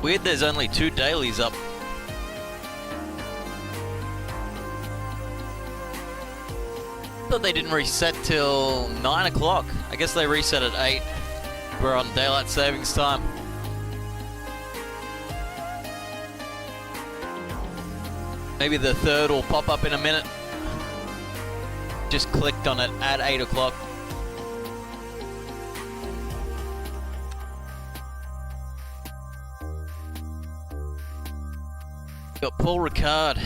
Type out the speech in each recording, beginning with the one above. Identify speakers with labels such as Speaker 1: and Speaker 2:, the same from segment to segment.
Speaker 1: Weird there's only 2 dailies up. Thought they didn't reset till 9 o'clock. I guess they reset at 8. We're on daylight savings time. Maybe the third will pop up in a minute. Just clicked on it at 8 o'clock. Got Paul Ricard.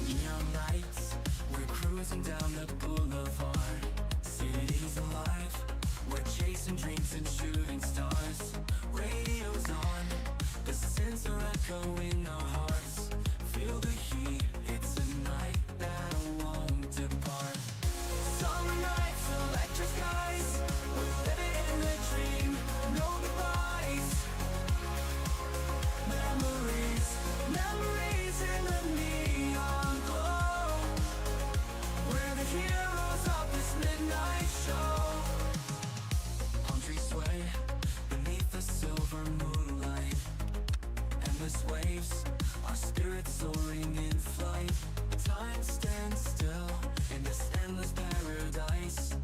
Speaker 2: Neon lights, we're cruising down the boulevard. City's alive, we're chasing dreams and shooting stars. Radio's on, the scents are echoing our hearts. Feel the heat, it's a night that won't depart. Summer nights, electric skies, we're living in a dream, no goodbyes. Memories, memories in the neon glow. We're the heroes of this midnight show. Palm trees sway beneath the silver moonlight. Endless waves, our spirits soaring in flight. Time stands still in this endless paradise.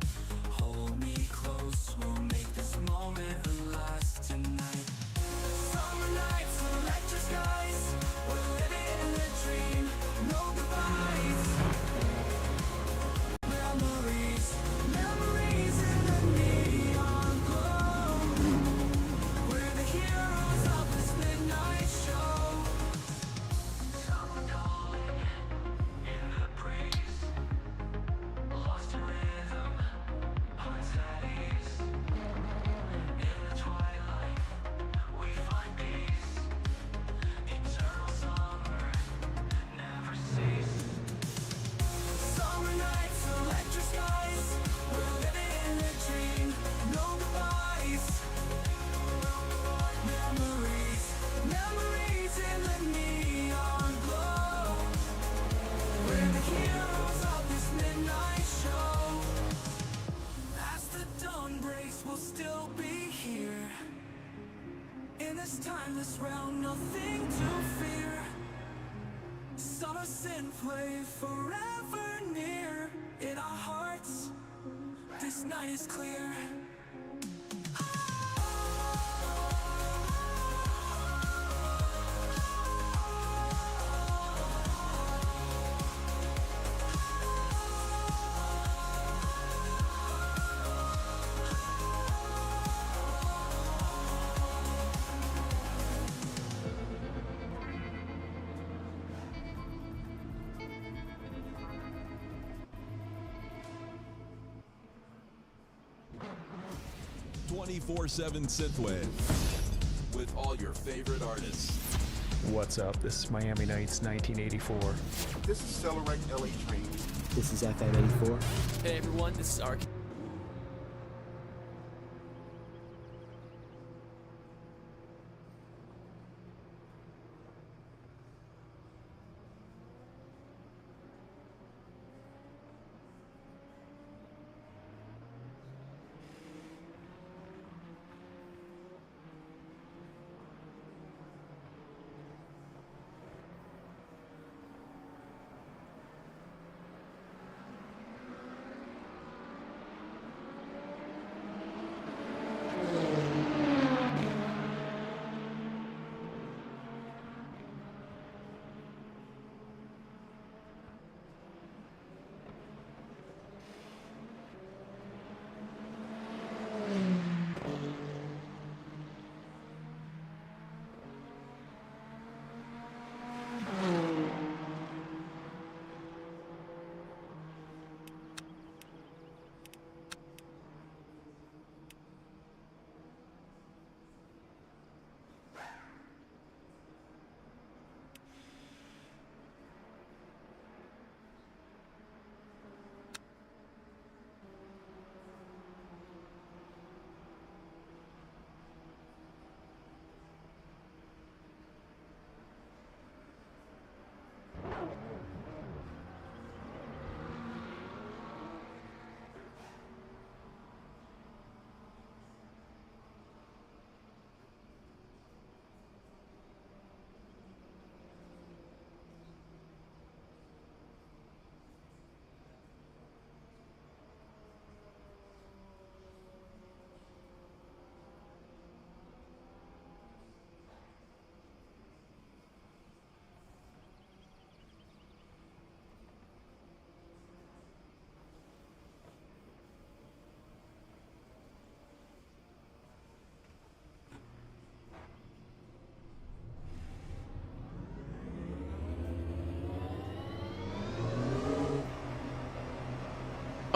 Speaker 2: Hold me close, we'll make this moment last tonight. Summer nights, electric skies, we're living in a dream, no goodbyes. Memories, memories in the neon glow. We're the heroes of this midnight show. Someone calling in the breeze, lost in rhythm, hearts at ease. In the twilight, we find peace. Eternal summer, never cease. Summer nights, electric skies, we're living in a dream, no goodbyes. Memories, memories in the neon glow. We're the heroes of this midnight show. As the dawn breaks, we'll still be here. In this timeless realm, nothing to fear. Summer synthwave forever near. In our hearts, this night is clear.
Speaker 3: .24/7 Synthwave with all your favorite artists.
Speaker 4: What's up? This is Miami Nights 1984.
Speaker 5: This is Celerec LA Train.
Speaker 6: This is FM84.
Speaker 7: Hey everyone, this is Ark.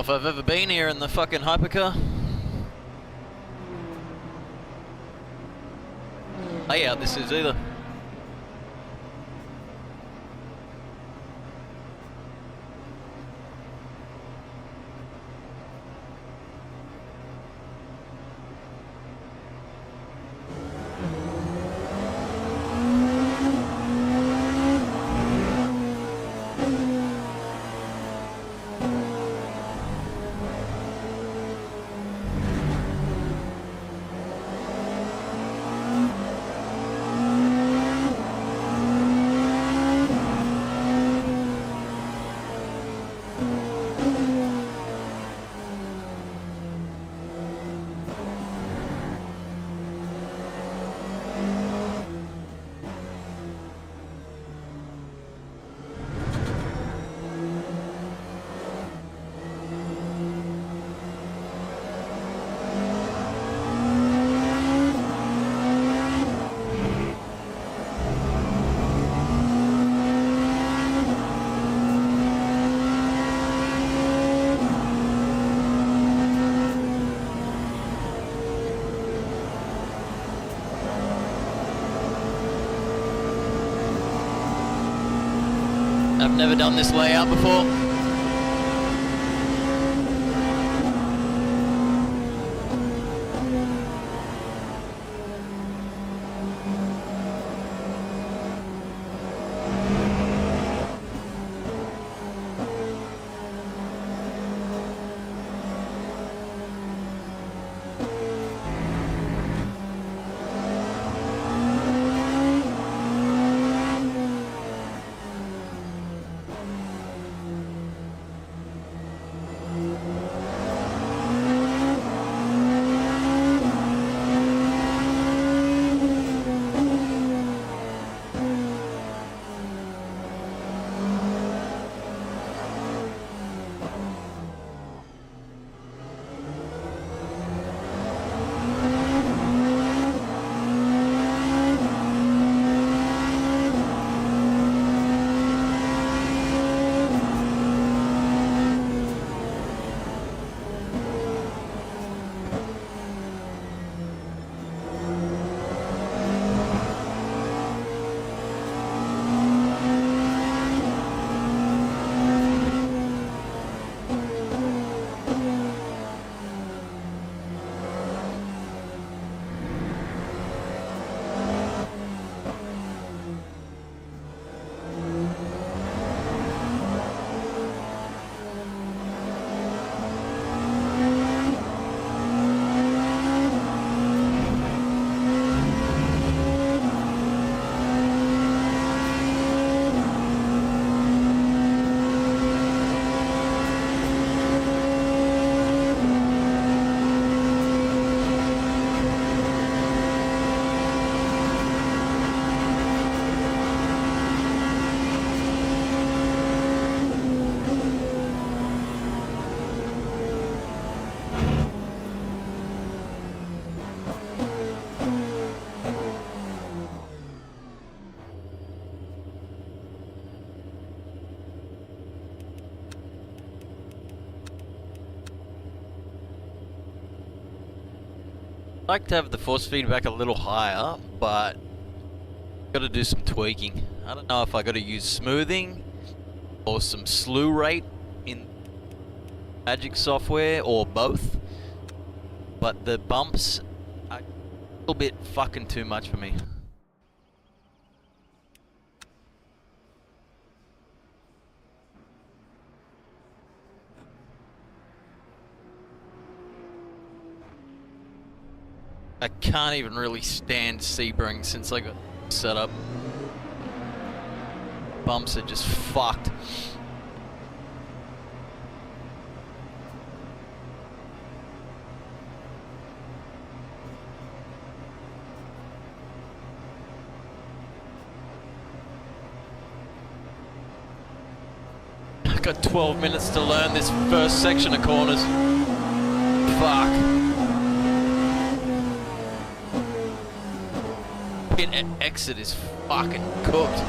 Speaker 1: if I've ever been here in the fucking hypercar. Layout this is either. I've never done this layout before. I'd like to have the force feedback a little higher, but got to do some tweaking. I don't know if I got to use smoothing or some slew rate in Magic software or both. But the bumps are a little bit fucking too much for me. I can't even really stand Sebring since I got set up. Bumps are just fucked. I got 12 minutes to learn this first section of corners. Fuck. Pit exit is fucking cooked.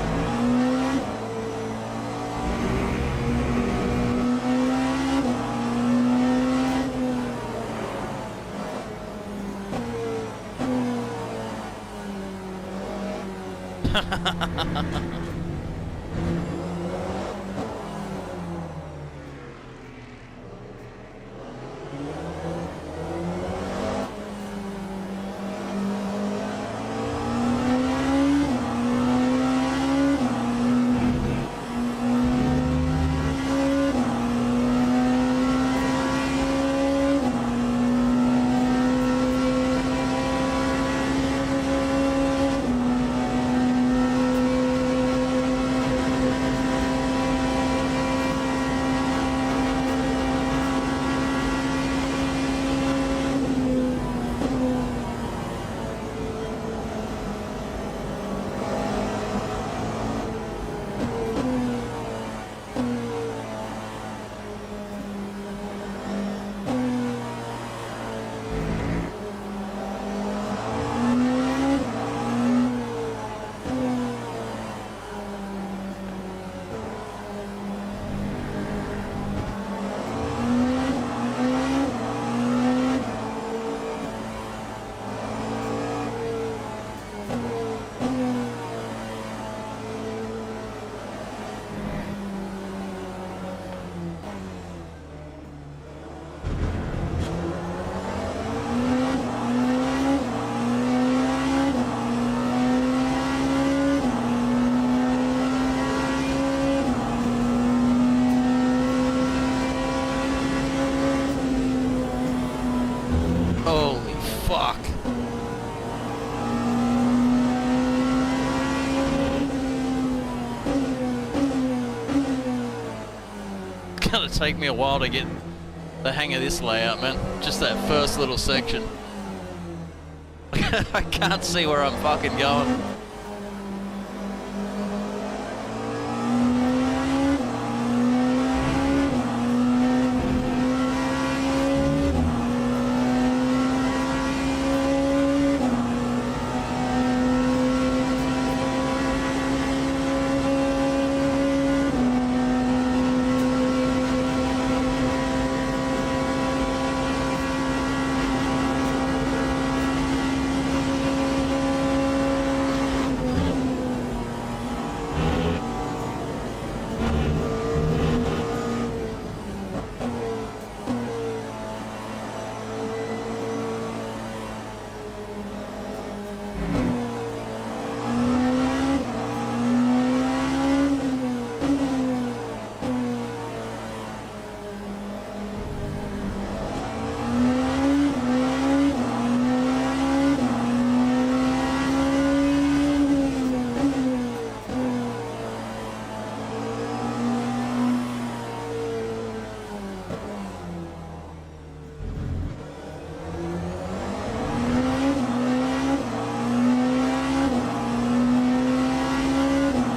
Speaker 1: Holy fuck. It's gonna take me a while to get the hang of this layout, man. Just that first little section. I can't see where I'm fucking going.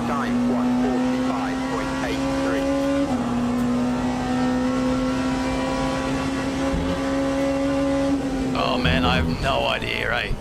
Speaker 7: Time 1:45.83.
Speaker 1: Oh man, I have no idea, eh?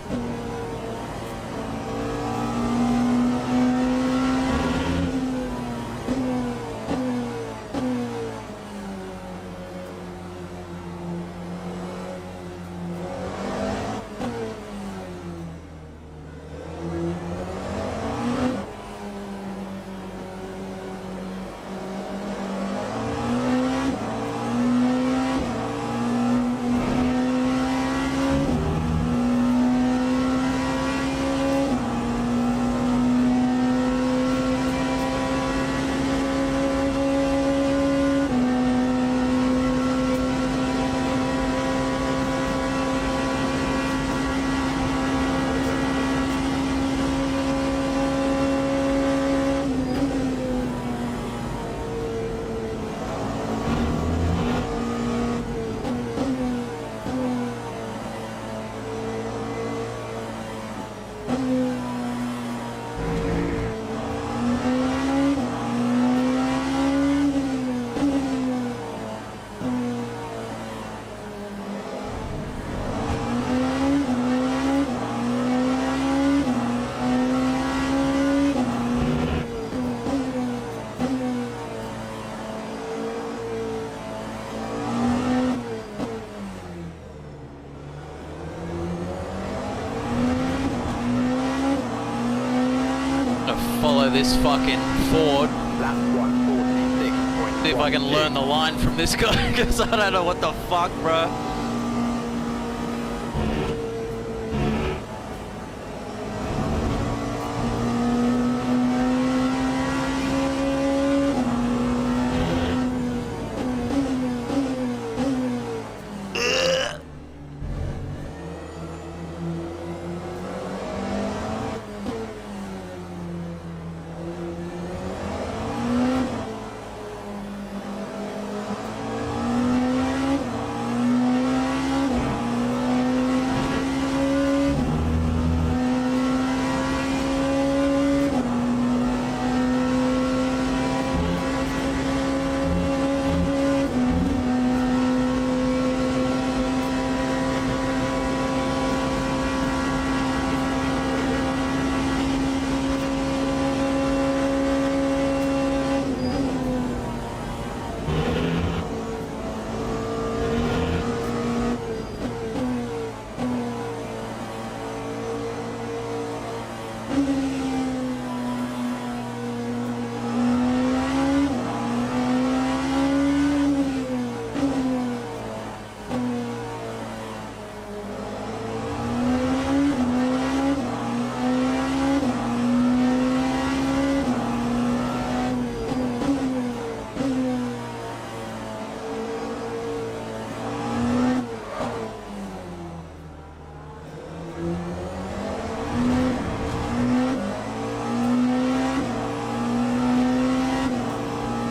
Speaker 1: follow this fucking Ford.
Speaker 7: Lap 146.1.
Speaker 1: See if I can learn the line from this guy, because I don't know what the fuck, bro.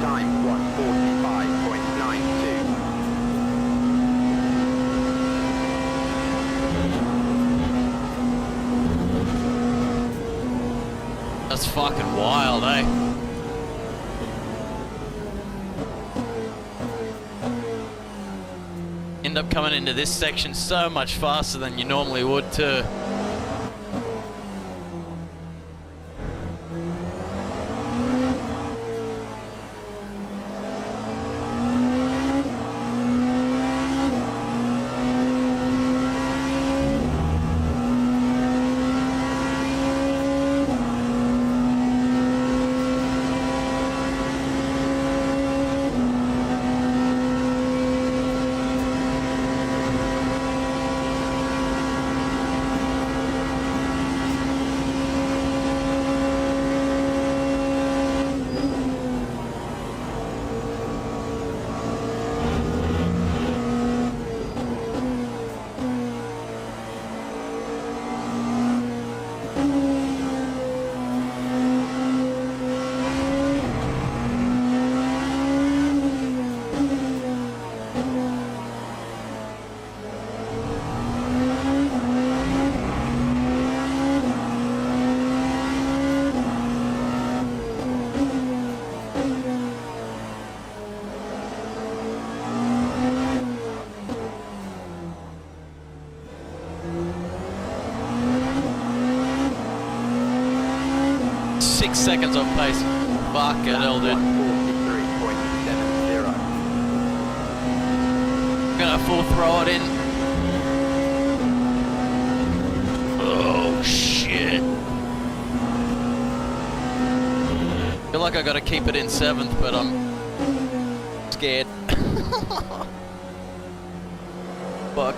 Speaker 7: Time 145.92.
Speaker 1: That's fucking wild, eh? End up coming into this section so much faster than you normally would too. Seconds off pace. Fuck it, hell, dude.
Speaker 7: 143.70.
Speaker 1: Gonna full throw it in. Oh shit. Feel like I gotta keep it in 7th, but I'm scared. Fuck.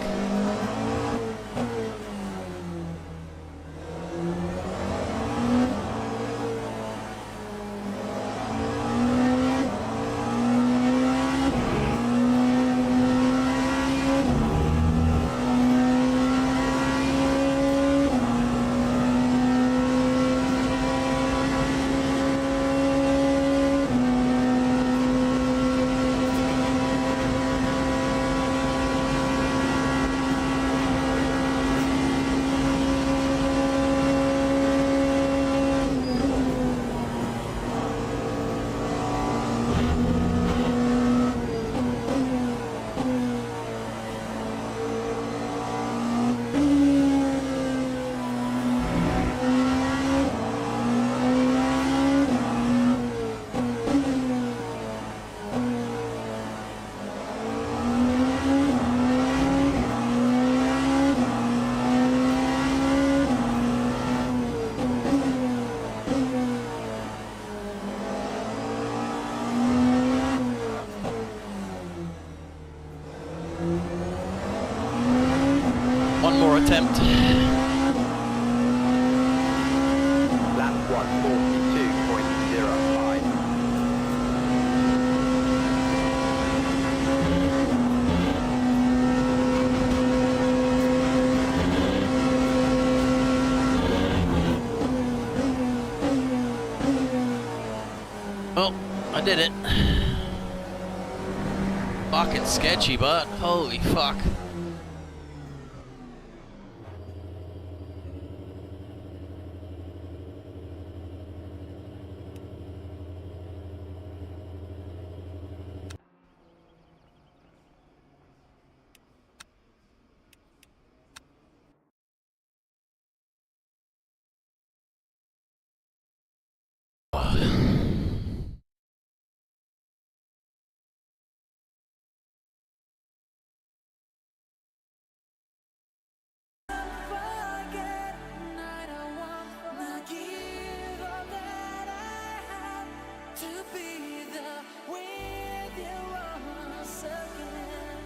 Speaker 1: attempt.
Speaker 7: Lap 142.05.
Speaker 1: Well, I did it. Fucking sketchy, but holy fuck.
Speaker 2: Forget, and I don't want to give all that I have to be there with you once again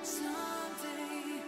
Speaker 2: someday.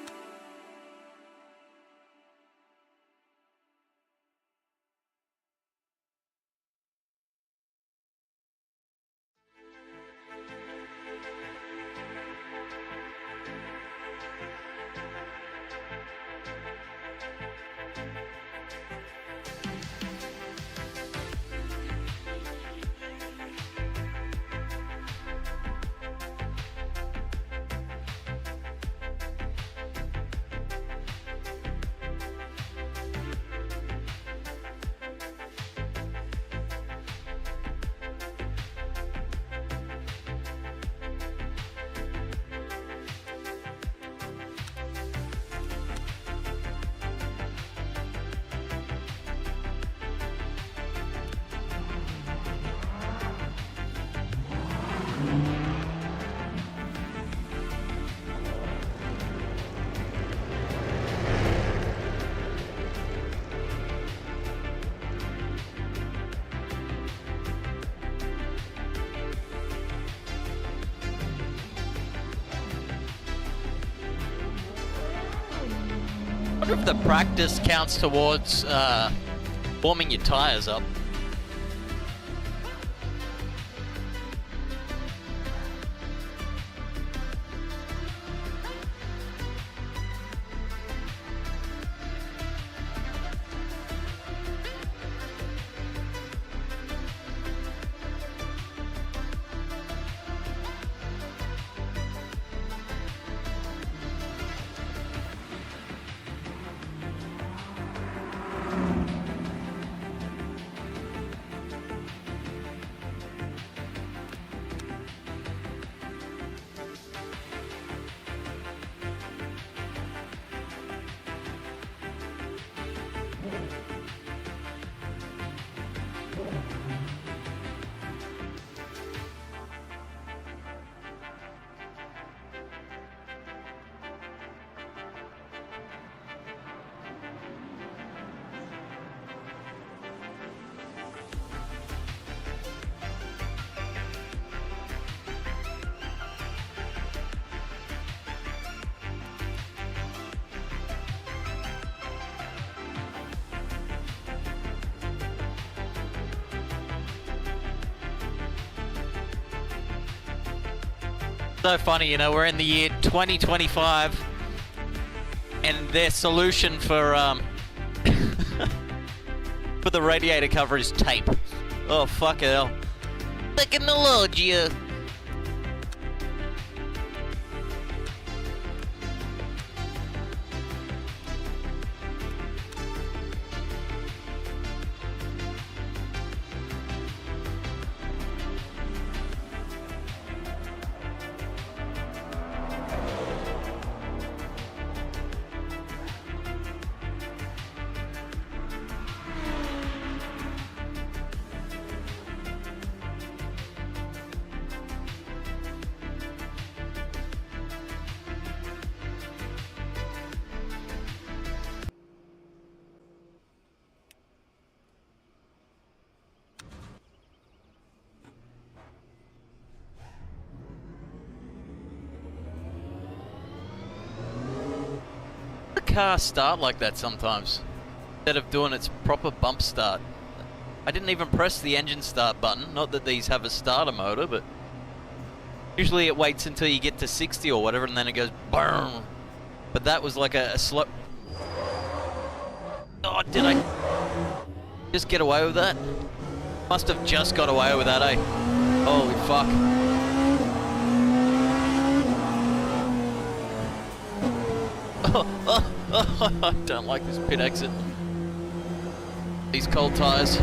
Speaker 1: I wonder if the practice counts towards warming your tires up. So funny, you know, we're in the year 2025 and their solution for for the radiator cover is tape. Oh, fuck hell. Technology. car start like that sometimes, instead of doing its proper bump start. I didn't even press the engine start button, not that these have a starter motor, but usually it waits until you get to 60 or whatever and then it goes boom. But that was like a slow... Oh, did I just get away with that? Must have just got away with that, eh? Holy fuck. I don't like this pit exit. These cold tires.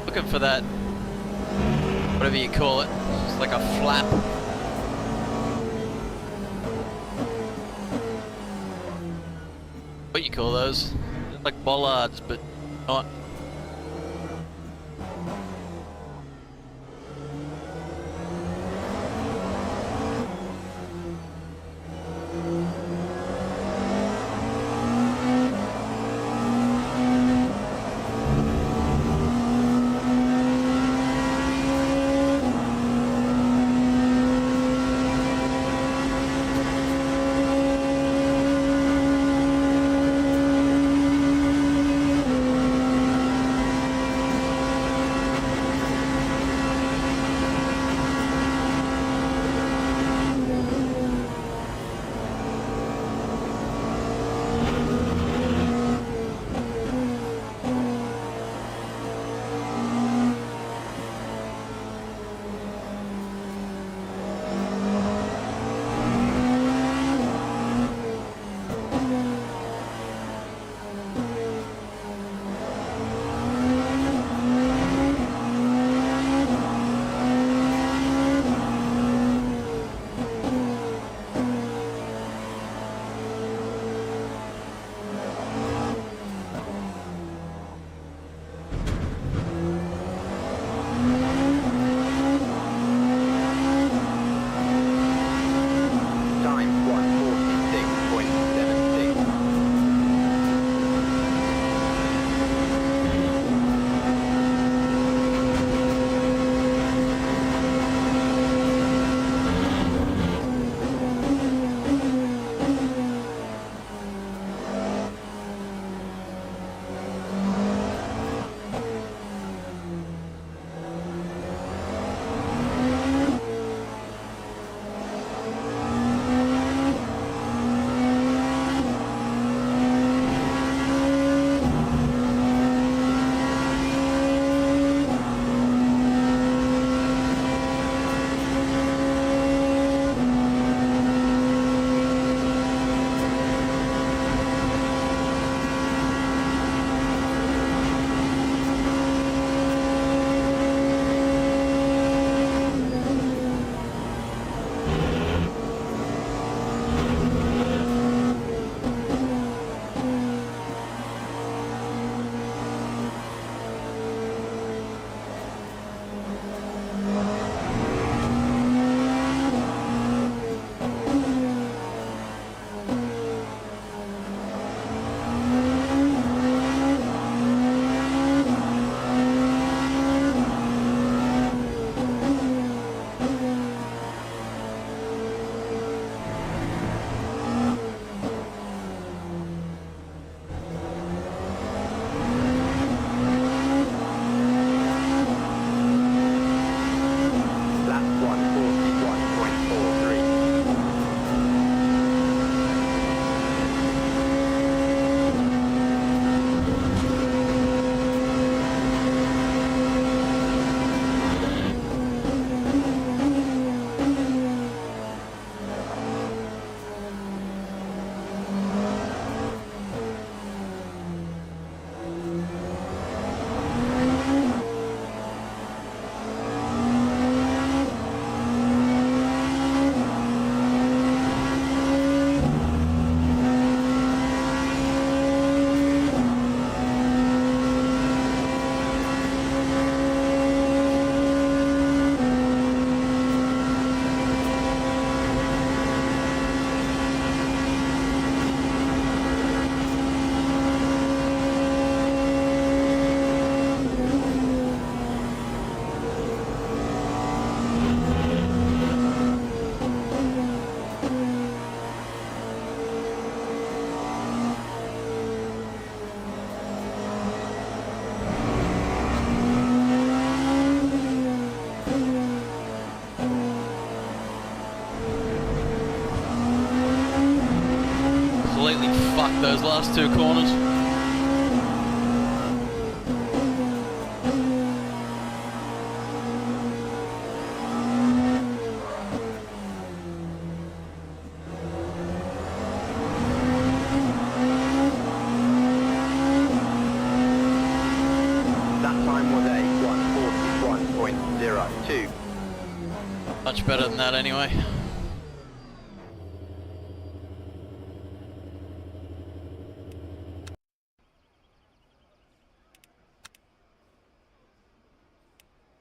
Speaker 1: Looking for that, whatever you call it, it's like a flap. What you call those? They're like bollards, but not. those last two corners.
Speaker 7: That time was a 1:41.02.
Speaker 1: Much better than that anyway.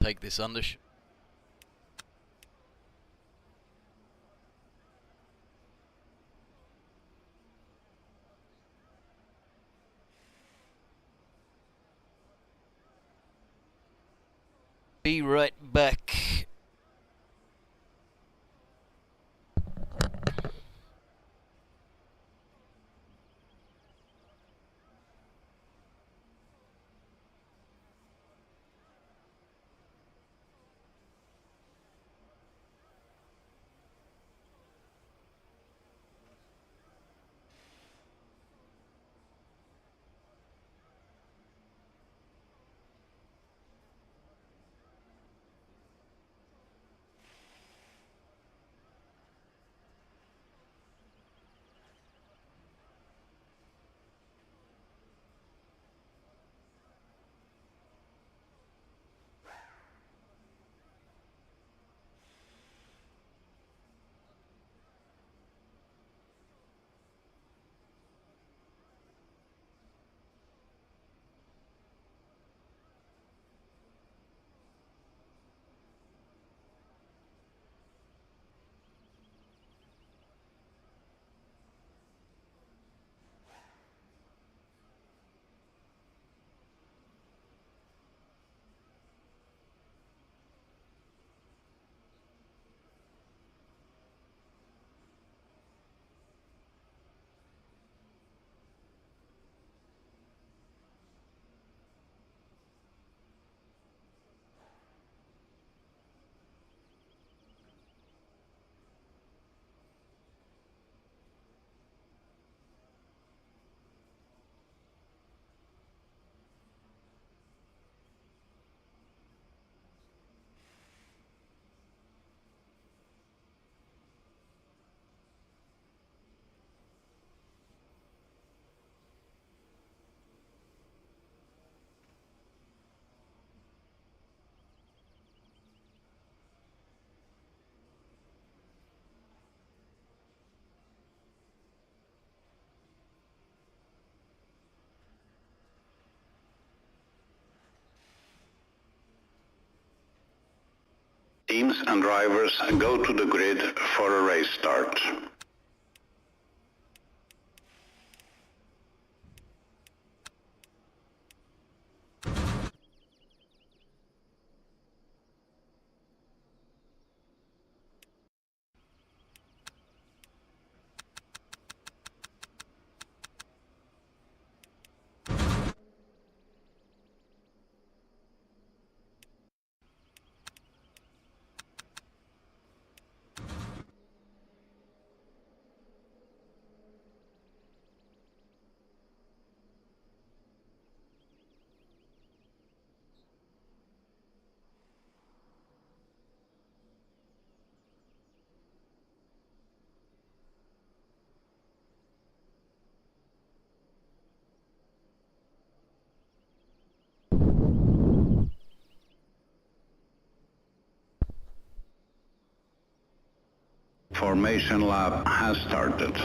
Speaker 1: Take this under. Be right back.
Speaker 8: Teams and drivers go to the grid for a race start. Formation lap has started.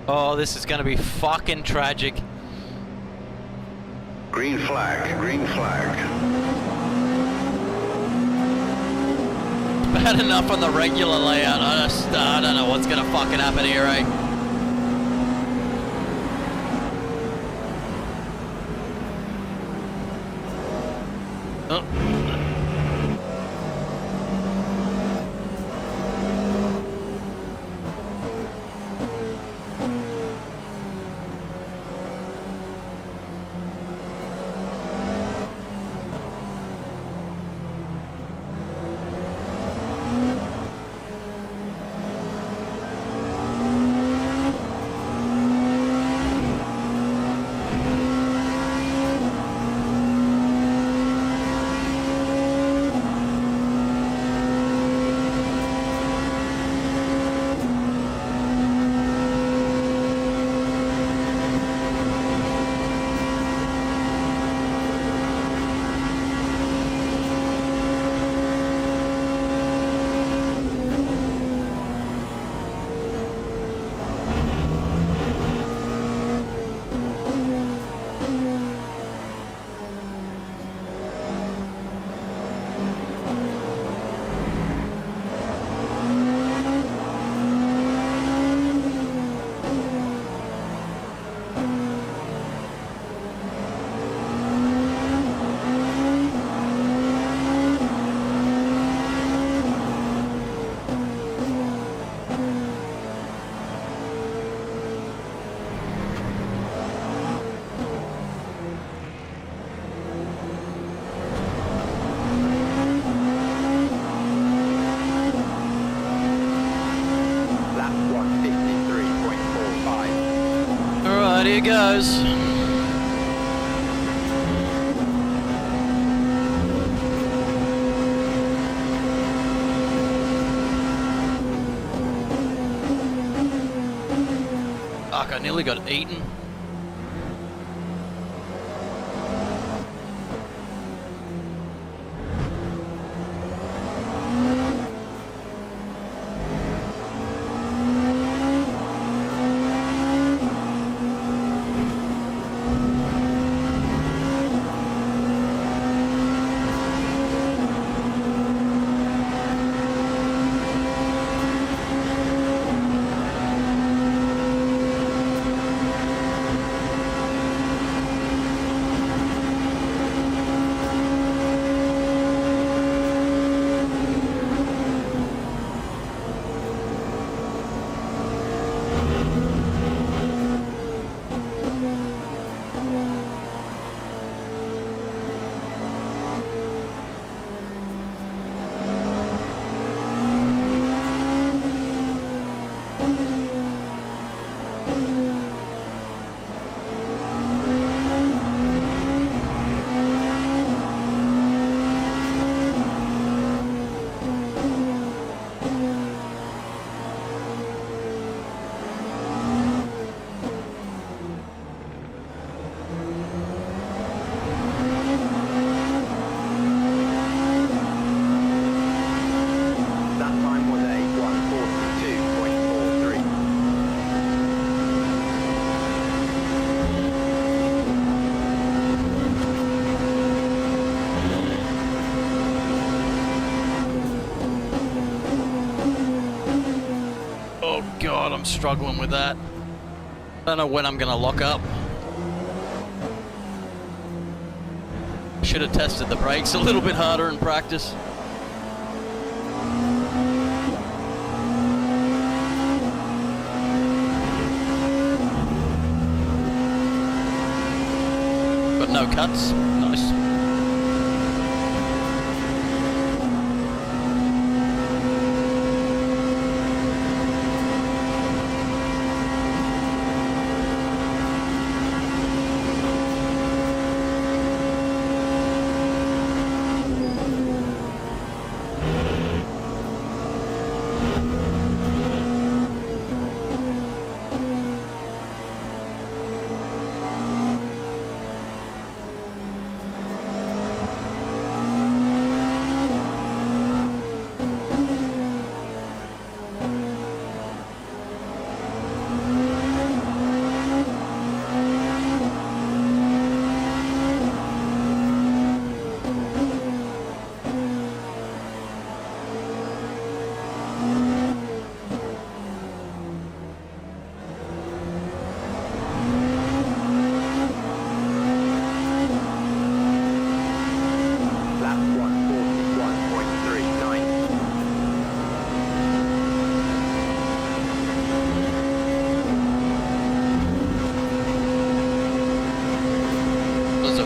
Speaker 1: Oh, this is gonna be fucking tragic.
Speaker 8: Green flag, green flag.
Speaker 1: Bad enough on the regular layout. I don't know what's gonna fucking happen here, eh? Oh.
Speaker 7: Lap 153.45.
Speaker 1: Alright, here goes. Fuck, I nearly got eaten.
Speaker 7: That time was a 142.43.
Speaker 1: Oh god, I'm struggling with that. Don't know when I'm gonna lock up. Should have tested the brakes a little bit harder in practice. Got no cuts. Nice.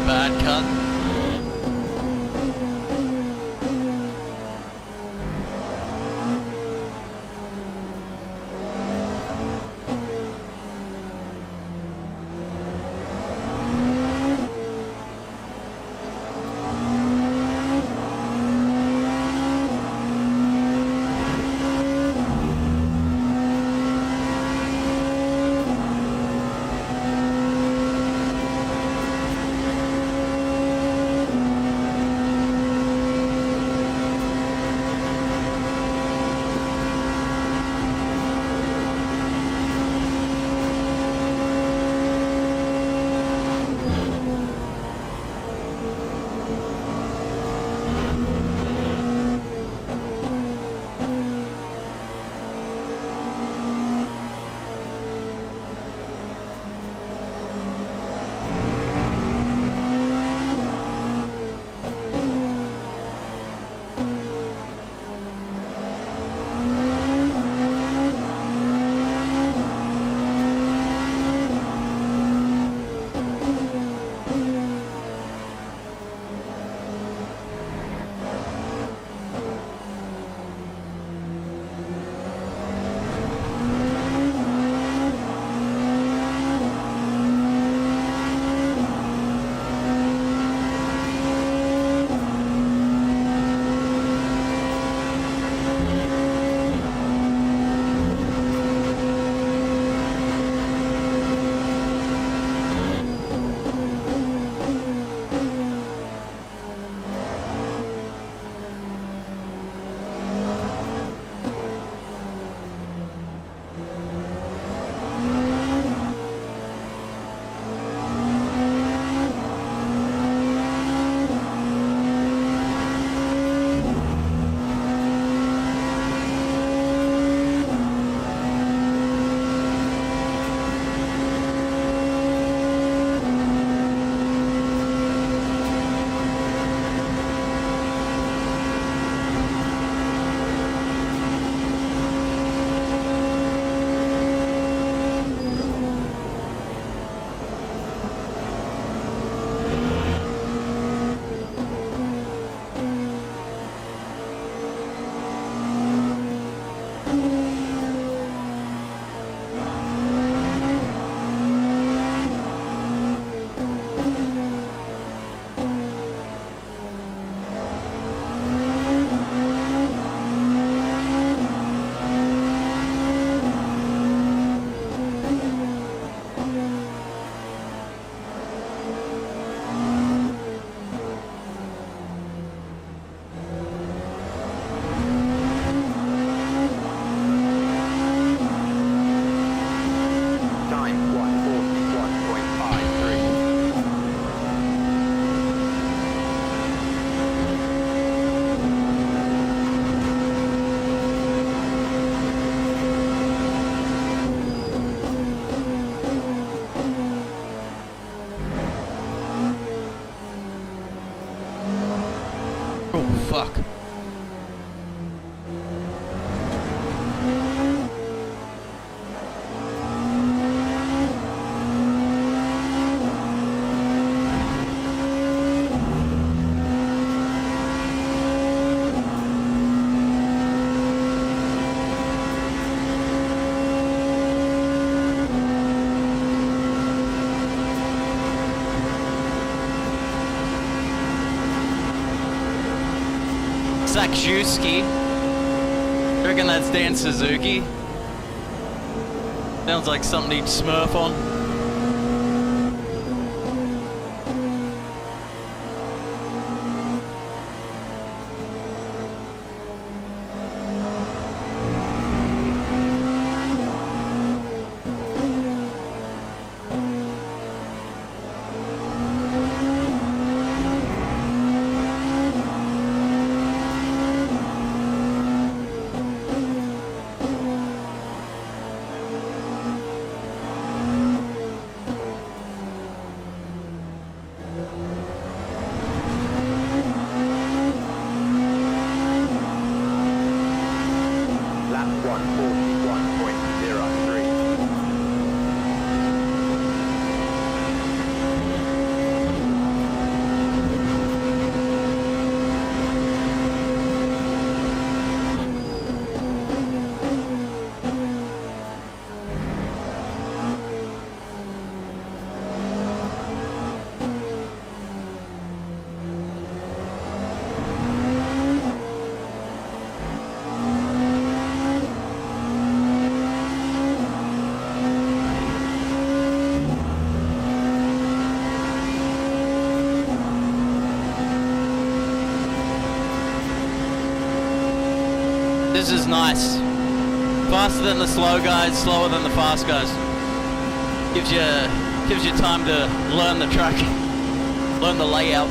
Speaker 1: bad cut. Fuck. Sakshewski. I reckon that's Dan Suzuki. Sounds like something he'd smurf on. This is nice. Faster than the slow guys, slower than the fast guys. Gives you time to learn the track, learn the layout.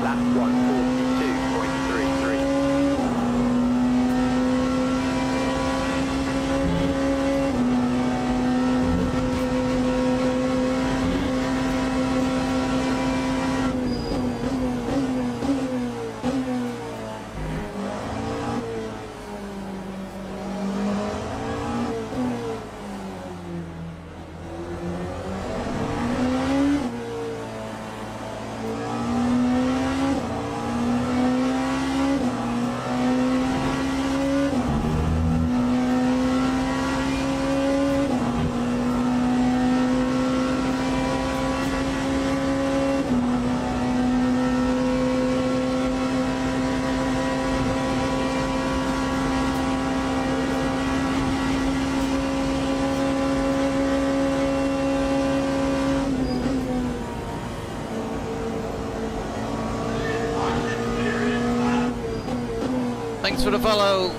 Speaker 7: Lap 142.33.
Speaker 1: Thanks for the follow.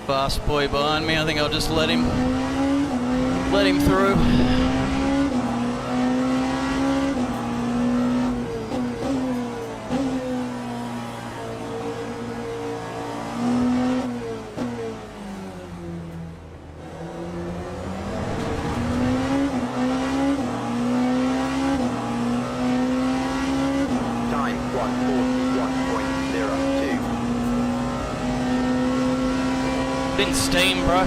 Speaker 1: Fast boy behind me. I think I'll just let him through.
Speaker 7: Time 141.02.
Speaker 1: Been steam, bro.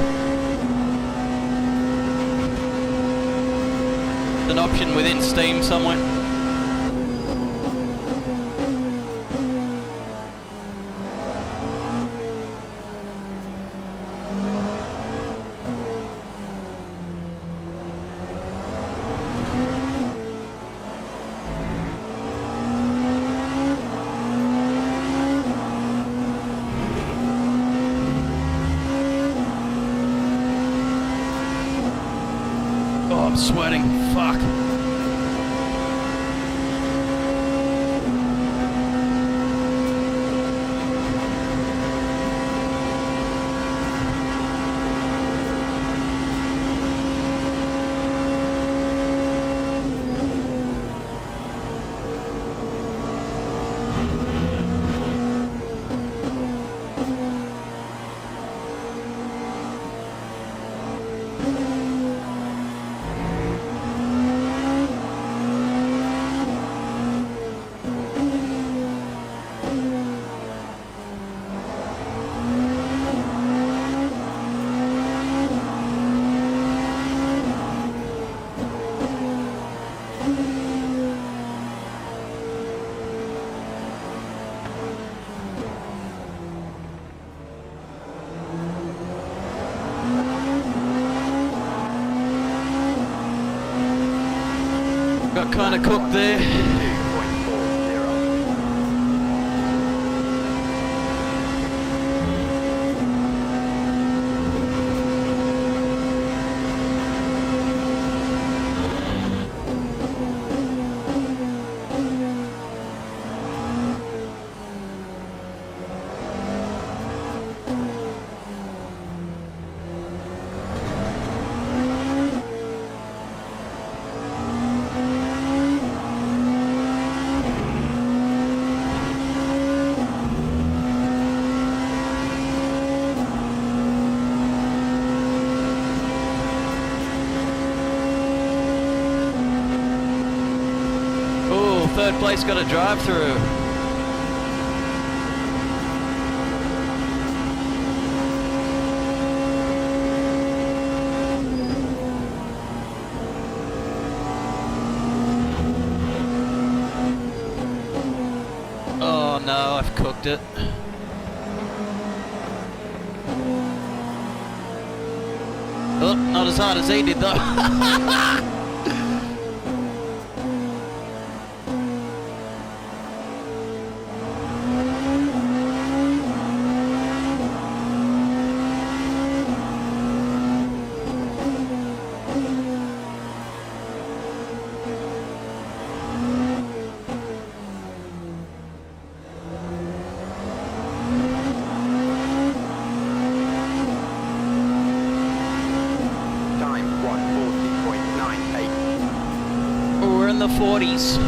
Speaker 1: An option within Steam somewhere. Oh, I'm sweating. Fuck. Got kind of cooked there.
Speaker 7: 2.40.
Speaker 1: third place got a drive through. Oh no, I've cooked it. Oh, not as hard as he did though.
Speaker 7: Time 1:40.98.
Speaker 1: We're in the 40s.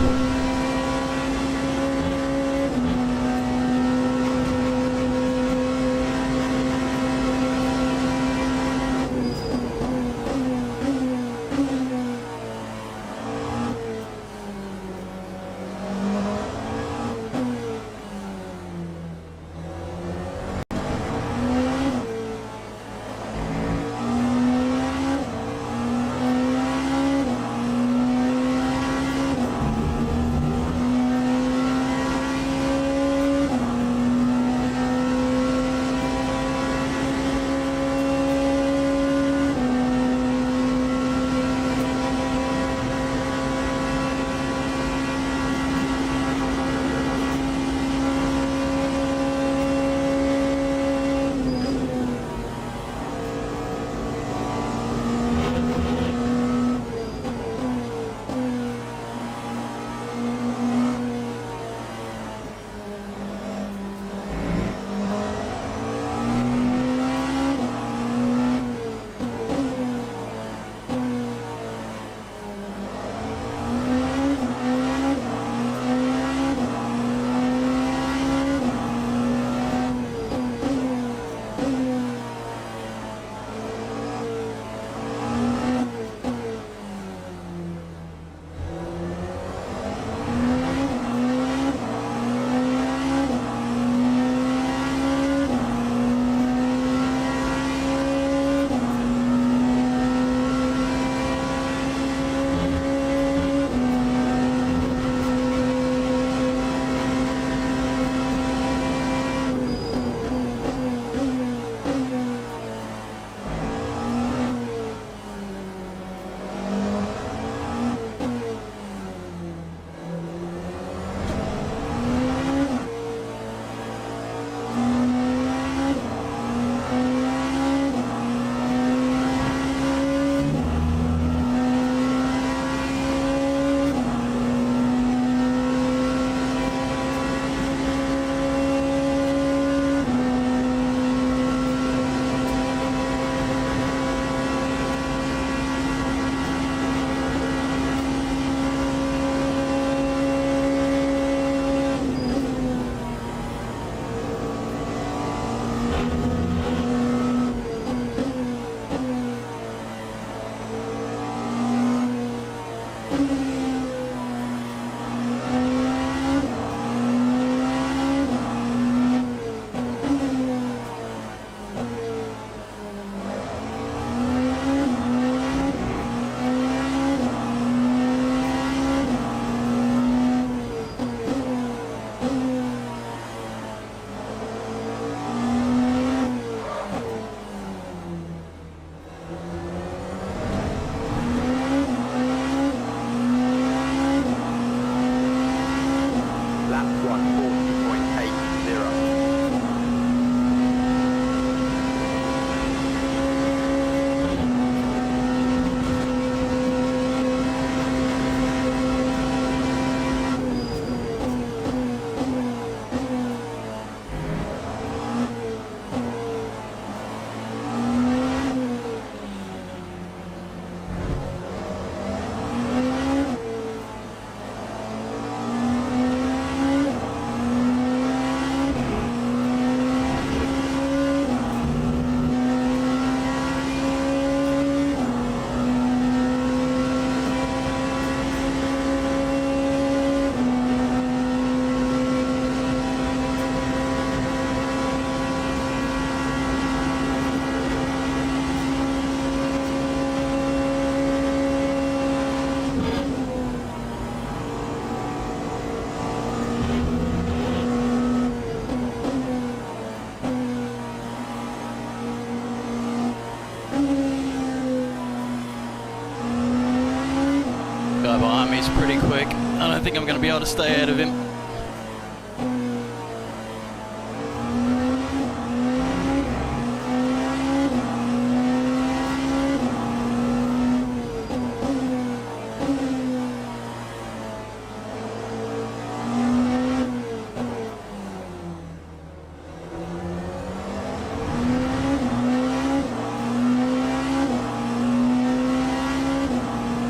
Speaker 1: pretty quick. I don't think I'm going to be able to stay ahead of him.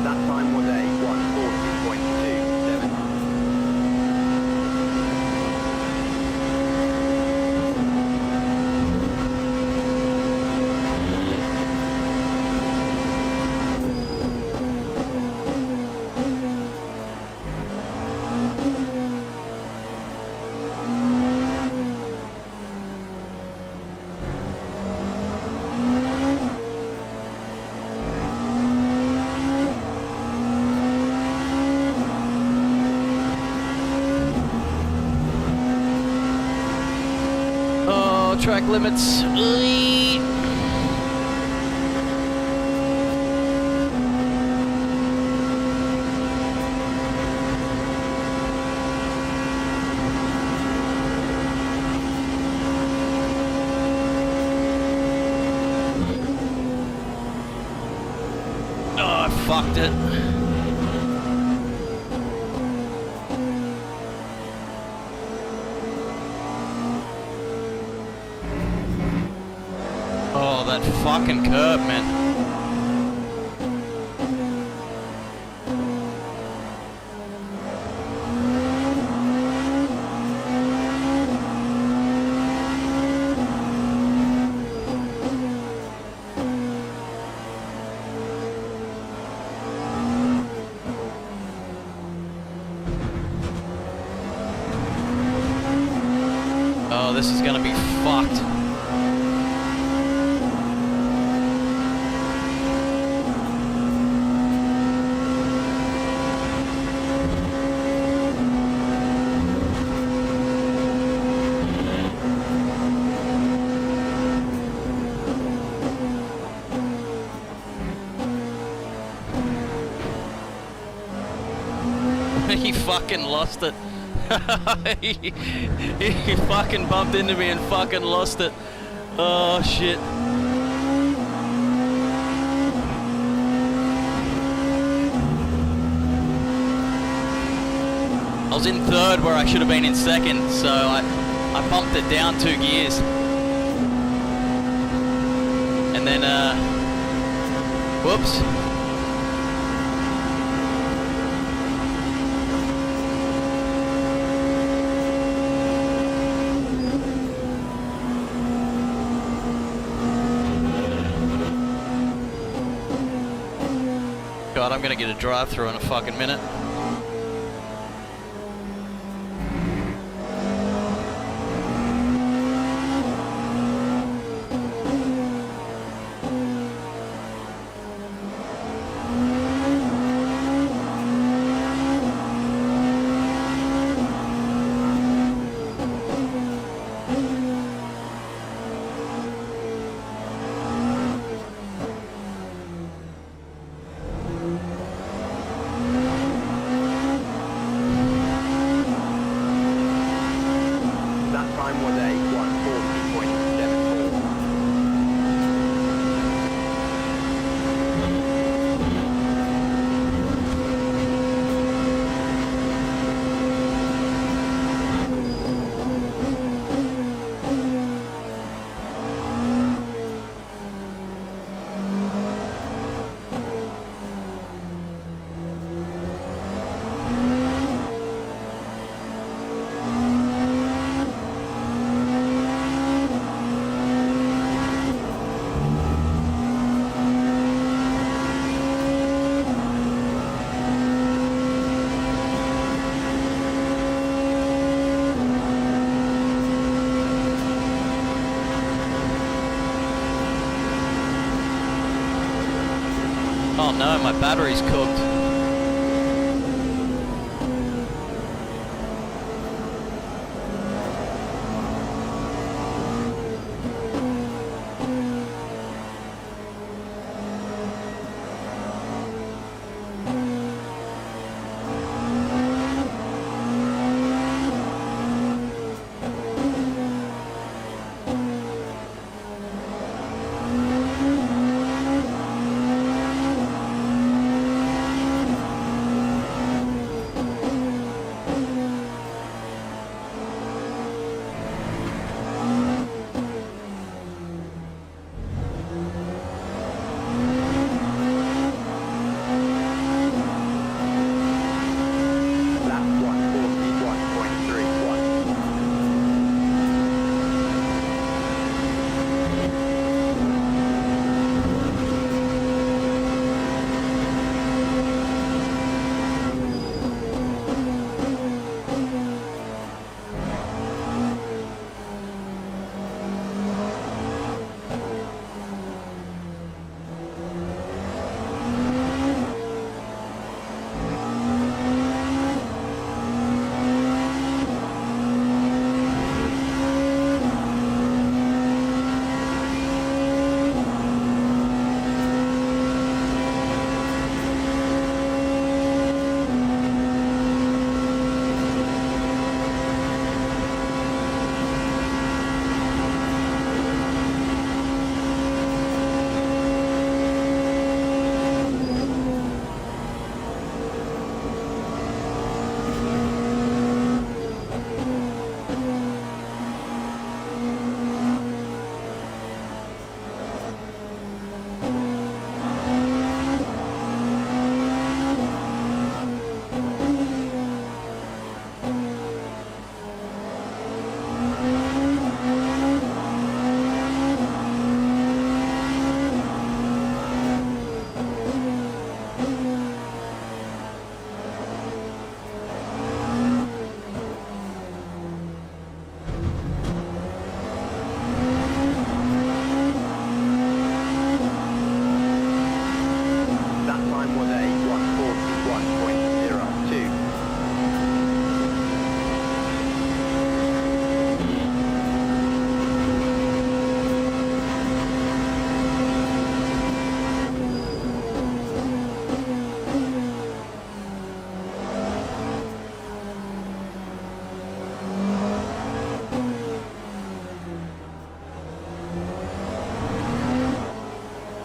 Speaker 7: That time was a 1:40.27.
Speaker 1: Oh, track limits. Eee. Oh, I fucked it. Oh, that fucking curb, man. Oh, this is gonna be fucked. He fucking lost it. he fucking bumped into me and fucking lost it. Oh shit. I was in third where I should have been in second, so I bumped it down 2 gears. And then, whoops. God, I'm gonna get a drive-through in a fucking minute.
Speaker 7: That time was a 1:40.74.
Speaker 1: Oh no, my battery's cooked.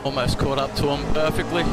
Speaker 1: Almost caught up to him perfectly.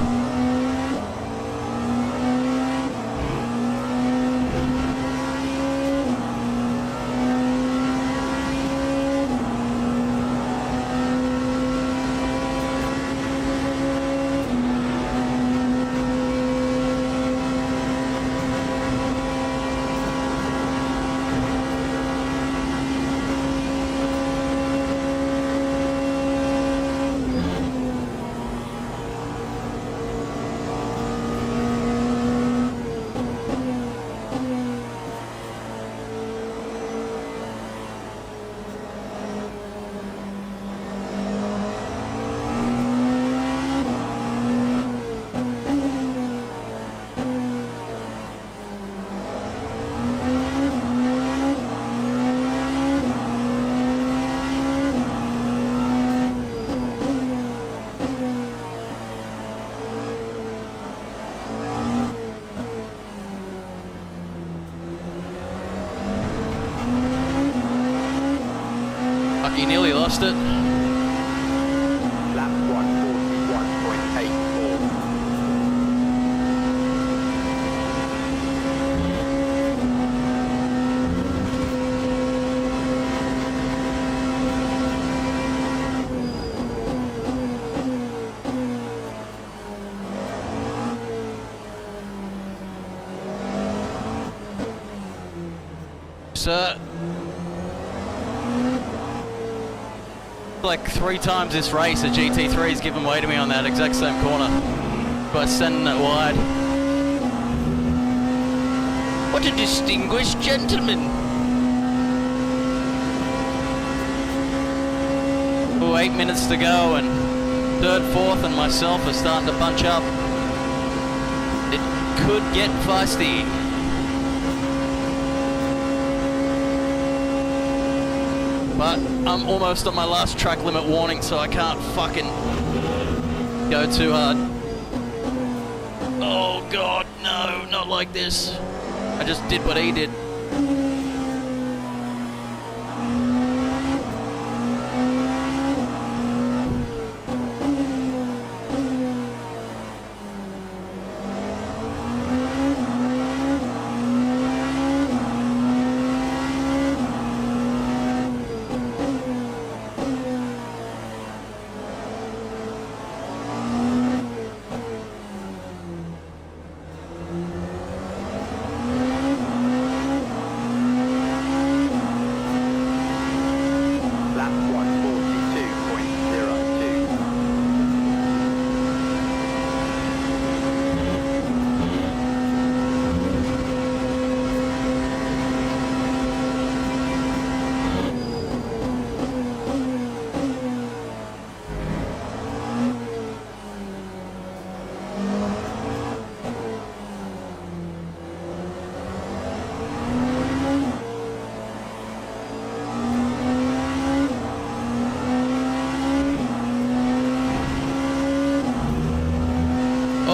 Speaker 1: He nearly lost it.
Speaker 7: Lap 141.84.
Speaker 1: Sir. Like 3 times this race, a GT3's given way to me on that exact same corner by sending it wide. What a distinguished gentleman! Oh, 8 minutes to go, and third, fourth, and myself are starting to bunch up. It could get feisty. But I'm almost on my last track limit warning, so I can't fucking go too hard. Oh god, no, not like this. I just did what he did.
Speaker 7: Lap 142.02.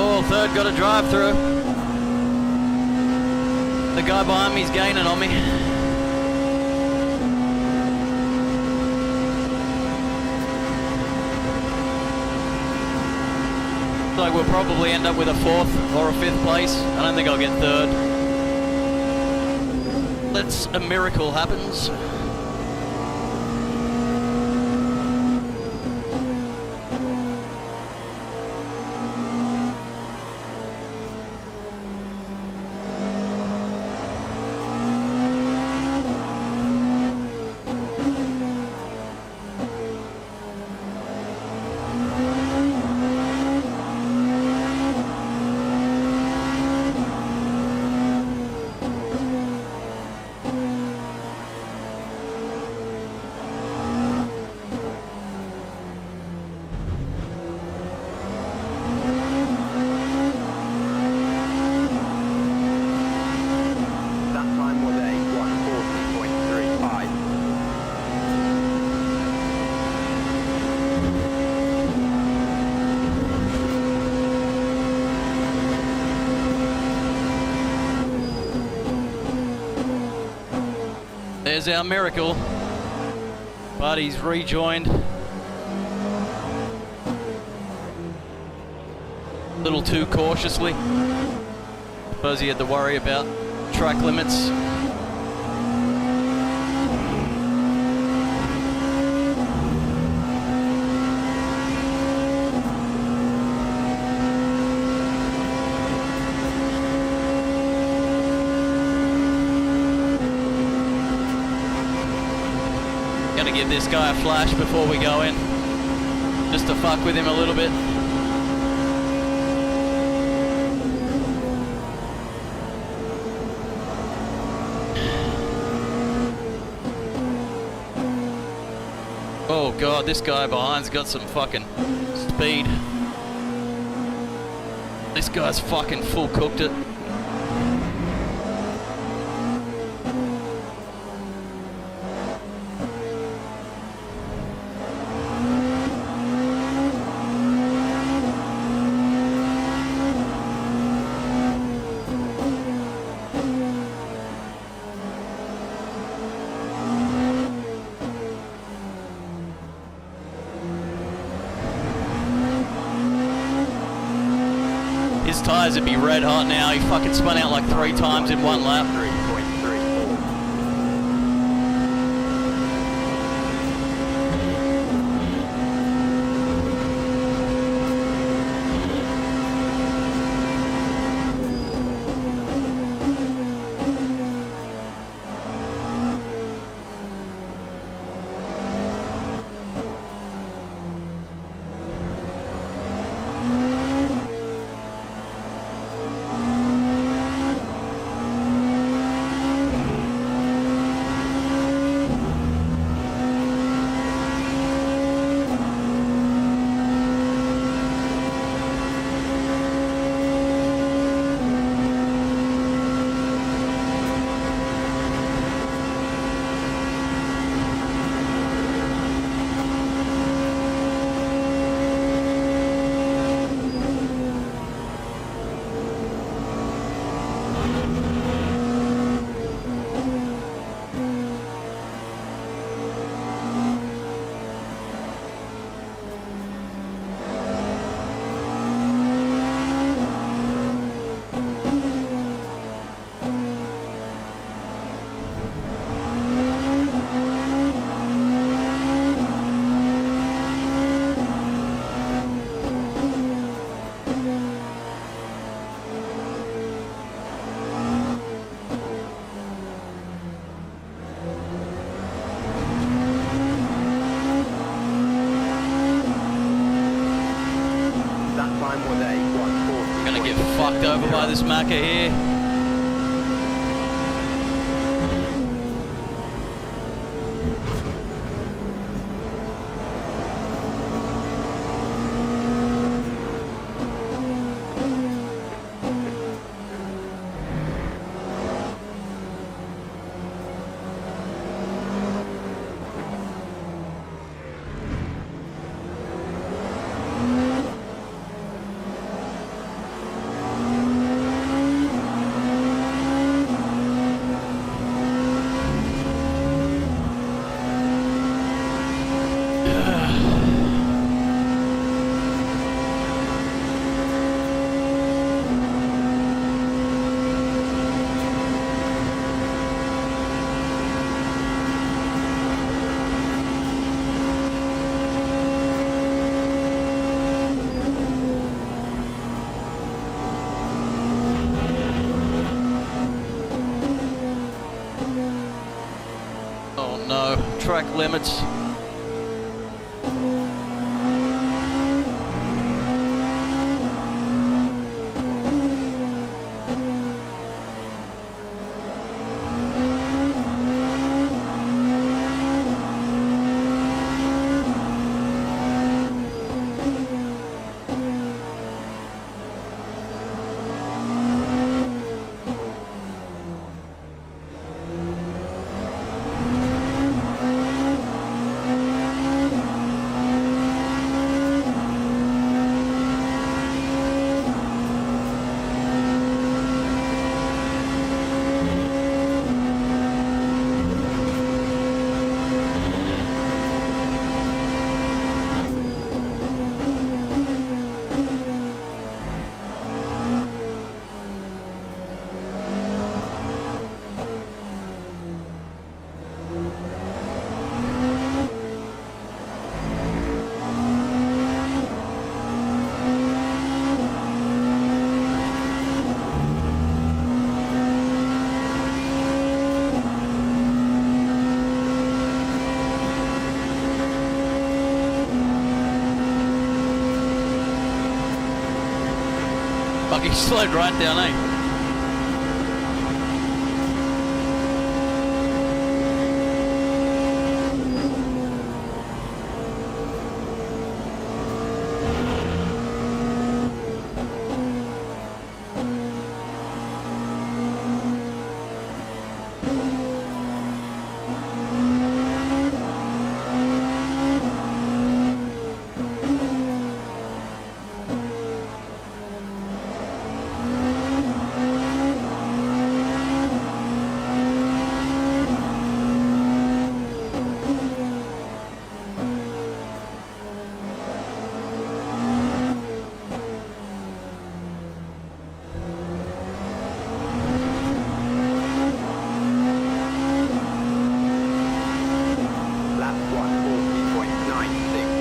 Speaker 1: Oh, third got a drive through. The guy behind me's gaining on me. Like we'll probably end up with a 4th or a 5th place. I don't think I'll get 3rd. Let's a miracle happens.
Speaker 7: That time was a 140.35.
Speaker 1: There's our miracle. But he's rejoined. little too cautiously. Suppose he had to worry about track limits. Gonna give this guy a flash before we go in, just to fuck with him a little bit. Oh god, this guy behind's got some fucking speed. This guy's fucking full cooked it. His tyres would be red hot now. He fucking spun out like 3 times in one lap.
Speaker 7: 3.34. That time was a 1:40.
Speaker 1: Gonna get fucked over by this Macca here. Oh no, track limits. Fuck, he slowed right down, eh?
Speaker 7: Lap 140.96.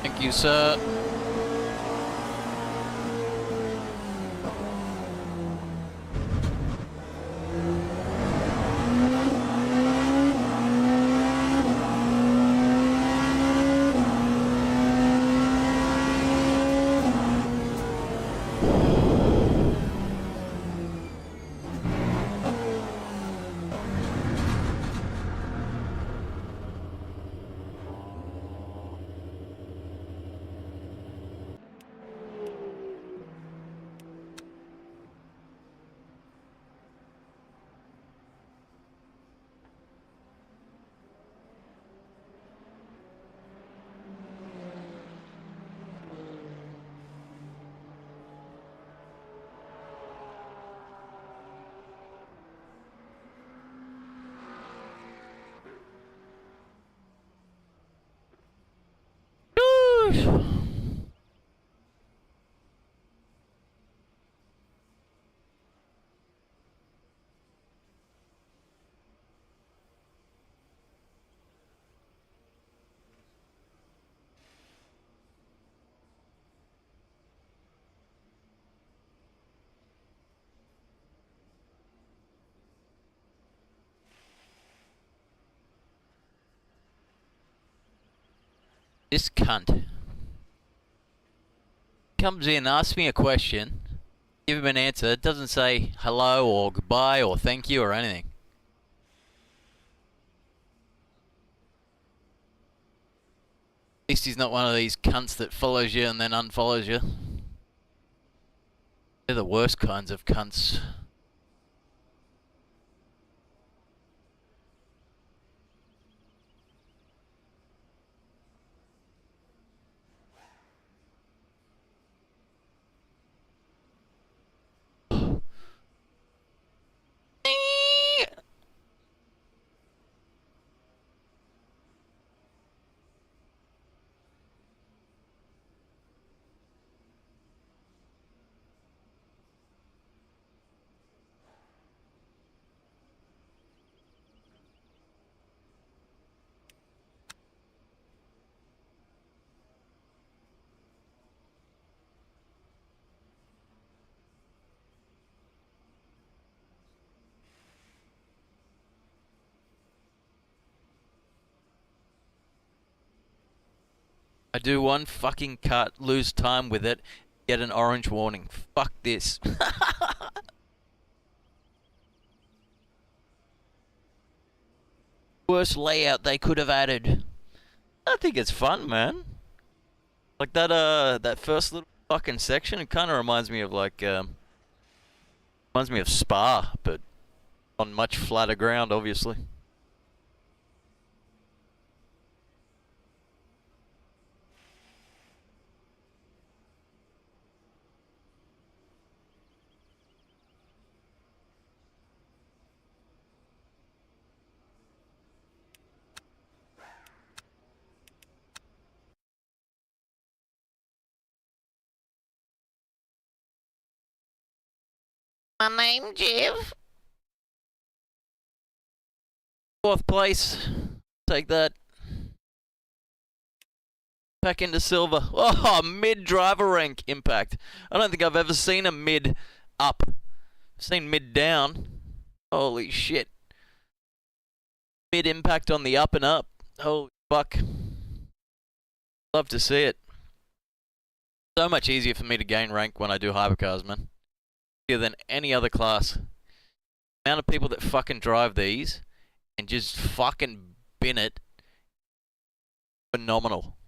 Speaker 1: Thank you, sir. This cunt comes in, asks me a question, give him an answer. It doesn't say hello or goodbye or thank you or anything. At least he's not one of these cunts that follows you and then unfollows you. They're the worst kinds of cunts. I do one fucking cut, lose time with it, get an orange warning. Fuck this. Worst layout they could have added. I think it's fun, man. Like that first little fucking section, it kind of reminds me of like, reminds me of Spa, but on much flatter ground, obviously. My name, Jeff. Fourth place. Take that. Back into silver. Oh, mid driver rank impact. I don't think I've ever seen a mid up. I've seen mid down. Holy shit. Mid impact on the up and up. Holy fuck. Love to see it. So much easier for me to gain rank when I do hypercars, man. Easier than any other class. The amount of people that fucking drive these and just fucking bin it. Phenomenal.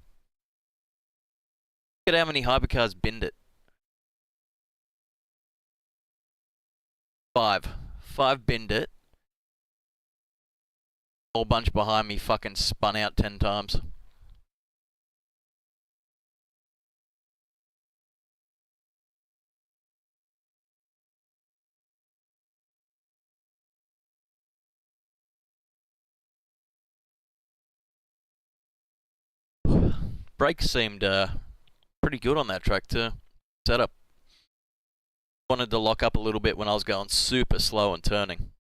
Speaker 1: Look at how many hypercars binned it. 5 binned it. Whole bunch behind me fucking spun out 10 times. Brakes seemed pretty good on that track too. Setup. Wanted to lock up a little bit when I was going super slow and turning.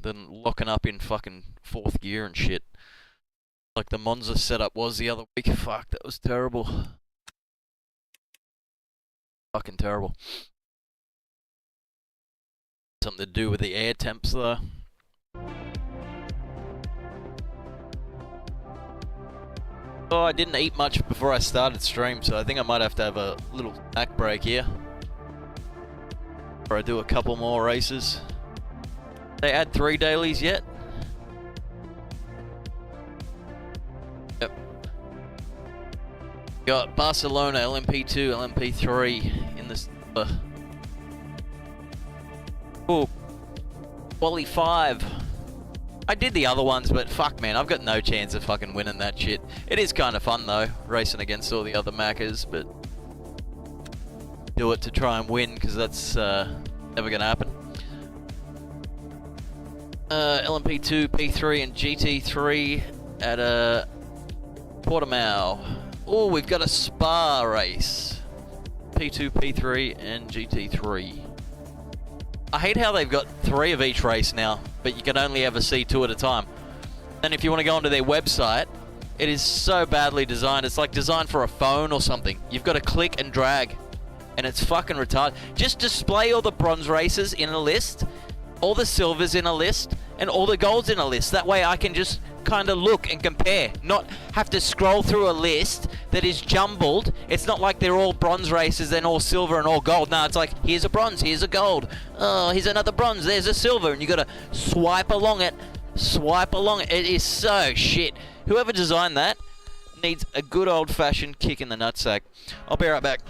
Speaker 1: Then locking up in fucking 4th gear and shit. Like the Monza setup was the other week. Fuck, that was terrible. Fucking terrible. Something to do with the air temps though. Oh, I didn't eat much before I started stream, so I think I might have to have a little snack break here. Or I do a couple more races. They add 3 dailies yet? Yep. Got Barcelona, LMP2, LMP3 in this. Oh, Wally 5. I did the other ones, but fuck man, I've got no chance of fucking winning that shit. It is kind of fun though, racing against all the other Maccas, but do it to try and win, because that's never gonna happen. LMP2, P3 and GT3 at Portimao. Oh, we've got a Spa race. P2, P3 and GT3. I hate how they've got 3 of each race now, but you can only ever see 2 at a time. And if you want to go onto their website, it is so badly designed. It's like designed for a phone or something. You've got to click and drag, and it's fucking retarded. Just display all the bronze races in a list, all the silvers in a list, and all the golds in a list. That way I can just kind of look and compare, not have to scroll through a list that is jumbled. It's not like they're all bronze races and all silver and all gold. No, it's like, here's a bronze, here's a gold, oh, here's another bronze, there's a silver, and you gotta swipe along it. It is so shit. Whoever designed that needs a good old-fashioned kick in the nutsack. I'll be right back.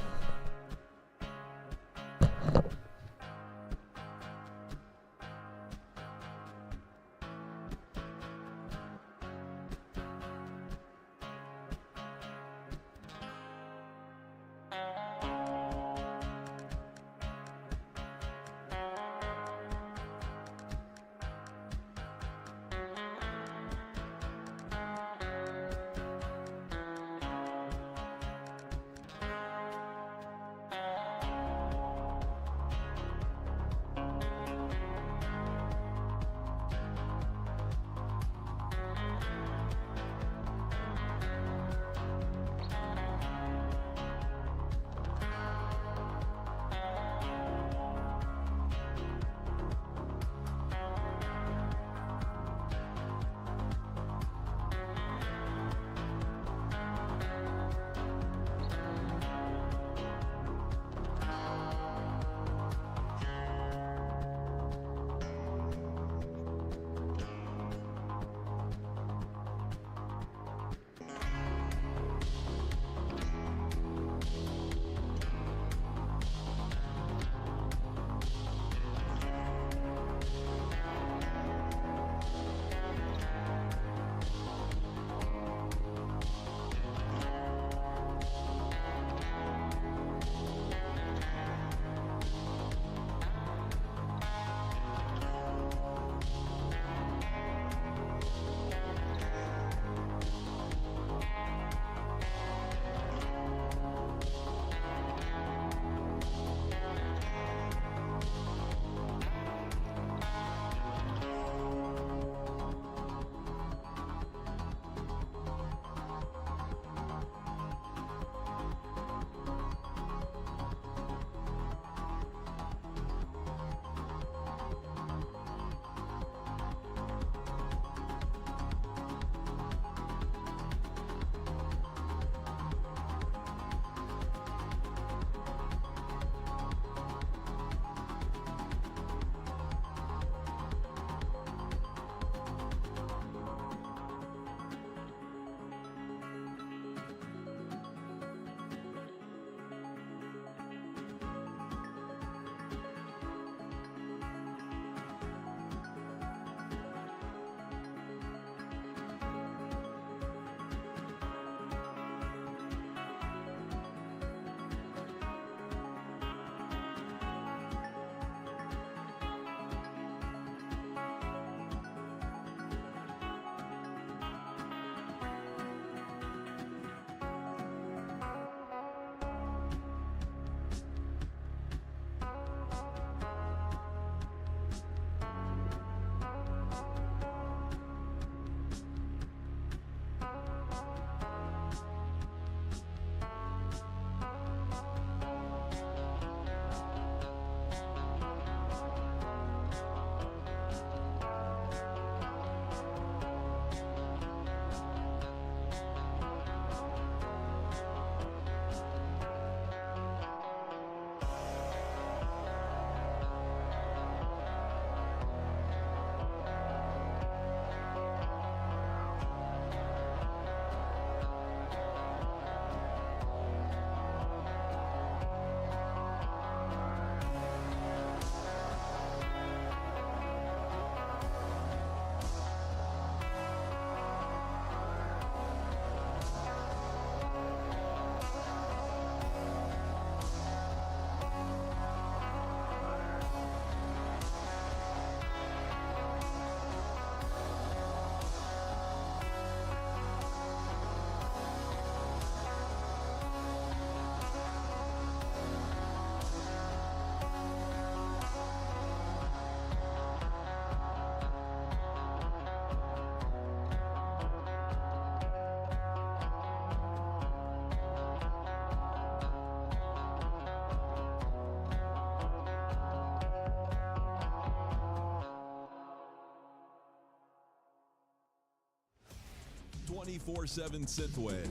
Speaker 3: 24/7 synthwave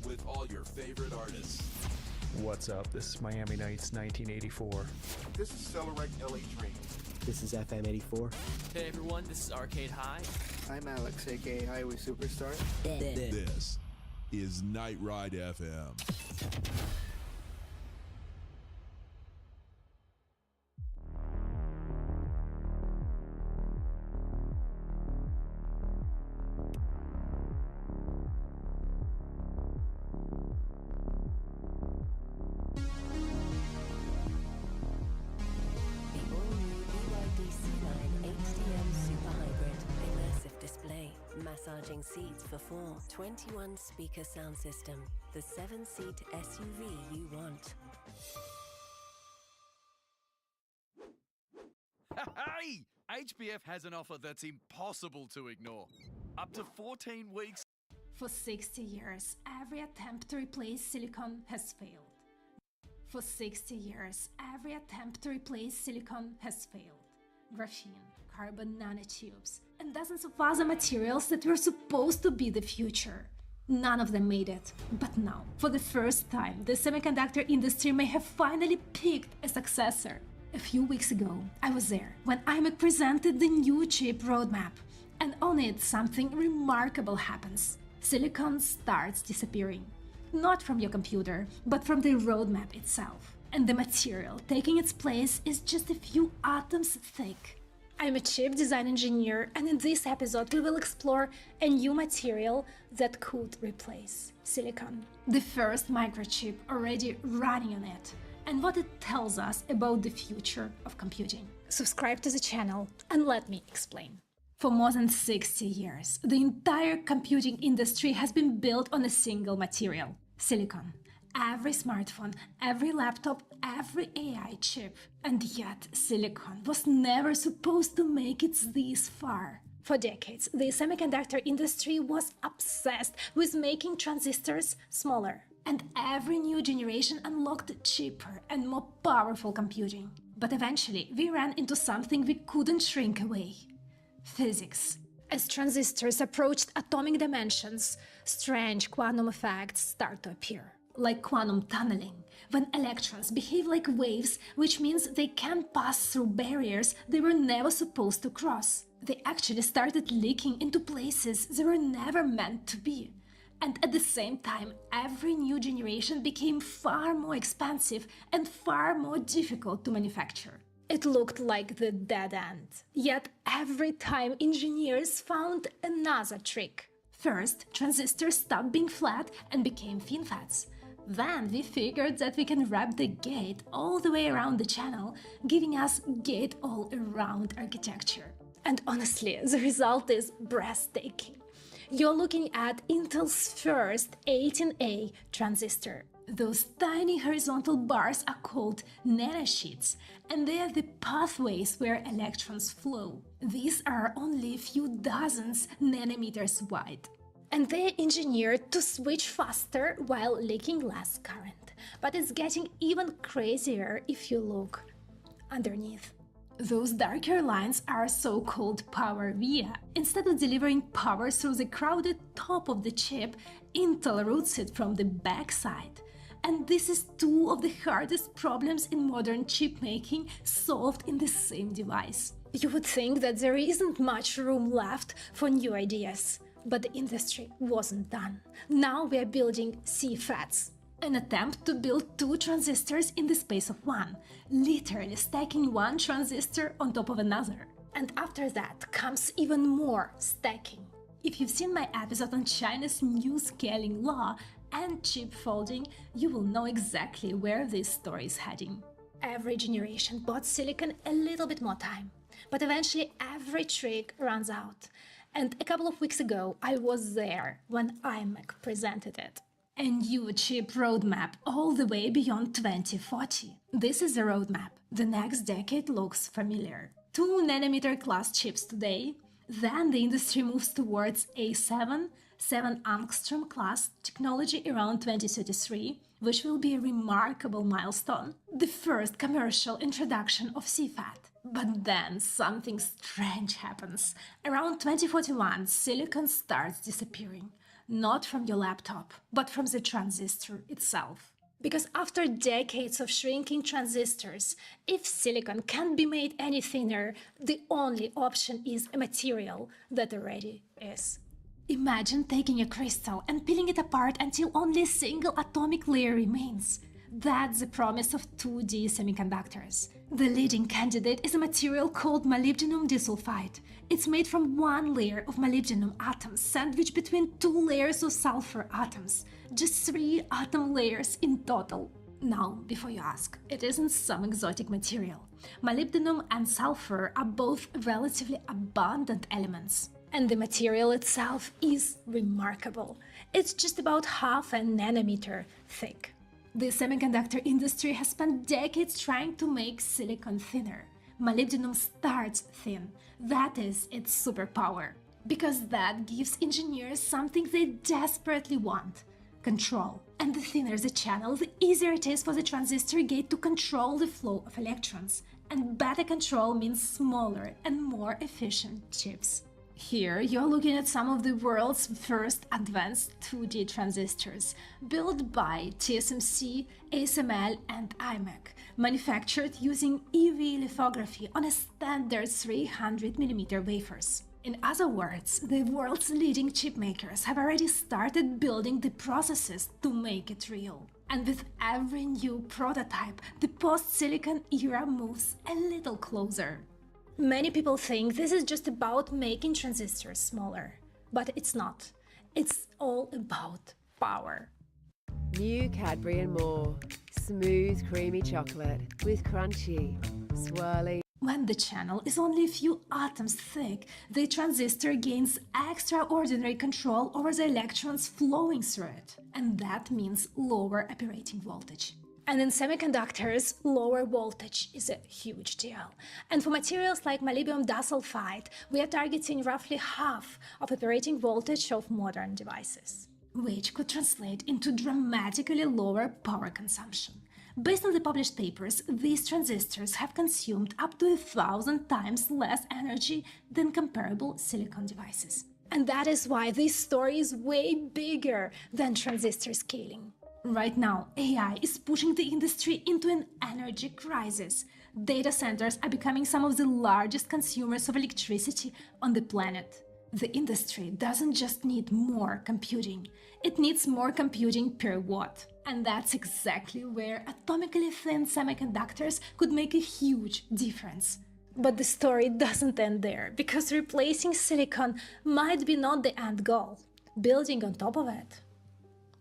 Speaker 3: with all your favorite artists.
Speaker 4: What's up? This is Miami Nights 1984.
Speaker 5: This is Celerec LA Train.
Speaker 6: This is FM 84.
Speaker 9: Hey everyone, this is Arcade High.
Speaker 10: I'm Alex, aka Highway Superstar.
Speaker 3: This is Night Ride FM.
Speaker 11: Massaging seats for 4, 21 speaker sound system, the 7-seat SUV you want.
Speaker 12: Hey! HBF has an offer that's impossible to ignore. Up to 14 weeks.
Speaker 13: For 60 years, every attempt to replace silicon has failed. For 60 years, every attempt to replace silicon has failed. Graphene, carbon nanotubes, and dozens of other materials that were supposed to be the future. None of them made it. But now, for the first time, the semiconductor industry may have finally picked a successor. A few weeks ago, I was there when IMEC presented the new chip roadmap, and on it something remarkable happens. Silicon starts disappearing. Not from your computer, but from the roadmap itself. And the material taking its place is just a few atoms thick. I'm a chip design engineer, and in this episode we will explore a new material that could replace silicon. The first microchip already running on it, and what it tells us about the future of computing. Subscribe to the channel and let me explain. For more than 60 years, the entire computing industry has been built on a single material, silicon. Every smartphone, every laptop, every AI chip. And yet, silicon was never supposed to make it this far. For decades, the semiconductor industry was obsessed with making transistors smaller. And every new generation unlocked cheaper and more powerful computing. But eventually, we ran into something we couldn't shrink away. Physics. As transistors approached atomic dimensions, strange quantum effects start to appear. Like quantum tunneling, when electrons behave like waves, which means they can pass through barriers they were never supposed to cross. They actually started leaking into places they were never meant to be. And at the same time, every new generation became far more expensive and far more difficult to manufacture. It looked like the dead end. Yet every time engineers found another trick. First, transistors stopped being flat and became FinFETs. Then we figured that we can wrap the gate all the way around the channel, giving us gate-all-around architecture. And honestly, the result is breathtaking. You're looking at Intel's first 18A transistor. Those tiny horizontal bars are called nanosheets, and they are the pathways where electrons flow. These are only a few dozens nanometers wide. And they're engineered to switch faster while leaking less current. But it's getting even crazier if you look underneath. Those darker lines are so-called power via. Instead of delivering power through the crowded top of the chip, Intel routes it from the backside. And this is two of the hardest problems in modern chip making solved in the same device. You would think that there isn't much room left for new ideas. But the industry wasn't done. Now we are building CFETs, an attempt to build two transistors in the space of one, literally stacking one transistor on top of another. And after that comes even more stacking. If you've seen my episode on China's new scaling law and chip folding, you will know exactly where this story is heading. Every generation bought silicon a little bit more time, but eventually every trick runs out. And a couple of weeks ago, I was there when IMEC presented it. A new chip roadmap all the way beyond 2040. This is a roadmap. The next decade looks familiar. 2 nanometer class chips today, then the industry moves towards A7, 7 angstrom class technology around 2033, which will be a remarkable milestone, the first commercial introduction of CFAT. But then something strange happens. Around 2041, silicon starts disappearing. Not from your laptop, but from the transistor itself. Because after decades of shrinking transistors, if silicon can't be made any thinner, the only option is a material that already is. Imagine taking a crystal and peeling it apart until only a single atomic layer remains. That's the promise of 2D semiconductors. The leading candidate is a material called molybdenum disulfide. It's made from one layer of molybdenum atoms sandwiched between two layers of sulfur atoms. Just 3 atom layers in total. Now, before you ask, it isn't some exotic material. Molybdenum and sulfur are both relatively abundant elements. And the material itself is remarkable. It's just about half a nanometer thick. The semiconductor industry has spent decades trying to make silicon thinner. Molybdenum starts thin. That is its superpower. Because that gives engineers something they desperately want: control. And the thinner the channel, the easier it is for the transistor gate to control the flow of electrons. And better control means smaller and more efficient chips. Here, you're looking at some of the world's first advanced 2D transistors, built by TSMC, ASML and IMEC, manufactured using EV lithography on a standard 300mm wafers. In other words, the world's leading chip makers have already started building the processes to make it real. And with every new prototype, the post-silicon era moves a little closer. Many people think this is just about making transistors smaller, but it's not. It's all about power.
Speaker 14: New Cadbury and more. Smooth, creamy chocolate with crunchy, swirly.
Speaker 13: When the channel is only a few atoms thick, the transistor gains extraordinary control over the electrons flowing through it. And that means lower operating voltage. And in semiconductors, lower voltage is a huge deal. And for materials like molybdenum disulfide, we are targeting roughly half of operating voltage of modern devices, which could translate into dramatically lower power consumption. Based on the published papers, these transistors have consumed up to 1,000 times less energy than comparable silicon devices. And that is why this story is way bigger than transistor scaling. Right now, AI is pushing the industry into an energy crisis. Data centers are becoming some of the largest consumers of electricity on the planet. The industry doesn't just need more computing, it needs more computing per watt. And that's exactly where atomically thin semiconductors could make a huge difference. But the story doesn't end there, because replacing silicon might be not the end goal. Building on top of it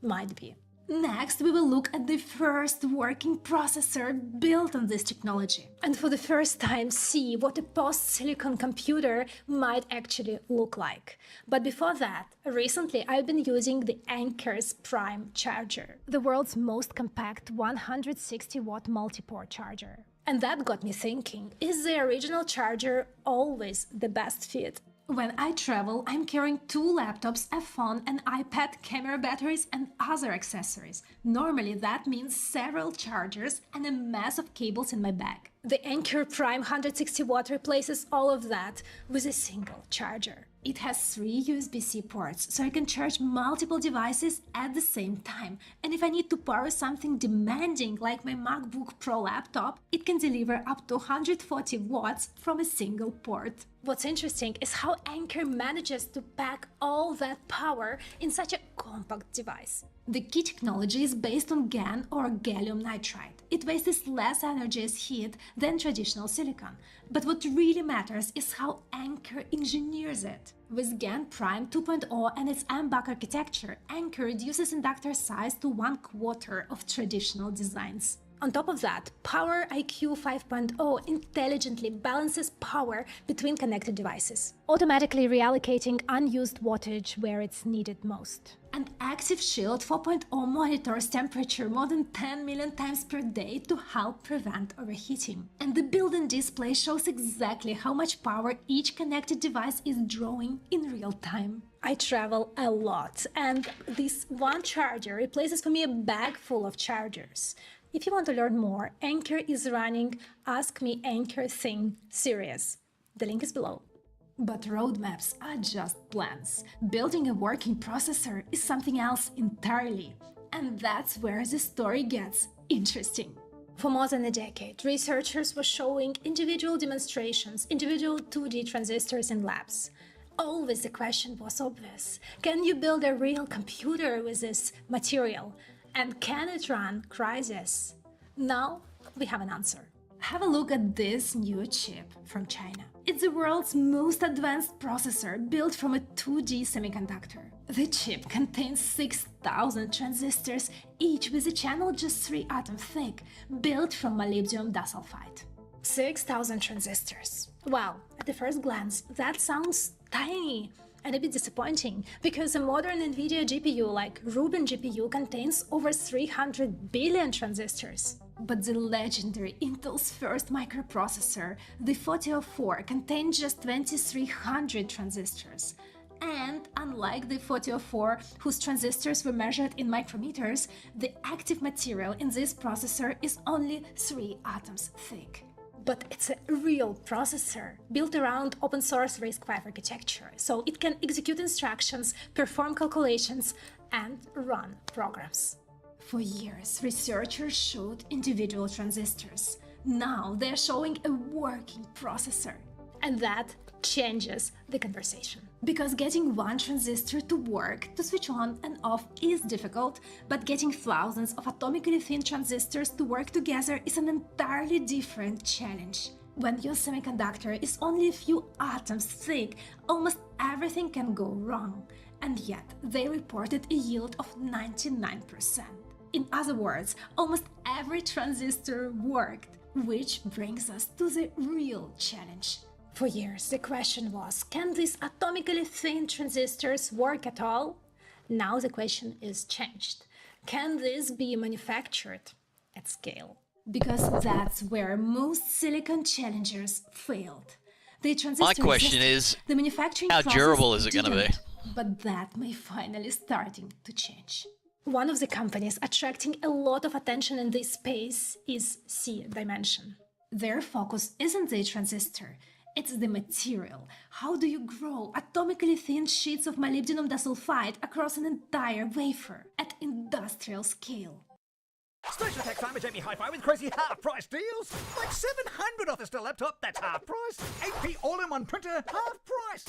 Speaker 13: might be. Next, we will look at the first working processor built on this technology, and for the first time see what a post-silicon computer might actually look like. But before that, recently I've been using the Anker's Prime charger, the world's most compact 160-watt multi-port charger. And that got me thinking, is the original charger always the best fit? When I travel, I'm carrying 2 laptops, a phone, an iPad, camera batteries and other accessories. Normally that means several chargers and a mass of cables in my bag. The Anker Prime 160-watt replaces all of that with a single charger. It has 3 USB-C ports, so I can charge multiple devices at the same time. And if I need to power something demanding like my MacBook Pro laptop, it can deliver up to 140 watts from a single port. What's interesting is how Anker manages to pack all that power in such a compact device. The key technology is based on GaN or gallium nitride. It wastes less energy as heat than traditional silicon. But what really matters is how Anker engineers it. With GaN Prime 2.0 and its MBUC architecture, Anker reduces inductor size to 1/4 of traditional designs. On top of that, Power IQ 5.0 intelligently balances power between connected devices, automatically reallocating unused wattage where it's needed most. And Active Shield 4.0 monitors temperature more than 10 million times per day to help prevent overheating. And the built-in display shows exactly how much power each connected device is drawing in real time. I travel a lot, and this one charger replaces for me a bag full of chargers. If you want to learn more, Anchor is running Ask Me Anchor Thing series. The link is below. But roadmaps are just plans. Building a working processor is something else entirely. And that's where the story gets interesting. For more than a decade, researchers were showing individual demonstrations, individual 2D transistors in labs. Always the question was obvious. Can you build a real computer with this material? And can it run Crysis? Now we have an answer. Have a look at this new chip from China. It's the world's most advanced processor built from a 2D semiconductor. The chip contains 6,000 transistors, each with a channel just 3 atoms thick, built from molybdenum disulfide. 6,000 transistors. Well, at the first glance, that sounds tiny and a bit disappointing, because a modern NVIDIA GPU like Rubin GPU contains over 300 billion transistors. But the legendary Intel's first microprocessor, the 4004, contained just 2,300 transistors. And unlike the 4004, whose transistors were measured in micrometers, the active material in this processor is only 3 atoms thick. But it's a real processor, built around open-source RISC-V architecture, so it can execute instructions, perform calculations, and run programs. For years, researchers showed individual transistors. Now they're showing a working processor. And that changes the conversation. Because getting one transistor to work, to switch on and off, is difficult, but getting thousands of atomically thin transistors to work together is an entirely different challenge. When your semiconductor is only a few atoms thick, almost everything can go wrong. And yet, they reported a yield of 99%. In other words, almost every transistor worked, which brings us to the real challenge. For years, the question was, can these atomically thin transistors work at all? Now the question is changed. Can this be manufactured at scale? Because that's where most silicon challengers failed. The transistor
Speaker 1: My question is,
Speaker 13: the manufacturing
Speaker 1: how
Speaker 13: process
Speaker 1: durable is it going to be?
Speaker 13: didn't. But that may finally starting to change. One of the companies attracting a lot of attention in this space is C-Dimension. Their focus isn't the transistor, it's the material. How do you grow atomically thin sheets of molybdenum disulfide across an entire wafer at industrial scale?
Speaker 15: Special attack time with Jamie Hi-Fi with crazy half-price deals. Like 700 off the laptop, that's half price. 8p all-in-one printer, half price.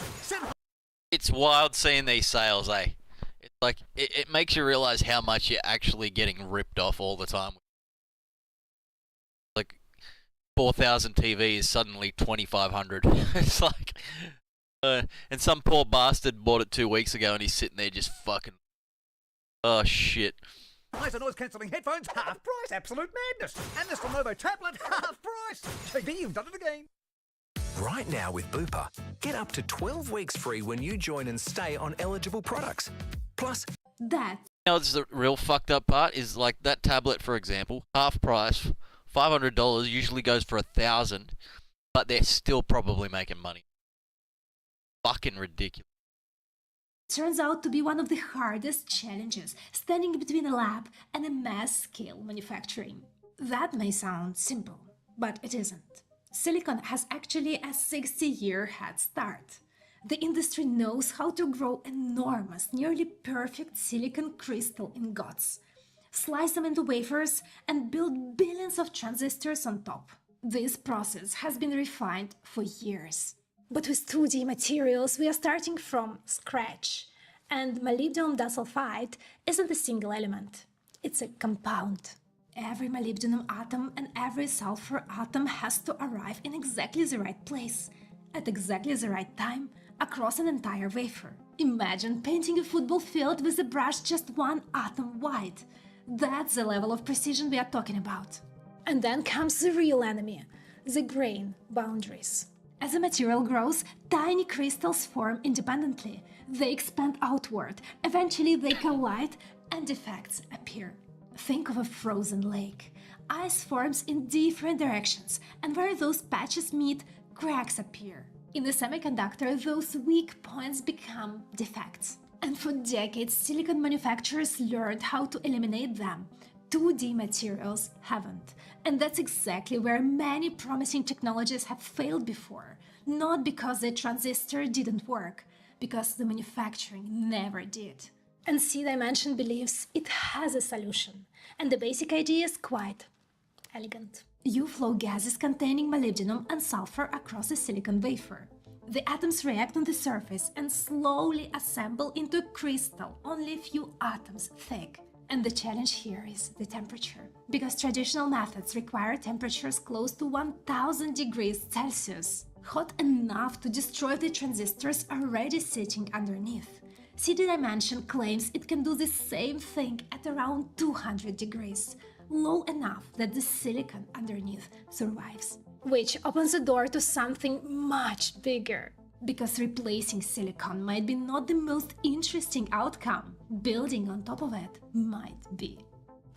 Speaker 1: It's wild seeing these sales, eh? It's like, it makes you realize how much you're actually getting ripped off all the time. Like, 4,000 TV is suddenly 2,500. It's like, and some poor bastard bought it 2 weeks ago and he's sitting there just fucking, oh shit.
Speaker 15: Nice noise cancelling headphones, half price, absolute madness. And this Lenovo tablet, half price. JB, you've done it again.
Speaker 16: Right now with Bupa, get up to 12 weeks free when you join and stay on eligible products. Plus,
Speaker 13: that.
Speaker 1: You know, it's the real fucked up part is like that tablet, for example, half price, $500 usually goes for $1,000, but they're still probably making money. Fucking ridiculous.
Speaker 13: Turns out to be one of the hardest challenges, standing between a lab and a mass-scale manufacturing. That may sound simple, but it isn't. Silicon has actually a 60-year head start. The industry knows how to grow enormous, nearly perfect silicon crystal ingots, slice them into wafers, and build billions of transistors on top. This process has been refined for years. But with 2D materials, we are starting from scratch. And molybdenum disulfide isn't a single element. It's a compound. Every molybdenum atom and every sulfur atom has to arrive in exactly the right place, at exactly the right time, across an entire wafer. Imagine painting a football field with a brush just 1 atom wide. That's the level of precision we are talking about. And then comes the real enemy, the grain boundaries. As the material grows, tiny crystals form independently. They expand outward, eventually they collide and defects appear. Think of a frozen lake. Ice forms in different directions, and where those patches meet, cracks appear. In the semiconductor, those weak points become defects. And for decades, silicon manufacturers learned how to eliminate them. 2D materials haven't. And that's exactly where many promising technologies have failed before. Not because the transistor didn't work, because the manufacturing never did. And C-Dimension believes it has a solution. And the basic idea is quite elegant. You flow gases containing molybdenum and sulfur across a silicon wafer. The atoms react on the surface and slowly assemble into a crystal only a few atoms thick. And the challenge here is the temperature, because traditional methods require temperatures close to 1000 degrees Celsius, hot enough to destroy the transistors already sitting underneath. C-Dimension claims it can do the same thing at around 200 degrees, low enough that the silicon underneath survives. Which opens the door to something much bigger. Because replacing silicon might be not the most interesting outcome, building on top of it might be.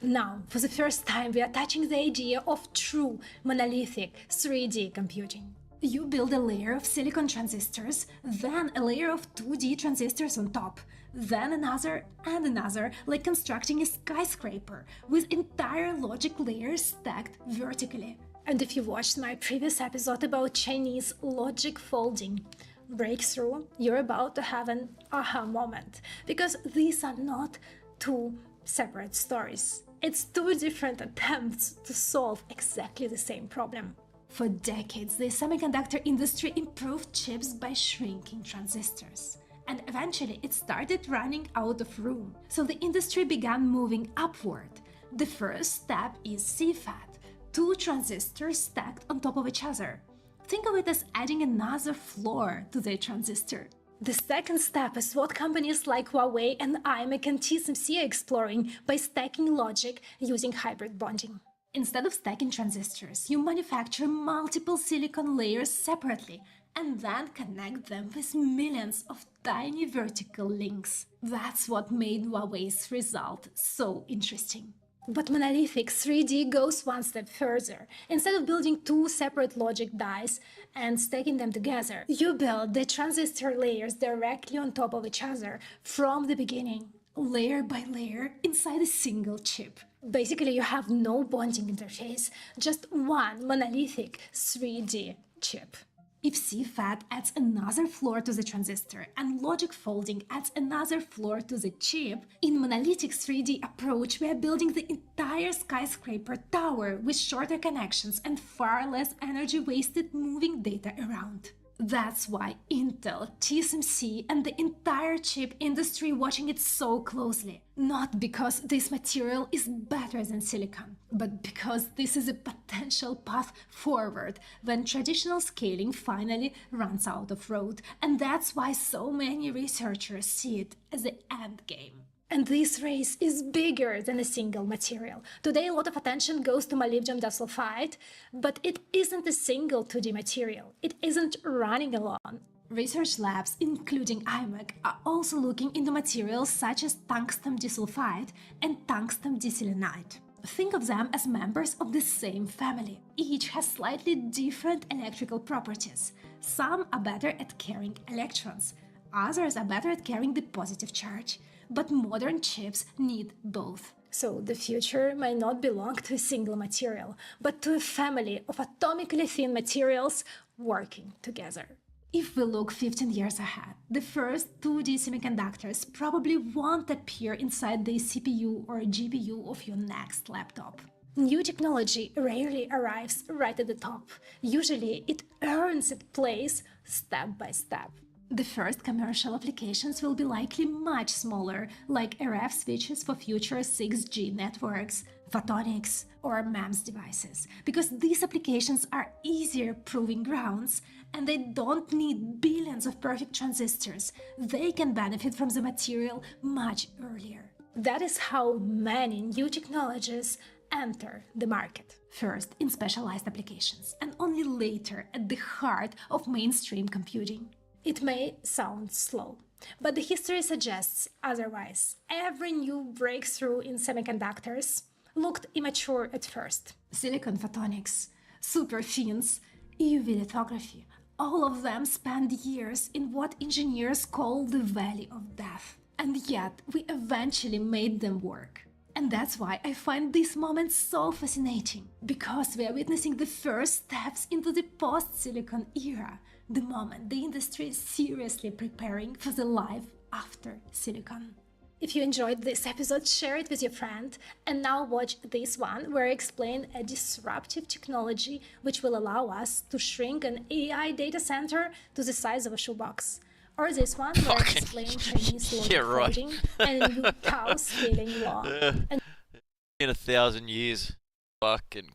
Speaker 13: Now, for the first time, we are touching the idea of true monolithic 3D computing. You build a layer of silicon transistors, then a layer of 2D transistors on top, then another and another, like constructing a skyscraper, with entire logic layers stacked vertically. And if you watched my previous episode about Chinese logic folding breakthrough, you're about to have an aha moment, because these are not two separate stories. It's two different attempts to solve exactly the same problem. For decades, the semiconductor industry improved chips by shrinking transistors. And eventually it started running out of room, so the industry began moving upward. The first step is CFAT, two transistors stacked on top of each other. Think of it as adding another floor to the transistor. The second step is what companies like Huawei and IMEC and TSMC are exploring by stacking logic using hybrid bonding. Instead of stacking transistors, you manufacture multiple silicon layers separately and then connect them with millions of tiny vertical links. That's what made Huawei's result so interesting. But monolithic 3D goes one step further. Instead of building two separate logic dies and stacking them together, you build the transistor layers directly on top of each other from the beginning, layer by layer inside a single chip. Basically, you have no bonding interface, just one monolithic 3D chip. If CFAT adds another floor to the transistor and logic folding adds another floor to the chip, in monolithic 3D approach we are building the entire skyscraper tower with shorter connections and far less energy wasted moving data around. That's why Intel, TSMC and the entire chip industry watching it so closely. Not because this material is better than silicon, but because this is a potential path forward when traditional scaling finally runs out of road. And that's why so many researchers see it as the end game. And this race is bigger than a single material. Today a lot of attention goes to molybdenum disulfide, but it isn't a single 2D material. It isn't running alone. Research labs, including IMEC, are also looking into materials such as tungsten disulfide and tungsten diselenide. Think of them as members of the same family. Each has slightly different electrical properties. Some are better at carrying electrons, others are better at carrying the positive charge. But modern chips need both. So the future might not belong to a single material, but to a family of atomically thin materials working together. If we look 15 years ahead, the first 2D semiconductors probably won't appear inside the CPU or GPU of your next laptop. New technology rarely arrives right at the top. Usually it earns its place step by step. The first commercial applications will be likely much smaller, like RF switches for future 6G networks, photonics, or MEMS devices, because these applications are easier proving grounds and they don't need billions of perfect transistors. They can benefit from the material much earlier. That is how many new technologies enter the market, first in specialized applications and only later at the heart of mainstream computing. It may sound slow, but the history suggests otherwise. Every new breakthrough in semiconductors looked immature at first. Silicon photonics, superfins, UV lithography, all of them spent years in what engineers call the valley of death. And yet, we eventually made them work. And that's why I find this moment so fascinating, because we are witnessing the first steps into the post-silicon era, the moment the industry is seriously preparing for the life after silicon. If you enjoyed this episode, share it with your friend, and now watch this one where I explain a disruptive technology which will allow us to shrink an AI data center to the size of a shoebox. Or this one where I explain Chinese logic coding and a new tau scaling law.
Speaker 1: In 1,000 years. Fucking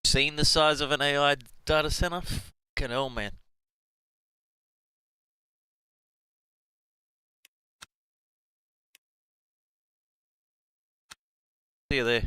Speaker 1: seen the size of an AI data center? Fucking hell, man. See you there.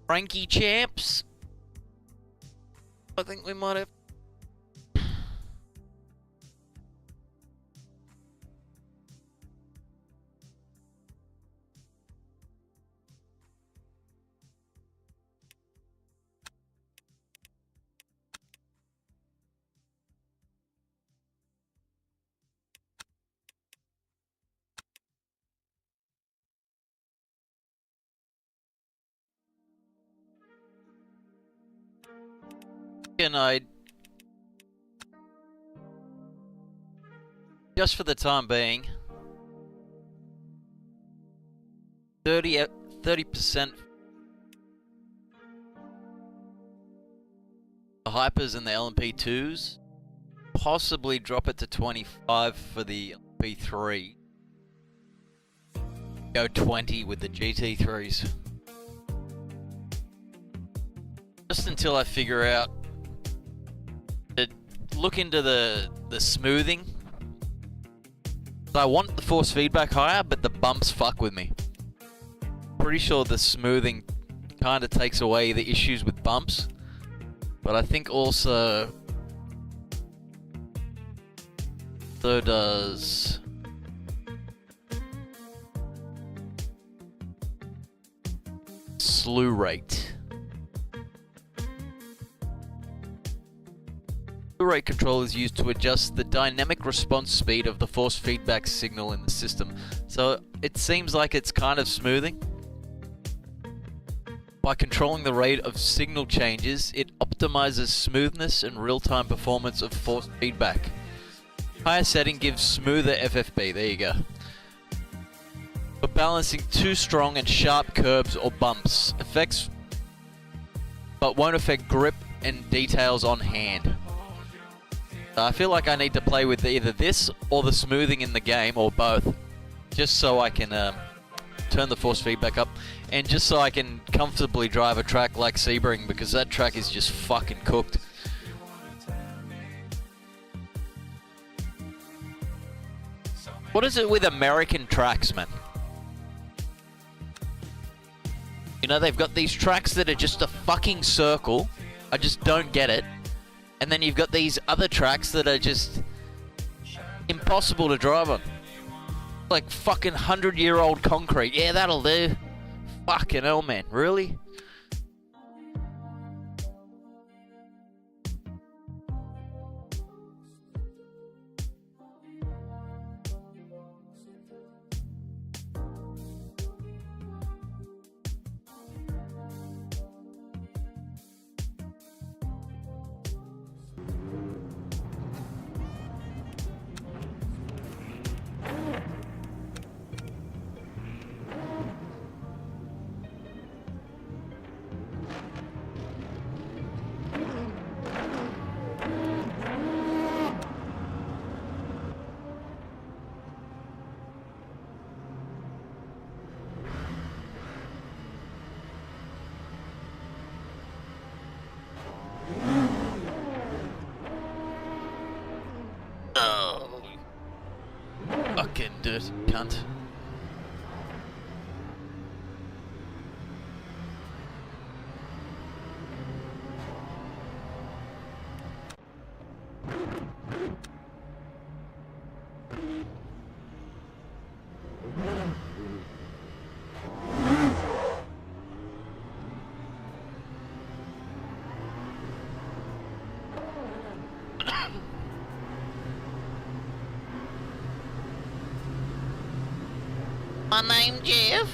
Speaker 1: Frankie champs. I think we might have. And I, just for the time being, 30% the hypers and the LMP2s, possibly drop it to 25 for the LMP3, go 20 with the GT3s. Just until I figure out to look into the smoothing. I want the force feedback higher, but the bumps fuck with me. Pretty sure the smoothing kind of takes away the issues with bumps, but I think also so does slew rate. Slew rate control is used to adjust the dynamic response speed of the force feedback signal in the system. So it seems like it's kind of smoothing. By controlling the rate of signal changes, it optimizes smoothness and real-time performance of force feedback. Higher setting gives smoother FFB, there you go. For balancing too strong and sharp curbs or bumps, effects but won't affect grip and details on hand. I feel like I need to play with either this or the smoothing in the game, or both, just so I can turn the force feedback up, and just so I can comfortably drive a track like Sebring, because that track is just fucking cooked. What is it with American tracks, man? You know, they've got these tracks that are just a fucking circle. I just don't get it. And then you've got these other tracks that are just impossible to drive on. Like fucking 100-year-old concrete. Yeah, that'll do. Fucking hell, man. Really? dirty cunt. My name Jeff.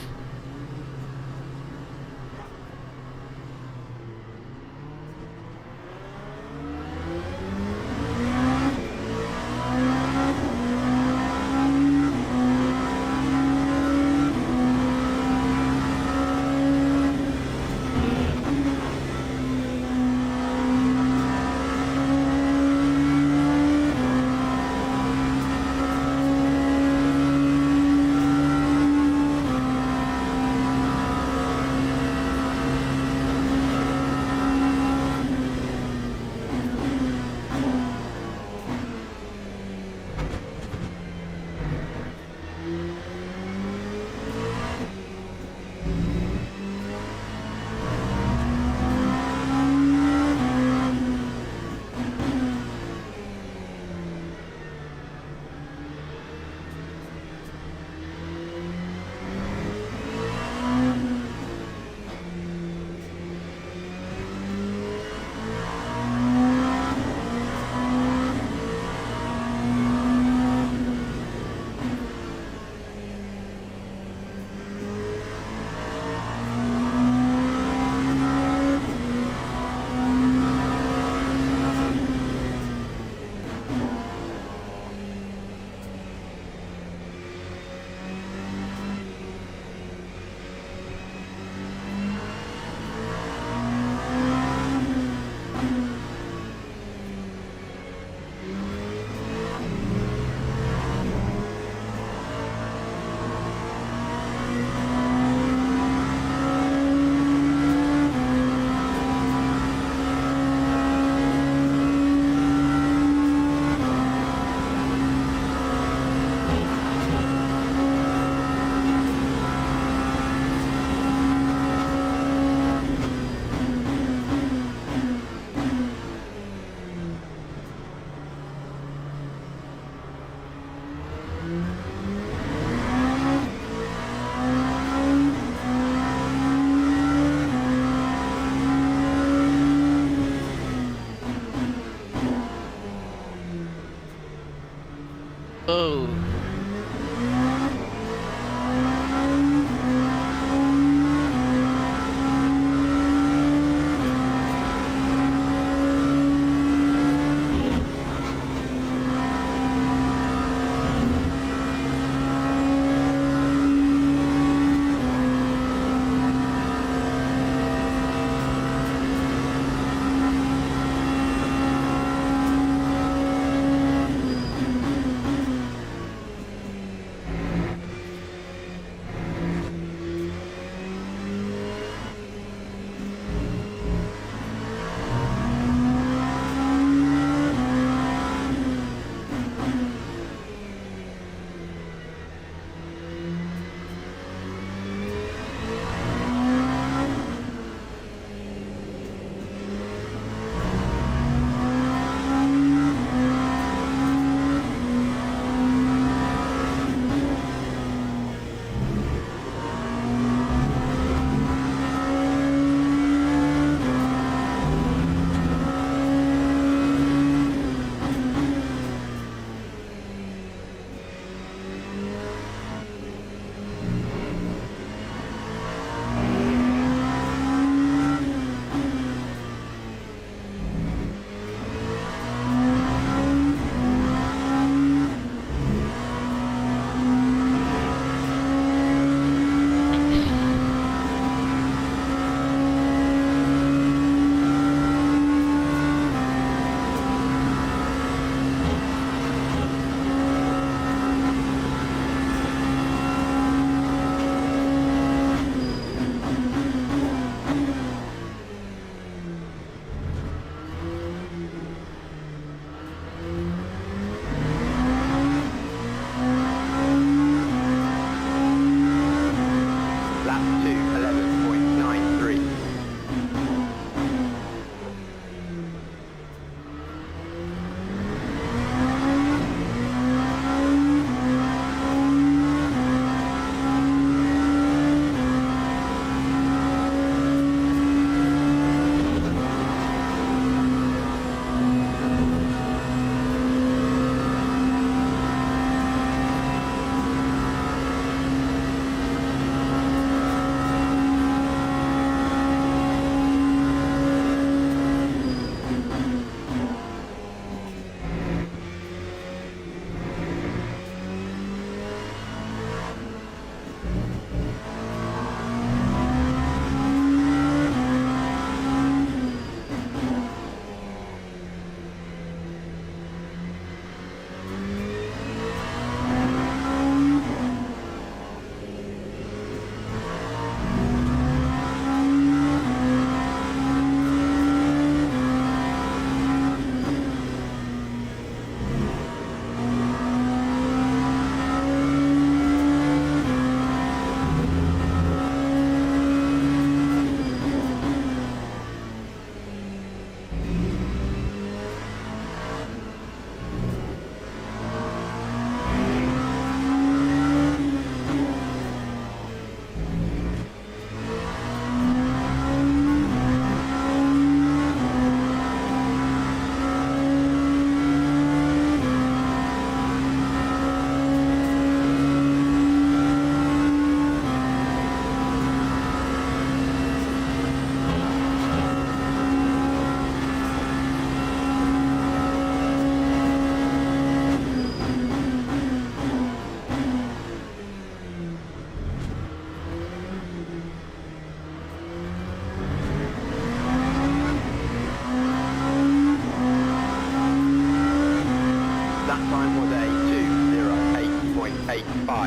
Speaker 1: Oh.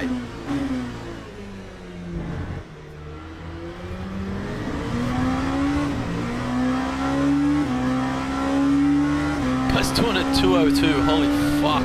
Speaker 7: right.
Speaker 1: Guy's doing a 202, holy fuck.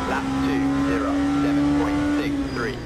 Speaker 7: Lap 207.63.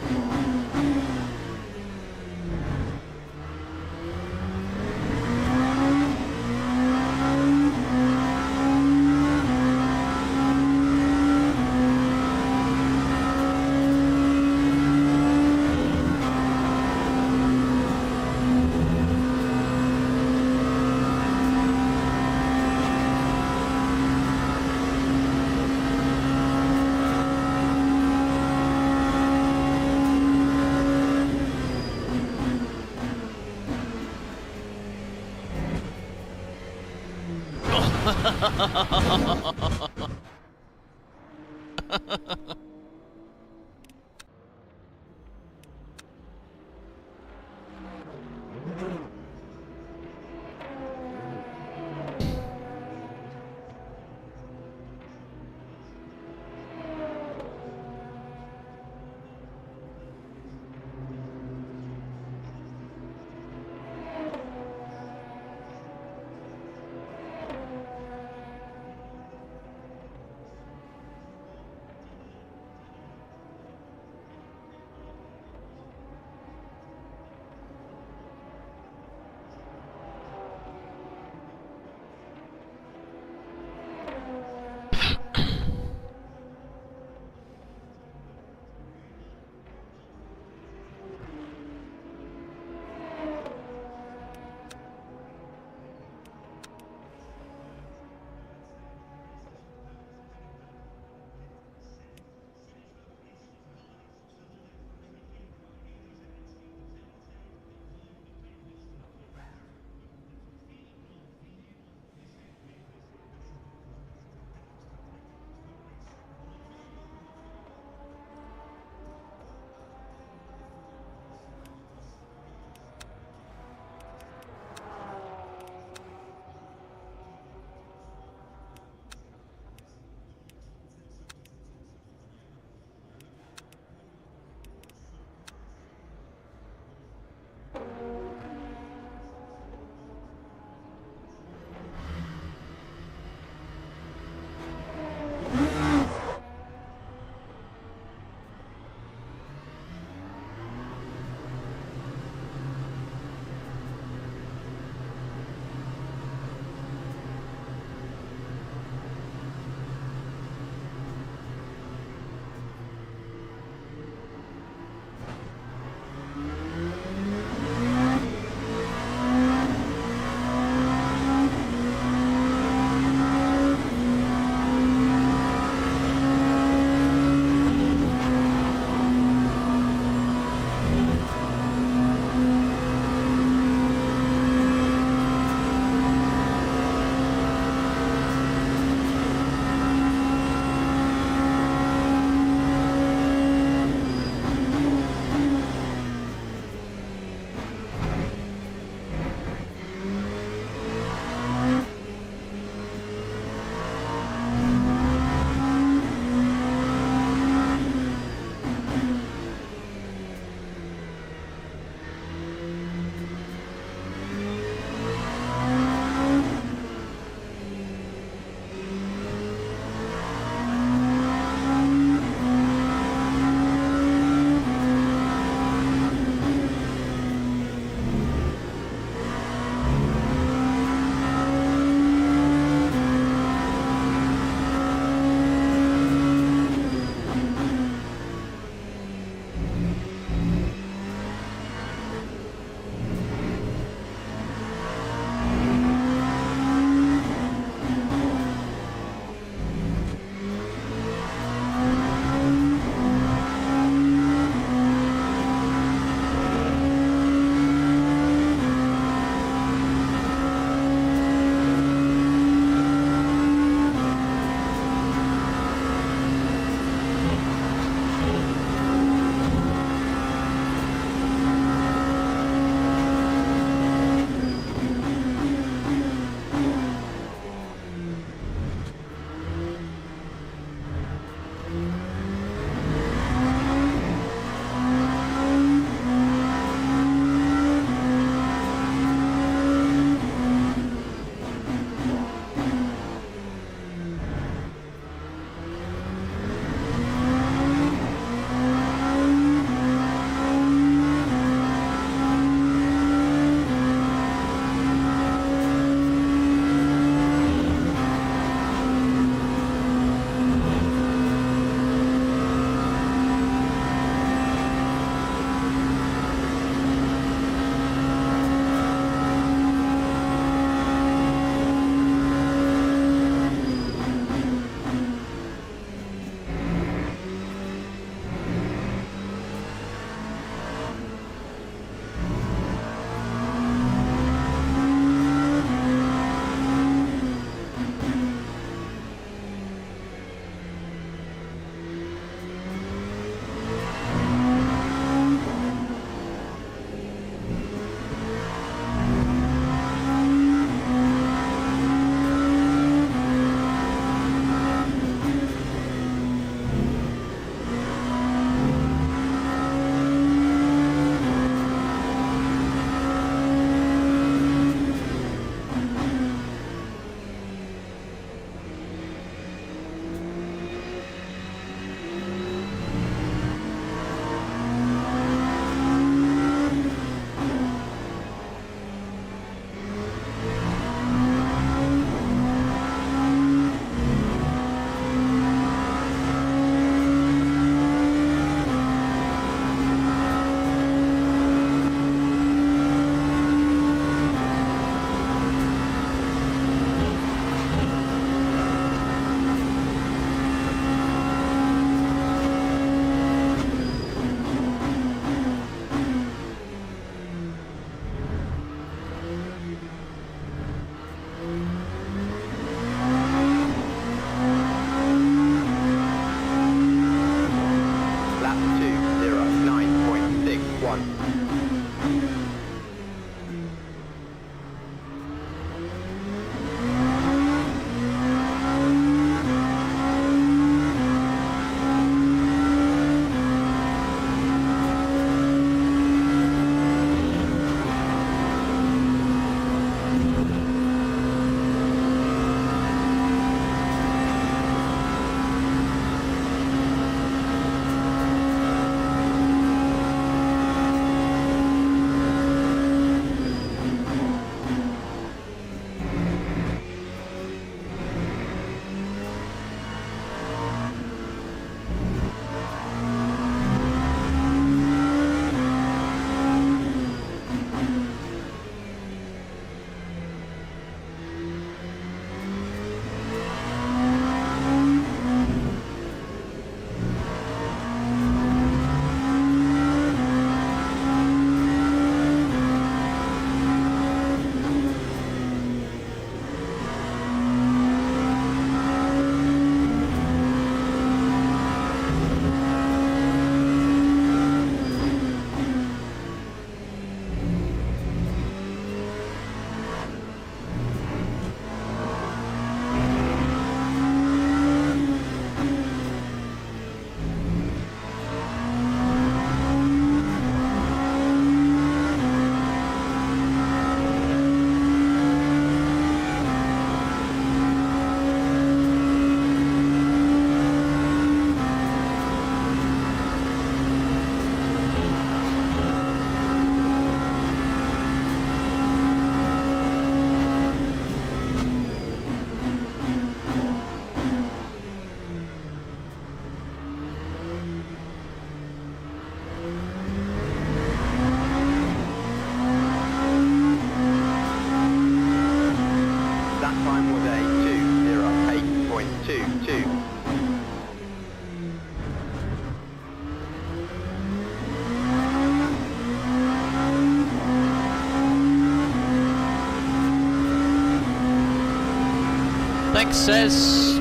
Speaker 1: Thanks, Says.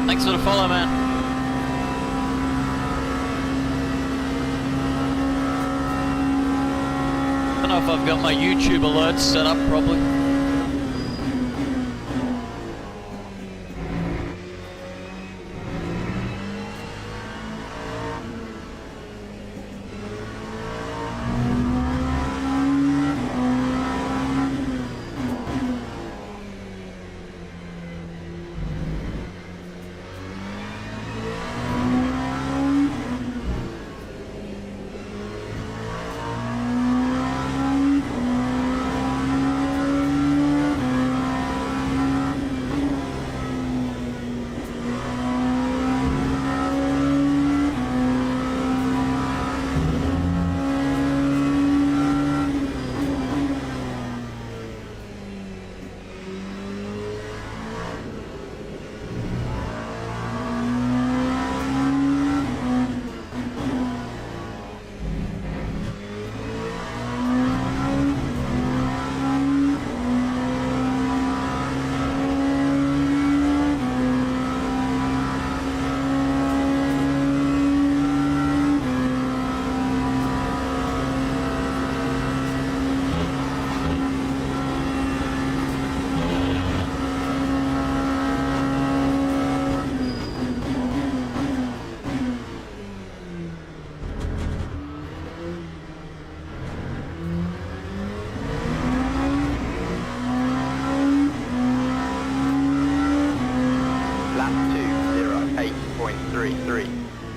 Speaker 1: Thanks for the follow, man. I don't know if I've got my YouTube alerts set up properly.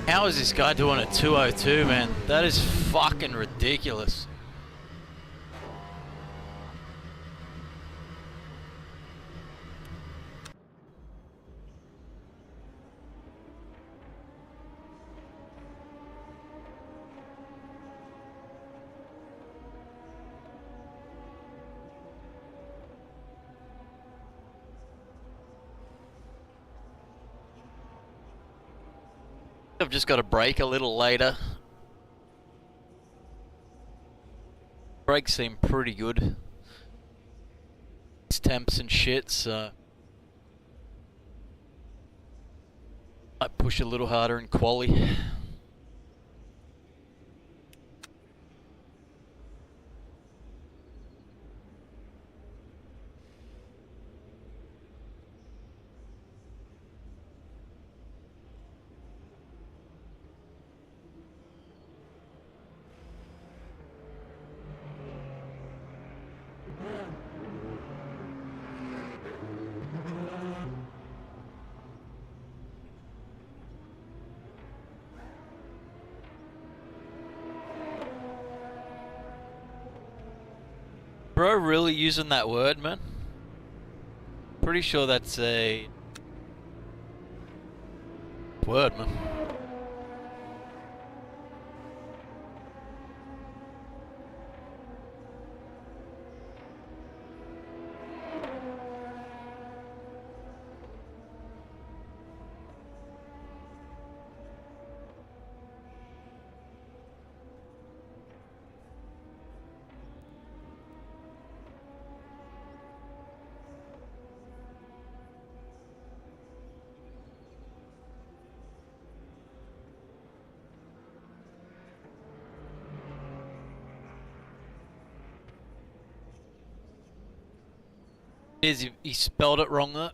Speaker 1: How is this guy doing a 202, man? That is fucking ridiculous. I've just got to brake a little later. Brakes seem pretty good. It's temps and shit, so might push a little harder in quali. Bro, really using that word, man? Pretty sure that's a word, man. He spelled it wrong though.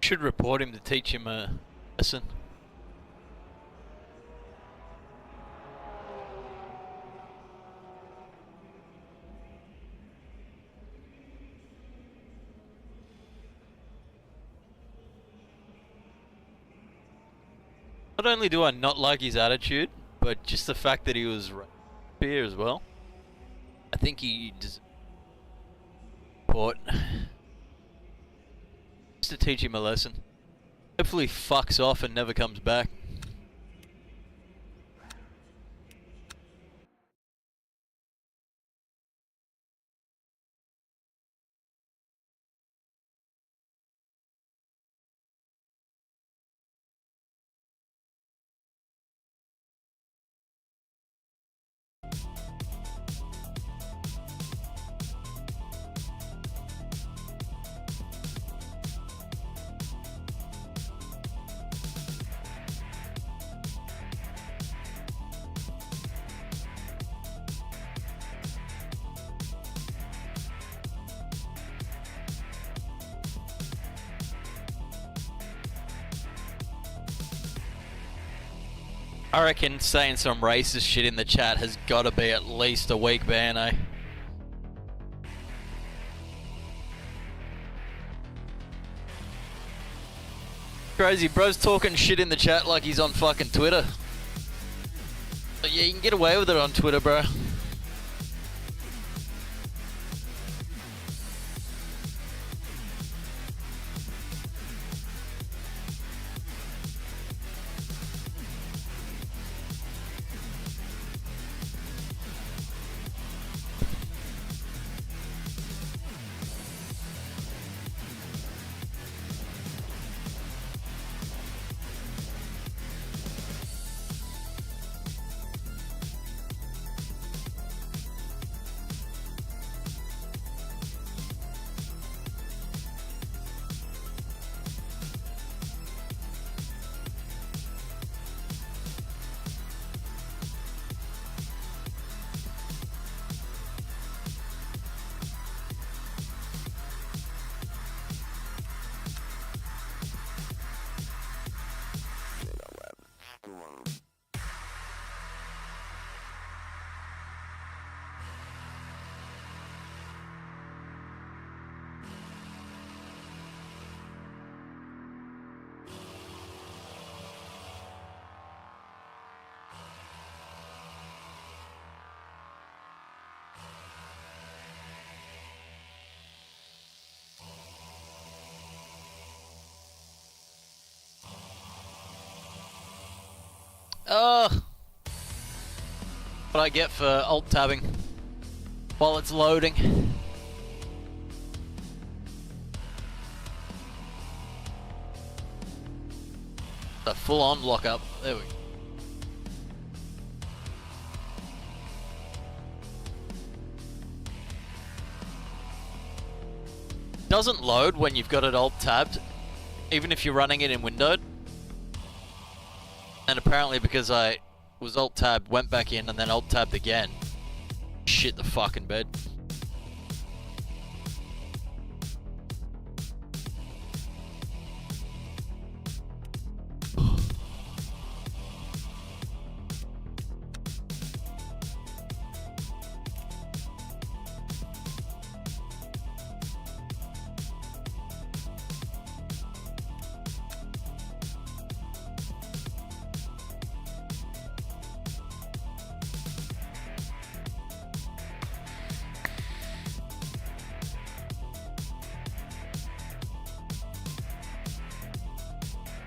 Speaker 1: Should report him to teach him a lesson. Not only do I not like his attitude, but just the fact that he was here as well. I think he deserves support. Just to teach him a lesson. Hopefully he fucks off and never comes back. I reckon saying some racist shit in the chat has got to be at least a week ban, eh? Crazy, bro's talking shit in the chat like he's on fucking Twitter. But yeah, you can get away with it on Twitter, bro. What I get for alt tabbing while it's loading. A full on lockup. There we go. Doesn't load when you've got it alt tabbed, even if you're running it in windowed. And apparently because I was alt tabbed, went back in, and then alt tabbed again, shit the fucking bed.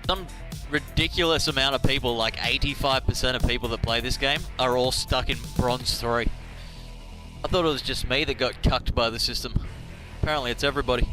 Speaker 1: Some ridiculous amount of people, like 85% of people that play this game, are all stuck in Bronze 3. I thought it was just me that got cucked by the system. Apparently it's everybody.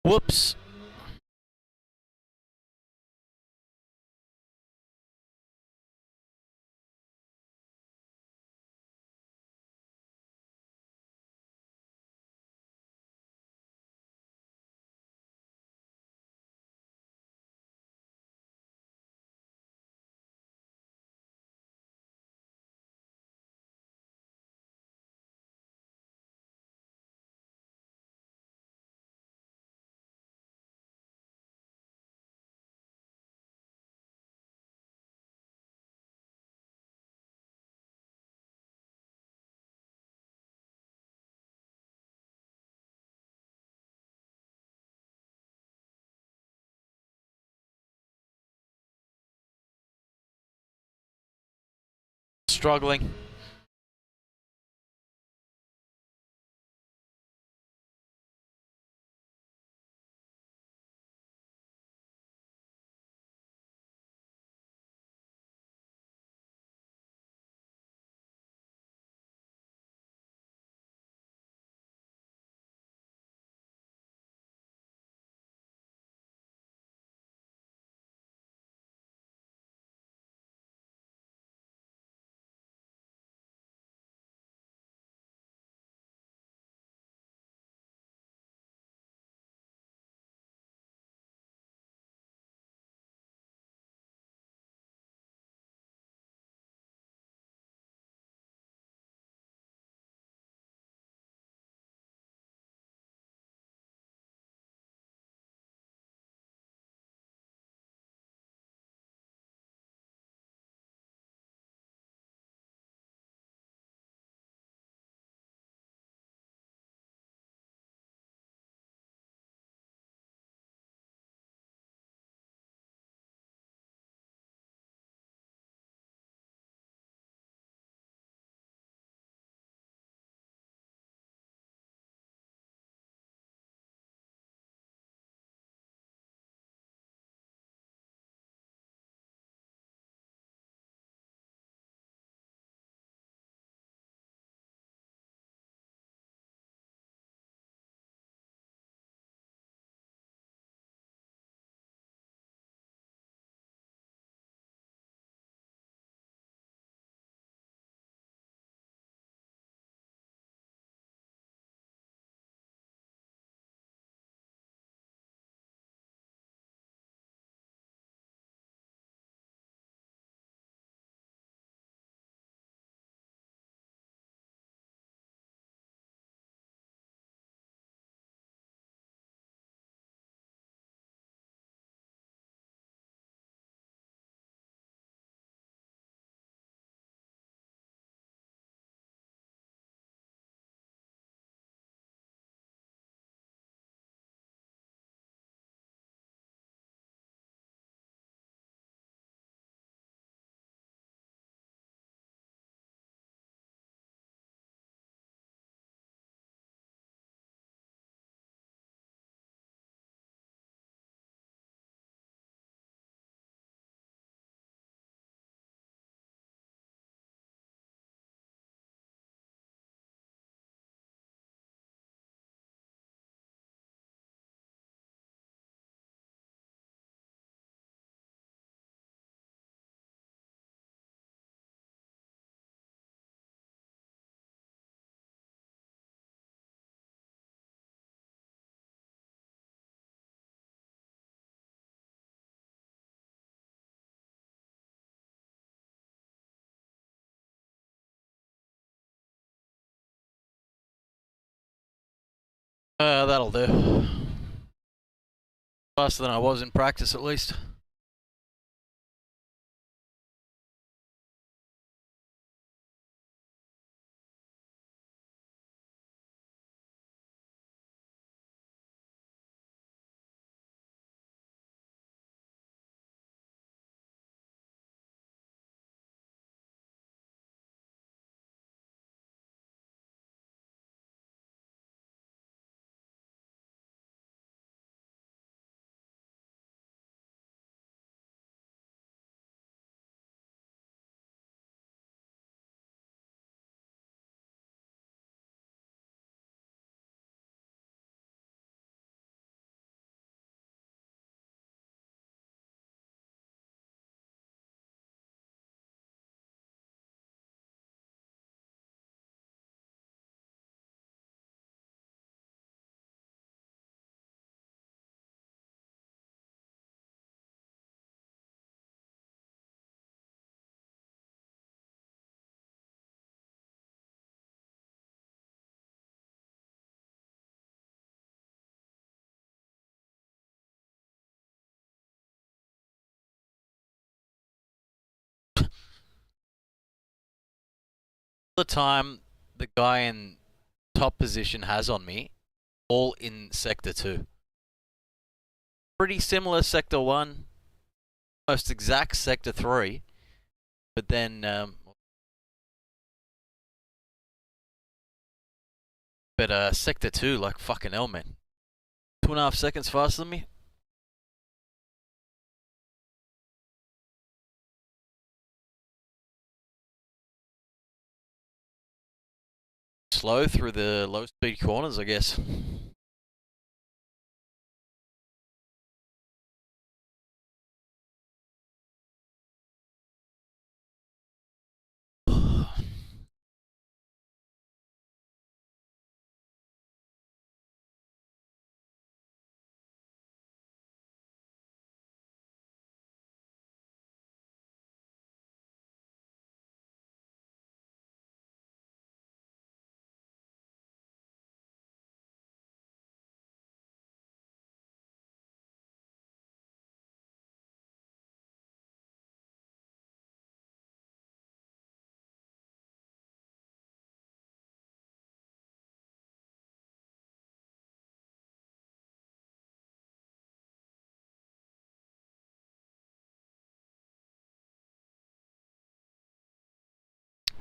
Speaker 1: Whoops. Struggling. That'll do. Faster than I was in practice, at least. the time the guy in top position has on me, all in Sector 2. Pretty similar Sector 1, most exact Sector 3, but then Sector 2, like fucking hell, man. 2.5 seconds faster than me. Slow through the low speed corners, I guess.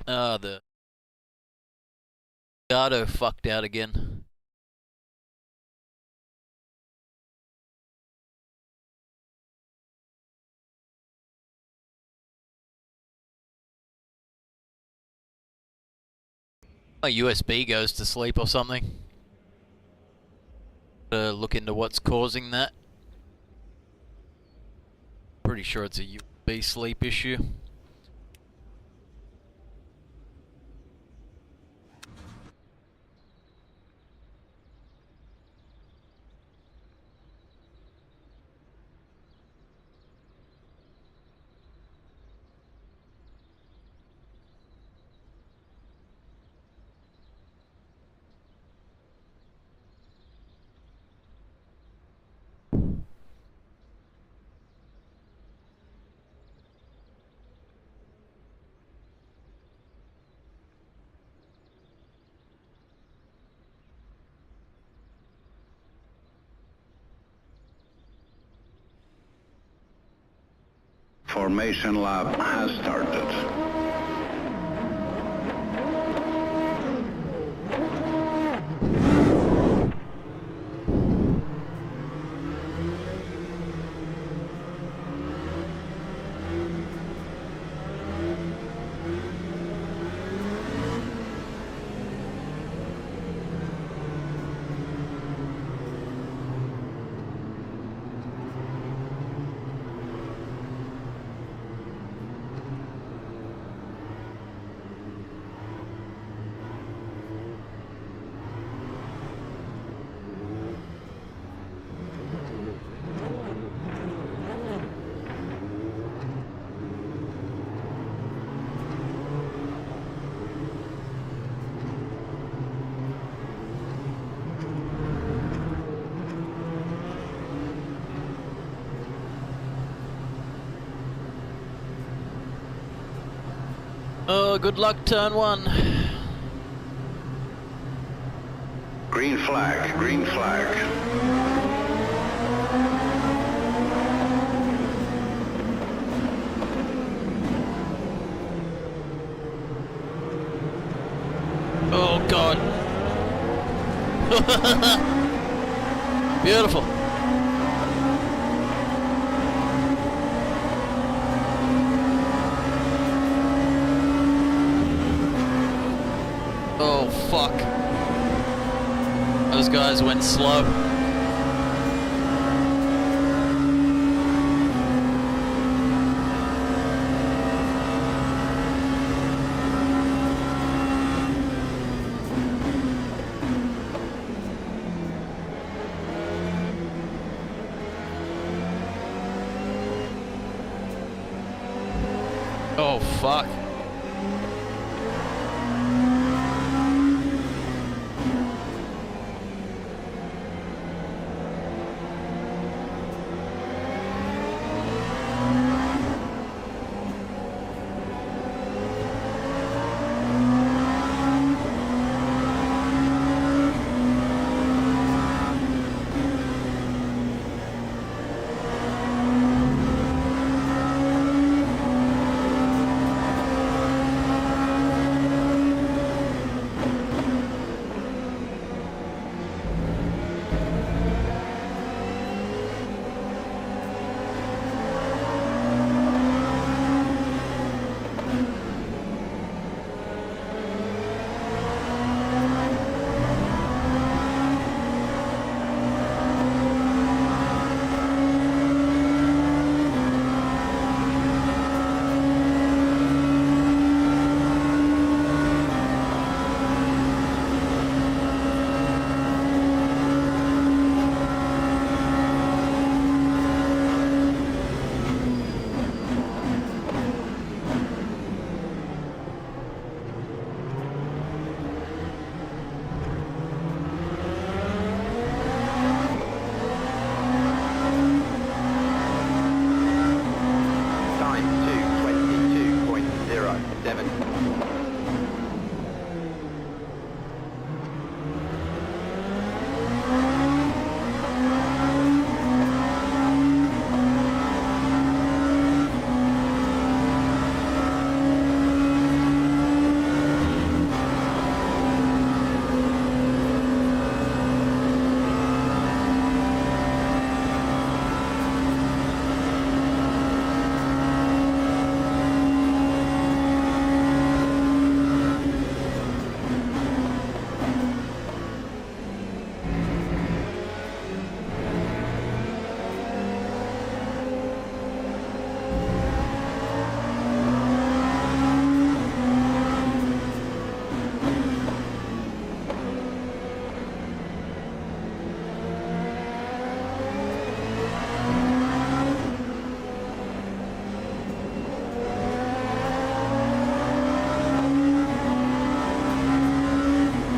Speaker 1: The auto fucked out again. My USB goes to sleep or something. Look into what's causing that. Pretty sure it's a USB sleep issue.
Speaker 8: Formation lab has started.
Speaker 1: Oh, good luck, turn 1.
Speaker 8: Green flag, green flag.
Speaker 1: Oh, God. Beautiful. Oh, fuck. Those guys went slow. Oh, fuck.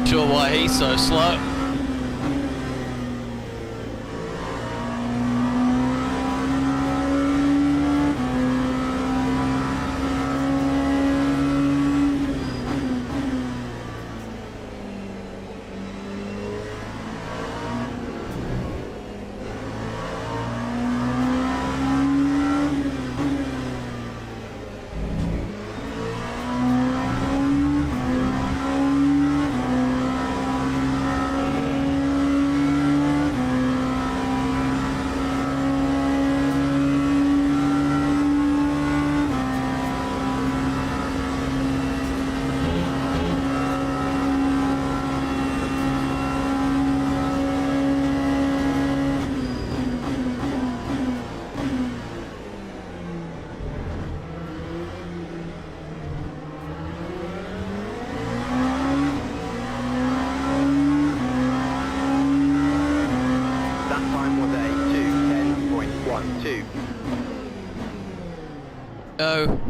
Speaker 1: Sure why he's so slow. No.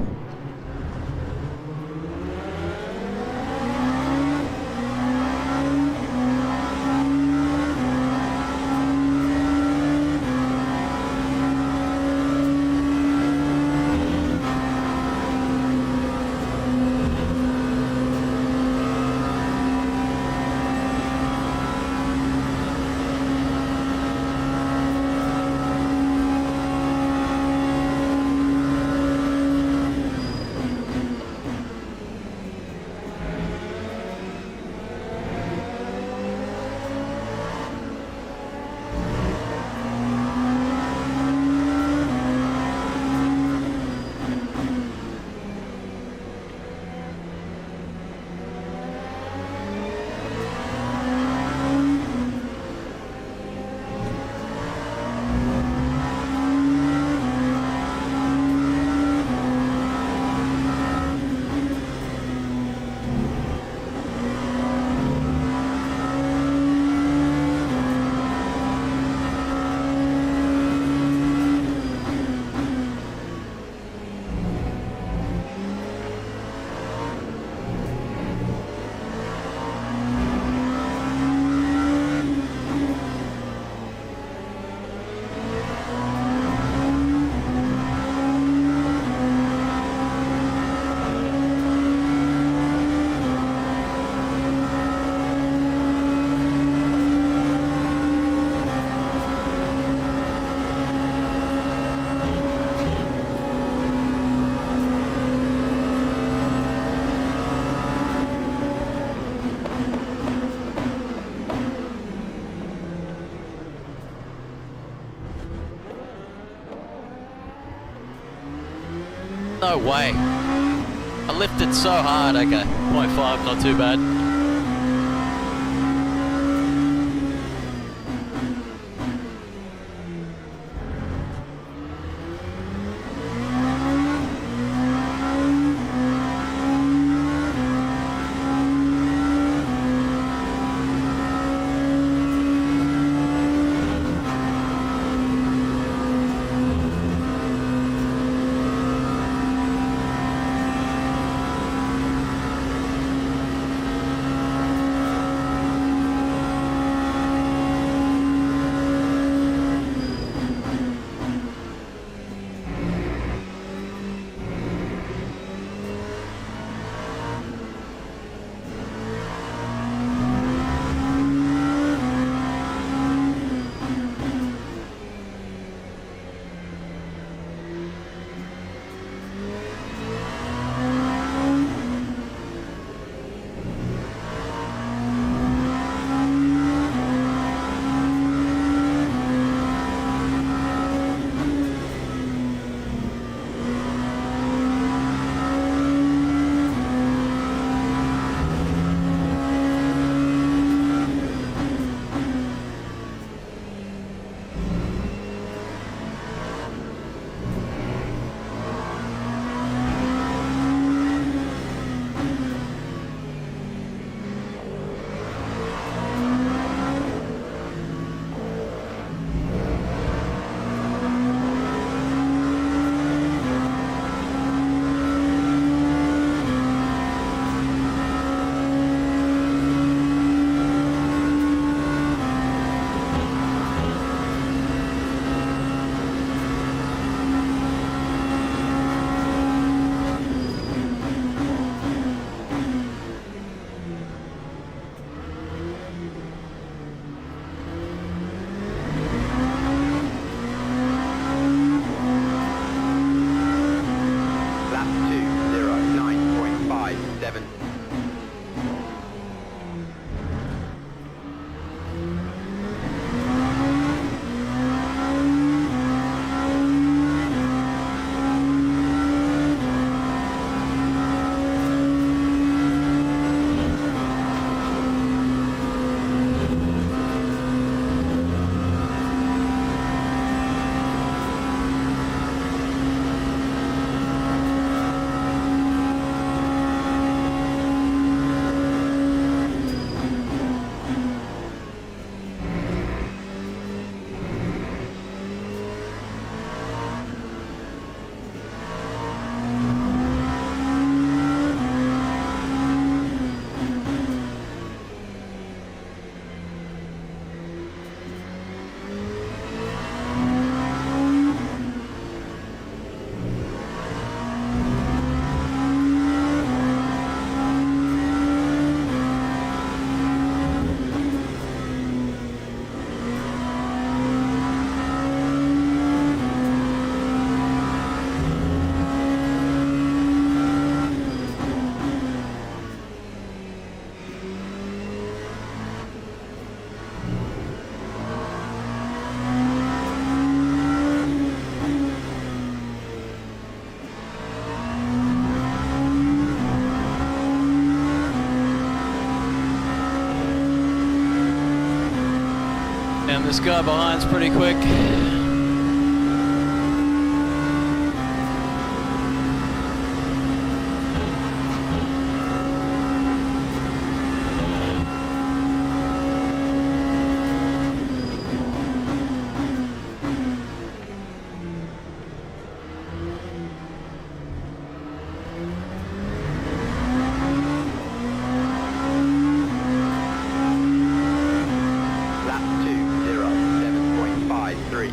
Speaker 1: No way. I lifted so hard. Okay, 0.5, not too bad.
Speaker 7: 7.
Speaker 1: And this guy behind's pretty quick.
Speaker 7: Lap 2:07.53.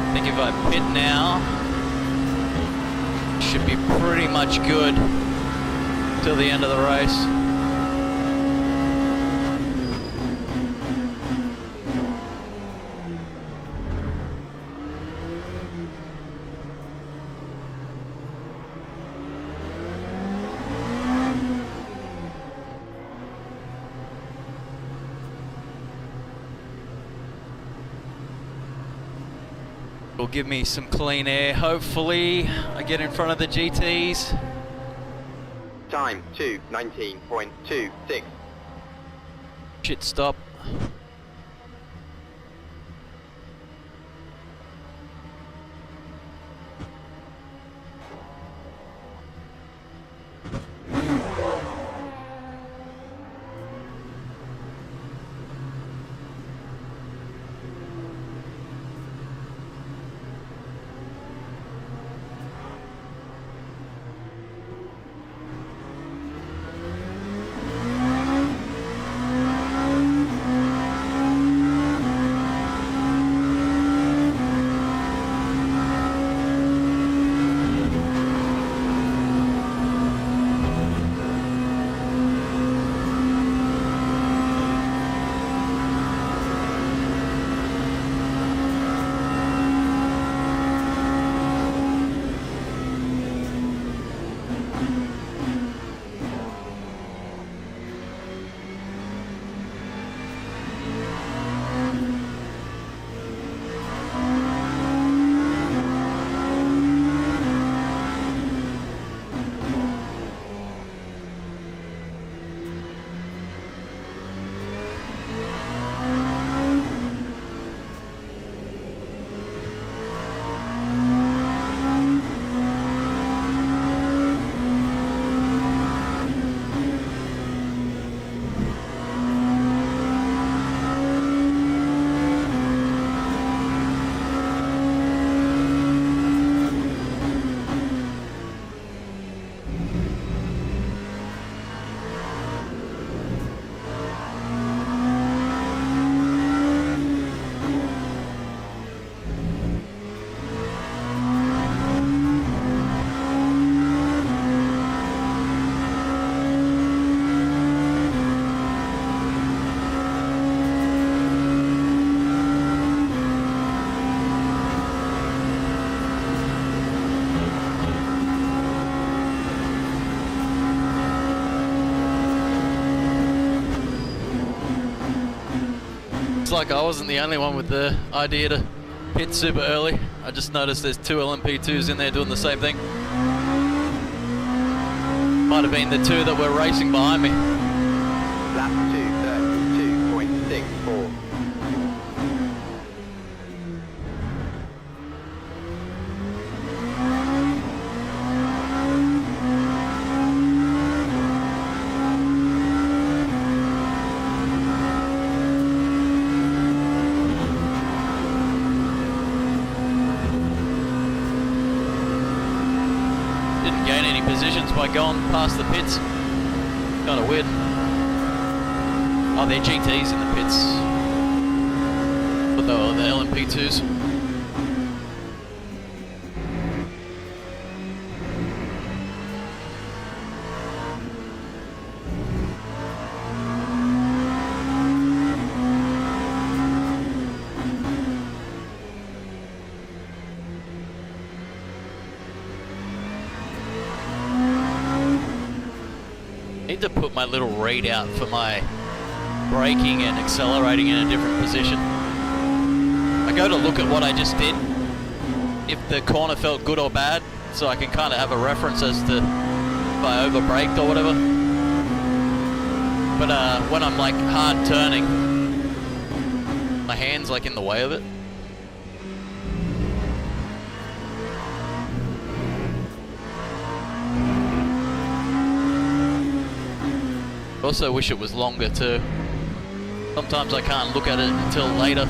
Speaker 1: I think if I pit now, should be pretty much good till the end of the race. Will give me some clean air. Hopefully I get in front of the GTs.
Speaker 7: Time 2:19.26.
Speaker 1: Shit stop. like I wasn't the only one with the idea to hit super early. I just noticed there's 2 LMP2s in there doing the same thing. Might have been the 2 that were racing behind me.
Speaker 7: Lap 232.64.
Speaker 1: Didn't gain any positions by going past the pits. Kind of weird. Oh, they're GTs in the pits. But they were the LMP2s. Need to put my little readout for my braking and accelerating in a different position. I go to look at what I just did, if the corner felt good or bad, so I can kind of have a reference as to if I over braked or whatever. But when I'm like hard turning, my hand's like in the way of it. Also wish it was longer too. Sometimes I can't look at it until later.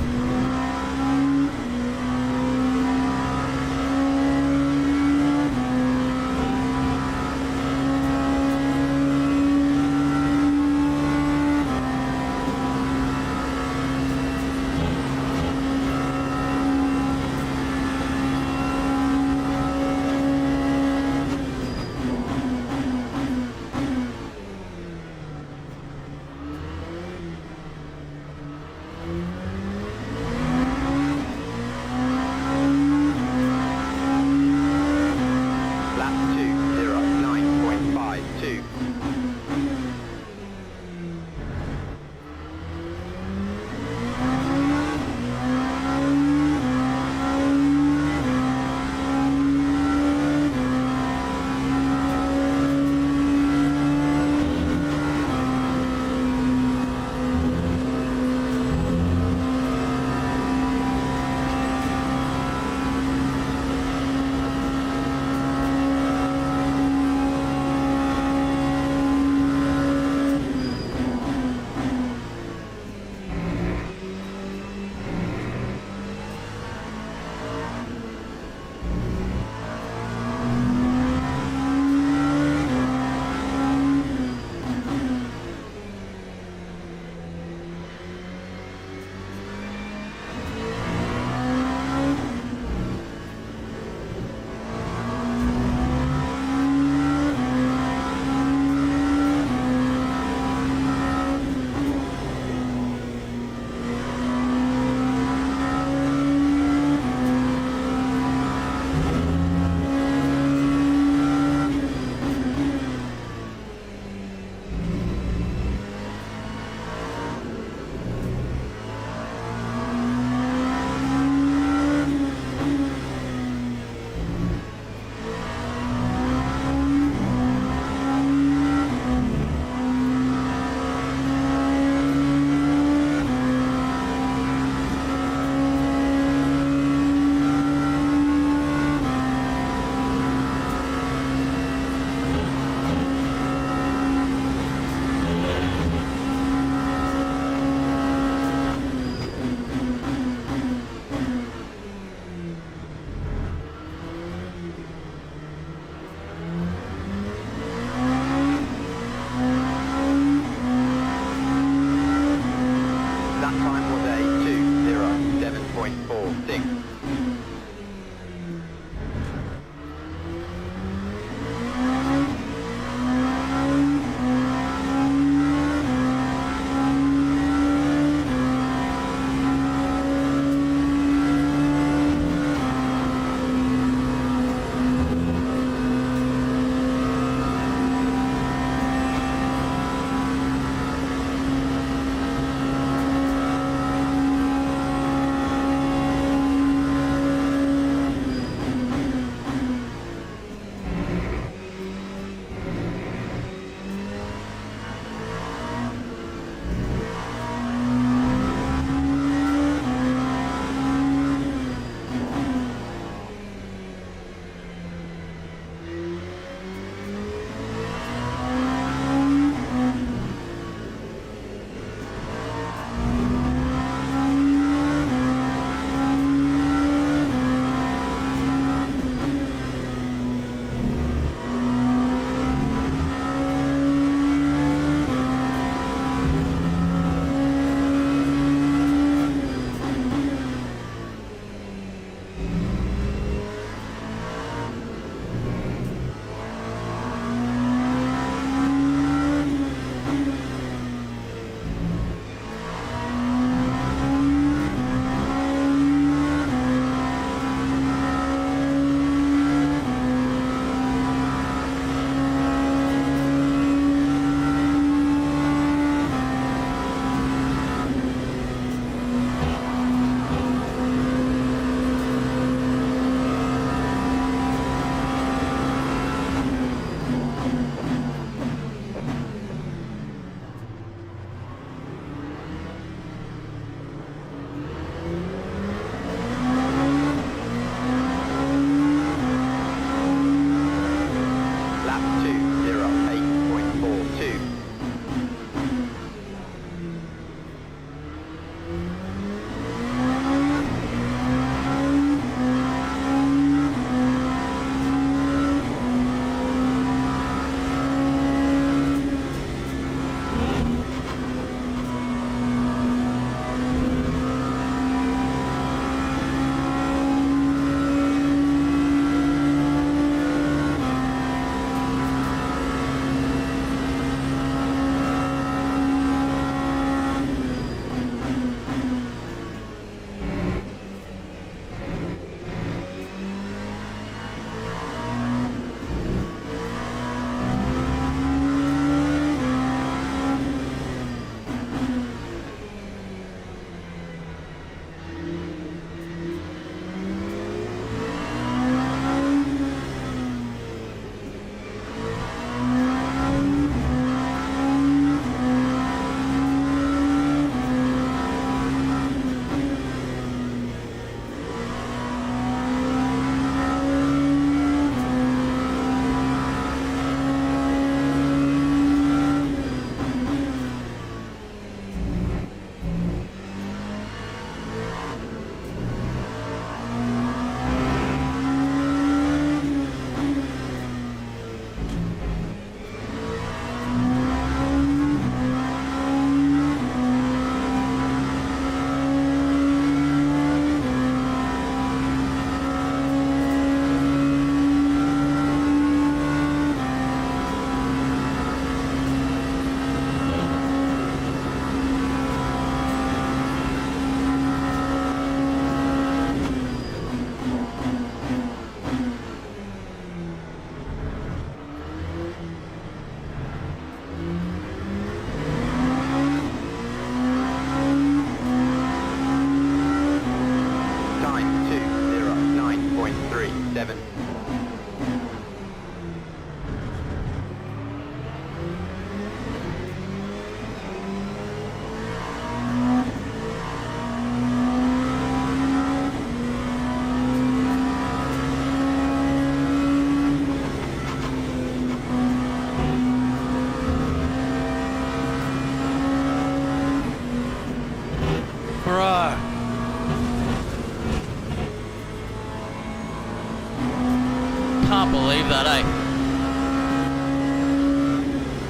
Speaker 1: that, eh?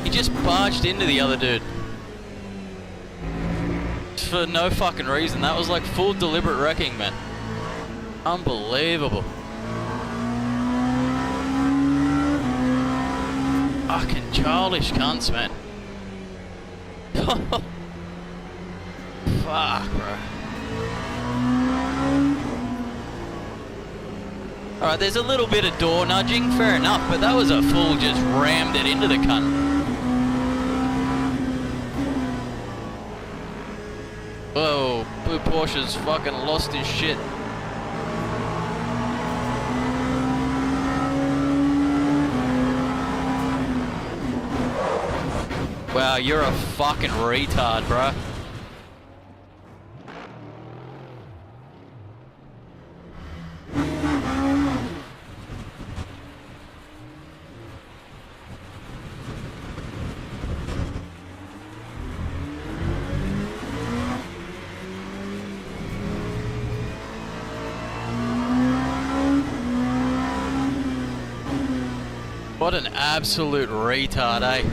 Speaker 1: He just barged into the other dude. For no fucking reason. That was like full deliberate wrecking, man. Unbelievable. Fucking childish cunts, man. Fuck, bro. Alright, there's a little bit of door nudging, fair enough, but that was a full just rammed it into the cunt. Whoa, Blue Porsche's fucking lost his shit. Wow, you're a fucking retard, bro. What an absolute retard, eh?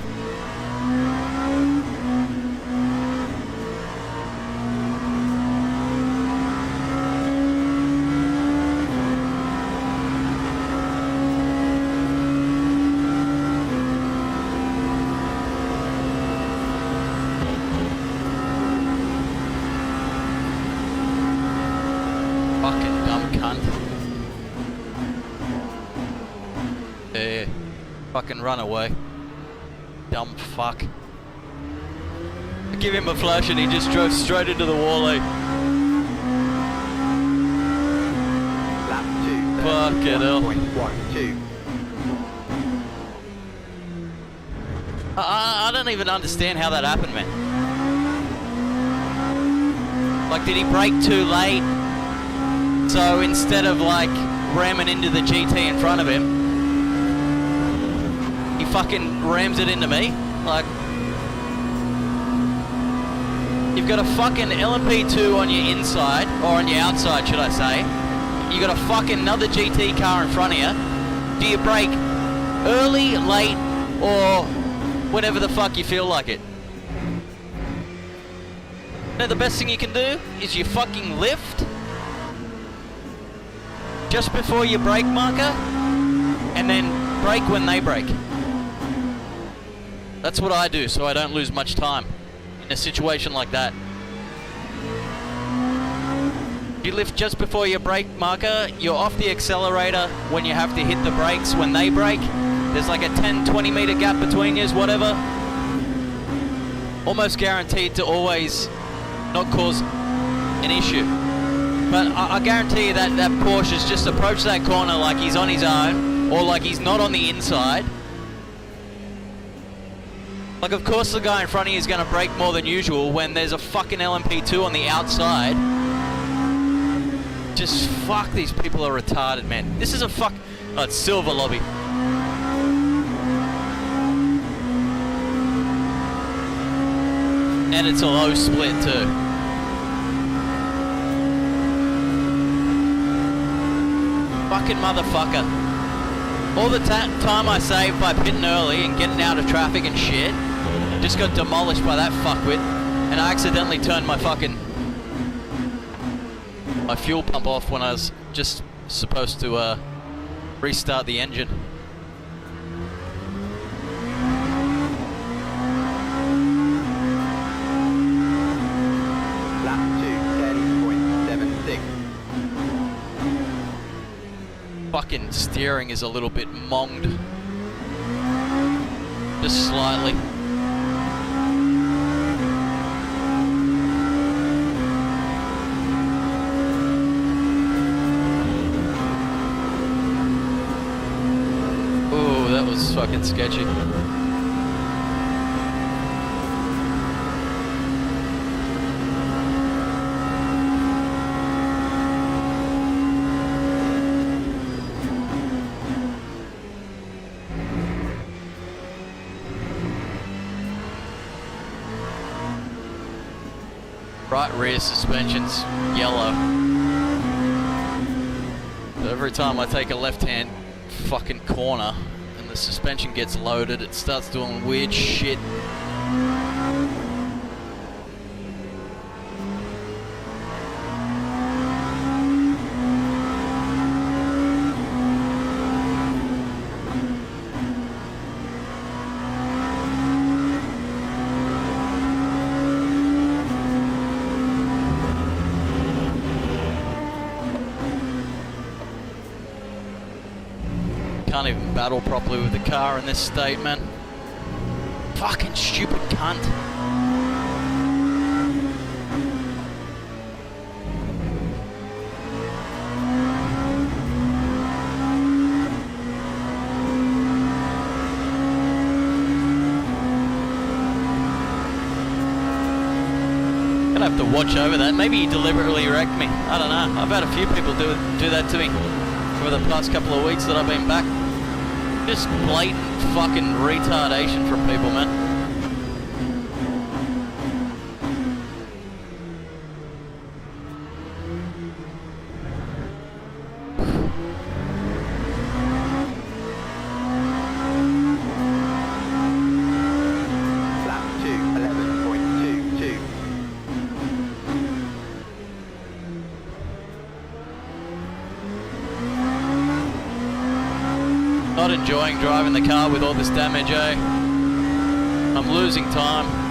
Speaker 1: Fucking dumb cunt. Yeah. Fucking run away. Dumb fuck. I give him a flash and he just drove straight into the wall, eh?
Speaker 7: Lap 2.
Speaker 1: Fucking hell.
Speaker 7: 1.12.
Speaker 1: I don't even understand how that happened, man. Like, did he brake too late? So instead of like ramming into the GT in front of him, he fucking rams it into me? Like, you've got a fucking LMP2 on your inside, or on your outside should I say. You got a fucking another GT car in front of you. Do you brake early, late, or whenever the fuck you feel like it? You know, the best thing you can do is you fucking lift just before your brake marker, and then brake when they brake. That's what I do, so I don't lose much time in a situation like that. You lift just before your brake marker, you're off the accelerator when you have to hit the brakes when they brake. There's like a 10-20 meter gap between yous, whatever. Almost guaranteed to always not cause an issue. But I guarantee you that that Porsche's just approached that corner like he's on his own, or like he's not on the inside. Like, of course the guy in front of you is going to brake more than usual when there's a fucking LMP2 on the outside. Just fuck, these people are retarded, man. This is a fuck... Oh, it's Silver Lobby. And it's a low split too. Fucking motherfucker. All the time I saved by pitting early and getting out of traffic and shit just got demolished by that fuckwit, and I accidentally turned my fuel pump off when I was just supposed to restart the engine.
Speaker 7: Lap 2, 10.76.
Speaker 1: Fucking steering is a little bit monged. Just slightly. Ooh, that was fucking sketchy. Right rear suspension's yellow. So every time I take a left-hand fucking corner and the suspension gets loaded, it starts doing weird shit. Can't even battle properly with the car in this state, man. Fucking stupid cunt. Gonna have to watch over that. Maybe he deliberately wrecked me. I don't know. I've had a few people do that to me over the past couple of weeks that I've been back. Just blatant fucking retardation from people, man.
Speaker 7: Lap 2, 11.22.
Speaker 1: Not enjoying driving the car with all this damage, eh? I'm losing time.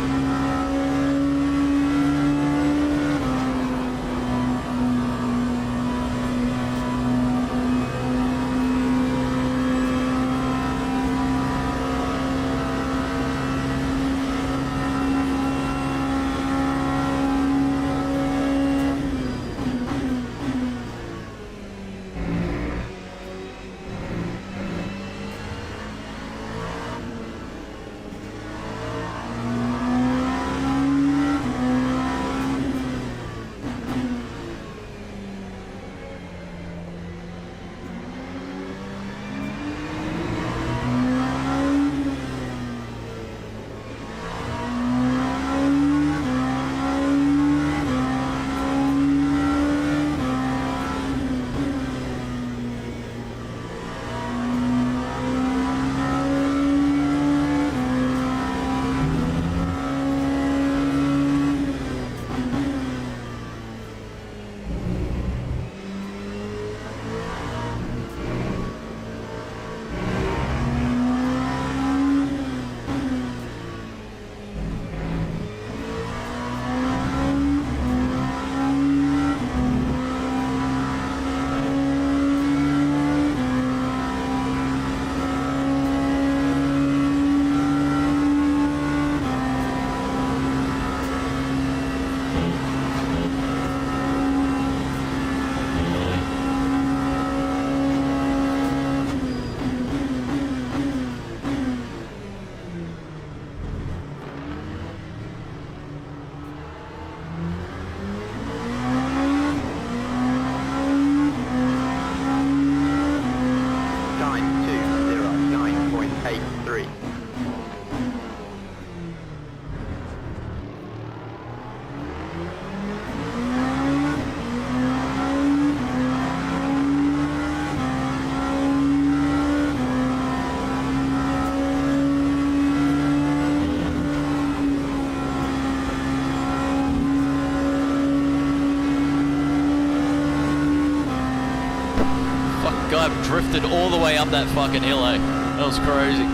Speaker 1: Guy drifted all the way up that fucking hill, eh? That was crazy.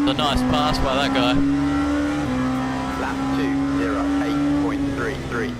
Speaker 1: A nice pass by that guy.
Speaker 7: Lap 208.33.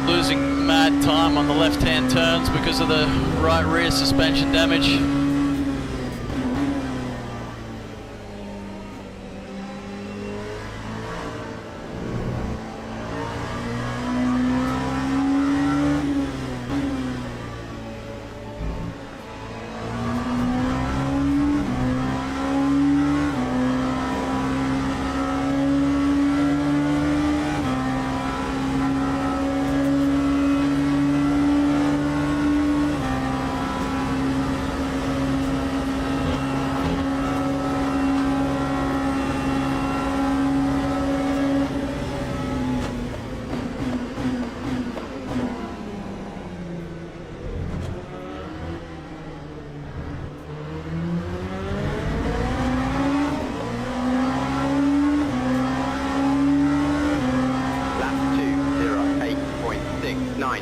Speaker 1: Losing mad time on the left-hand turns because of the right rear suspension damage.
Speaker 7: Lap 208.69.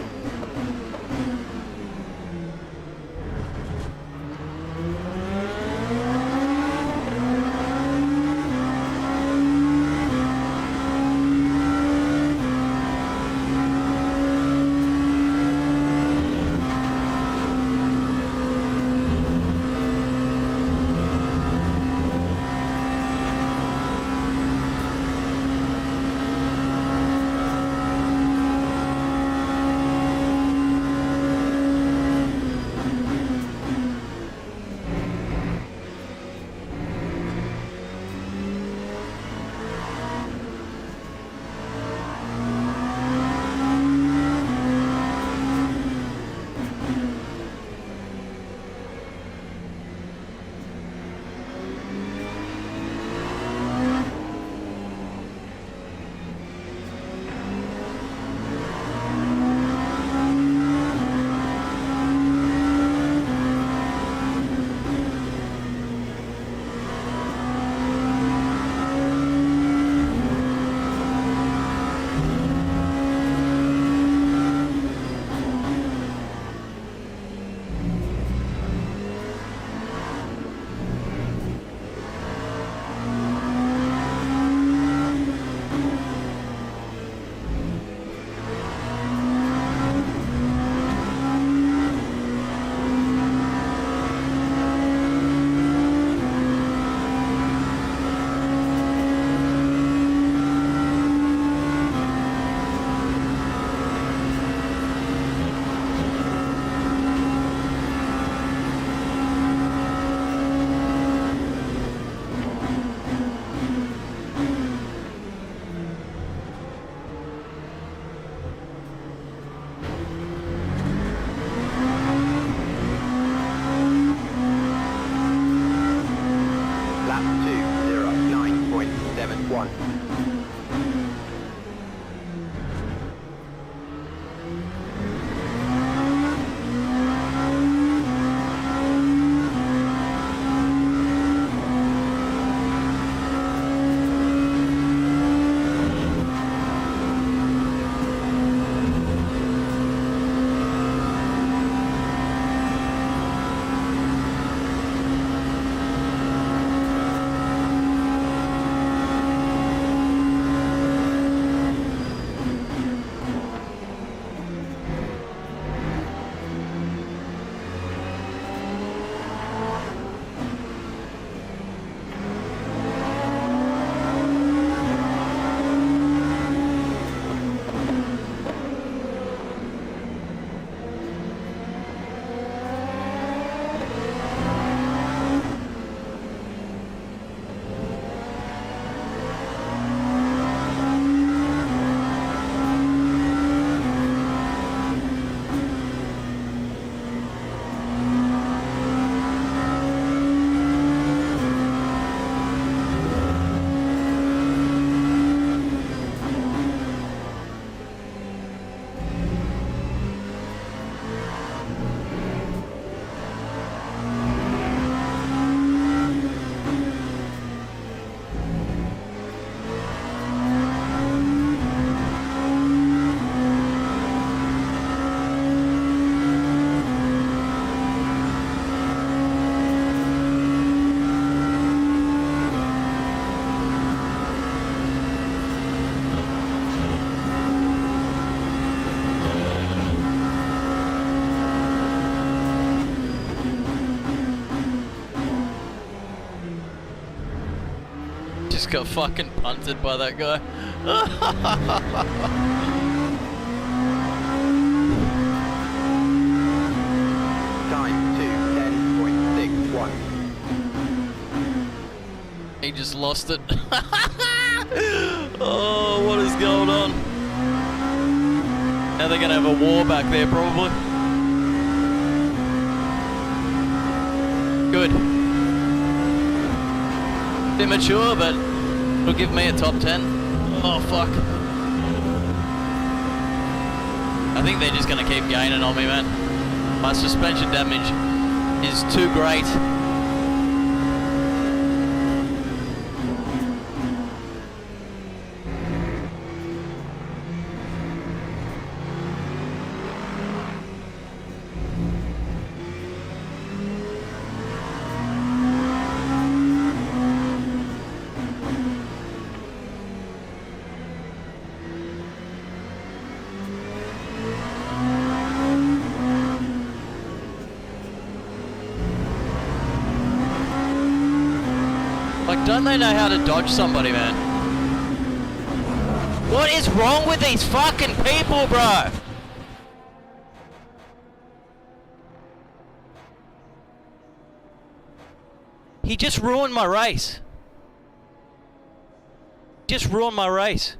Speaker 7: Lap 209.71.
Speaker 1: got fucking punted by that guy.
Speaker 7: Time 2:10.61.
Speaker 1: He just lost it. Oh, what is going on? Now they're gonna have a war back there, probably. Good. Immature, but it'll give me a top 10. Oh, fuck. I think they're just gonna keep gaining on me, man. My suspension damage is too great. Like, don't they know how to dodge somebody, man? What is wrong with these fucking people, bro? He just ruined my race. Just ruined my race.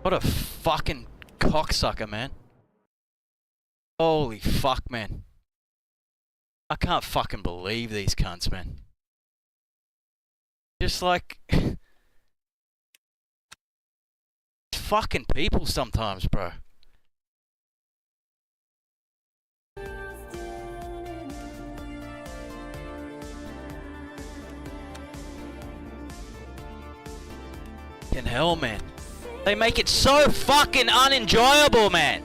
Speaker 1: What a fucking cocksucker, man. Holy fuck, man. I can't fucking believe these cunts, man. Just like... fucking people sometimes, bro. Fucking hell, man. They make it so fucking unenjoyable, man.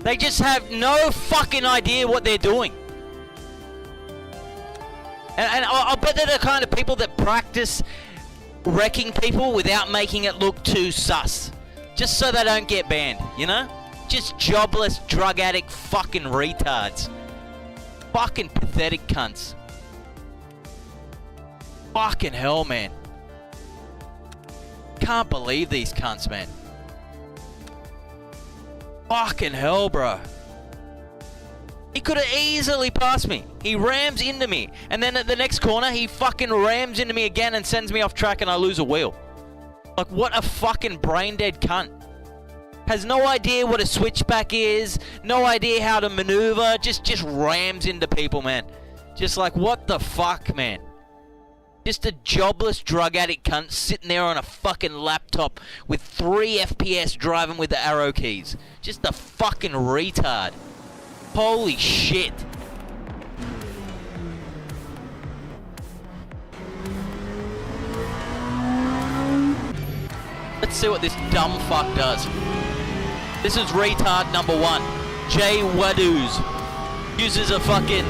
Speaker 1: They just have no fucking idea what they're doing. And I'll bet they're the kind of people that practice wrecking people without making it look too sus. Just so they don't get banned, you know? Just jobless, drug addict fucking retards. Fucking pathetic cunts. Fucking hell, man. Can't believe these cunts, man. Fucking hell, bro. He could have easily passed me. He rams into me. And then at the next corner, he fucking rams into me again and sends me off track and I lose a wheel. Like, what a fucking brain-dead cunt. Has no idea what a switchback is. No idea how to maneuver. Just rams into people, man. Just like, what the fuck, man. Just a jobless drug addict cunt sitting there on a fucking laptop with 3 FPS driving with the arrow keys. Just a fucking retard. Holy shit. Let's see what this dumb fuck does. This is retard number 1. Jay Wadoos. Uses a fucking...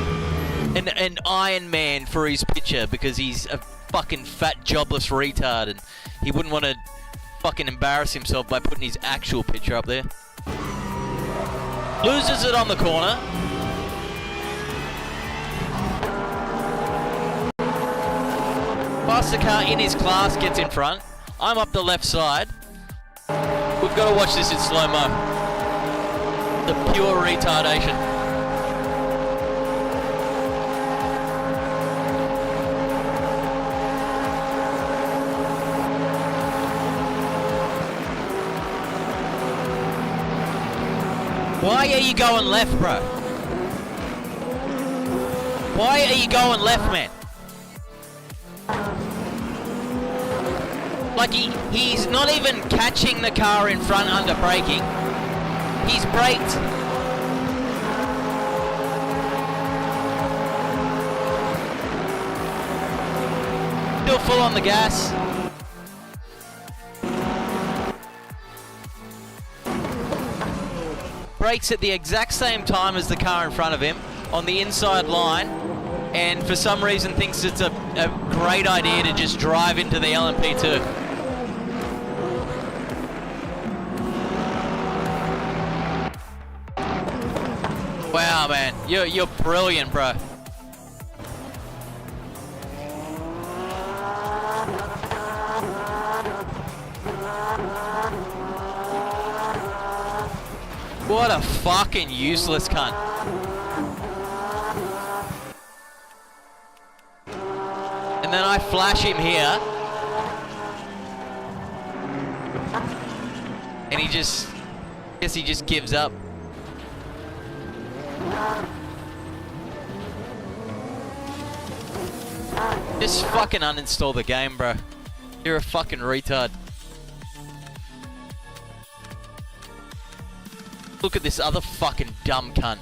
Speaker 1: An Iron Man for his picture because he's a fucking fat jobless retard and he wouldn't want to fucking embarrass himself by putting his actual picture up there. Loses it on the corner. Faster car in his class gets in front. I'm up the left side. We've got to watch this in slow-mo. The pure retardation. Why are you going left, bro? Why are you going left, man? Like, he's not even catching the car in front under braking. He's braked. still full on the gas. Brakes at the exact same time as the car in front of him on the inside line, and for some reason thinks it's a great idea to just drive into the LMP2. Wow, man, you're brilliant, bro. What a fucking useless cunt. And then I flash him here. And he just, I guess he just gives up. Just fucking uninstall the game, bro. You're a fucking retard. Look at this other fucking dumb cunt.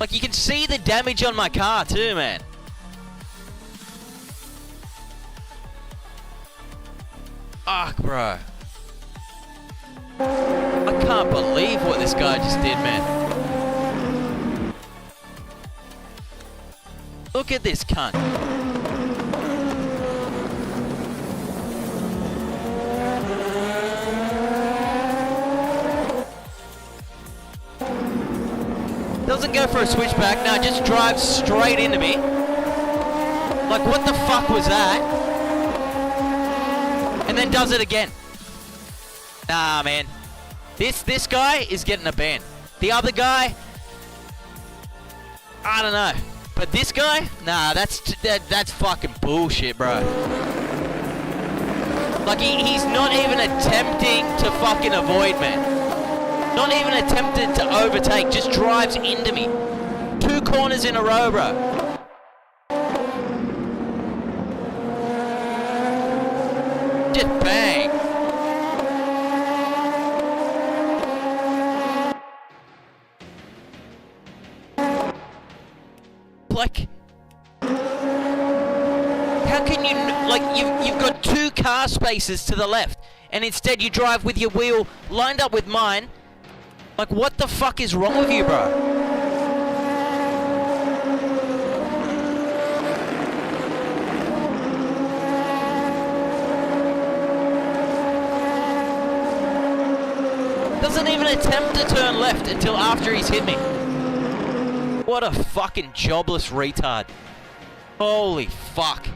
Speaker 1: Like, you can see the damage on my car too, man. Fuck, bro. I can't believe what this guy just did, man. Look at this cunt. Doesn't go for a switchback, no, just drives straight into me. Like, what the fuck was that? And then does it again. Nah, man. This guy is getting a ban. The other guy, I don't know. But this guy, nah, that's fucking bullshit, bro. Like, he's not even attempting to fucking avoid, man. Not even attempted to overtake, just drives into me. 2 corners in a row, bro. Just bang. Like, how can you, like, you've got 2 car spaces to the left, and instead you drive with your wheel lined up with mine. Like, what the fuck is wrong with you, bro? Doesn't even attempt to turn left until after he's hit me. What a fucking jobless retard. Holy fuck.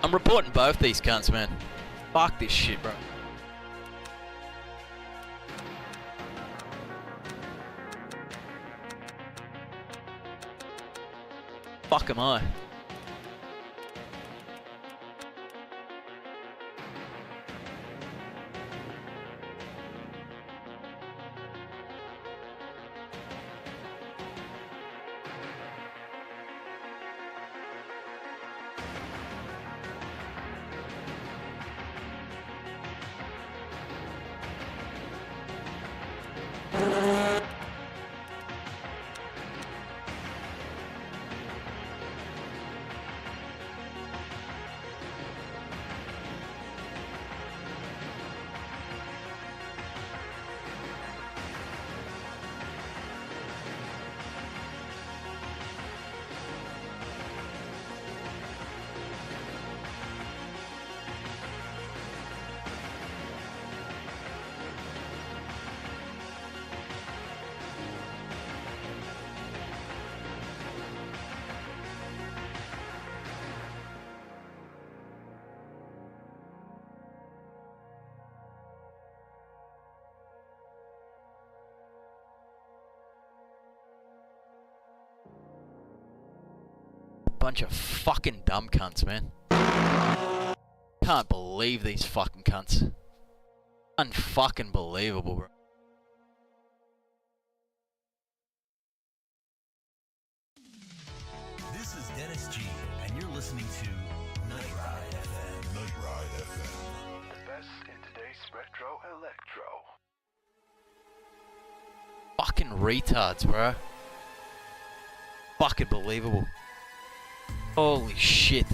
Speaker 1: I'm reporting both these cunts, man. Fuck this shit, bro. Fuck am I? Bunch of fucking dumb cunts, man. Can't believe these fucking cunts. Unfucking believable, bro.
Speaker 17: This is Dennis G, and you're listening to Night Ride FM. Night Ride FM. The best in today's retro electro.
Speaker 1: Fucking retards, bro. fucking believable. Holy shit.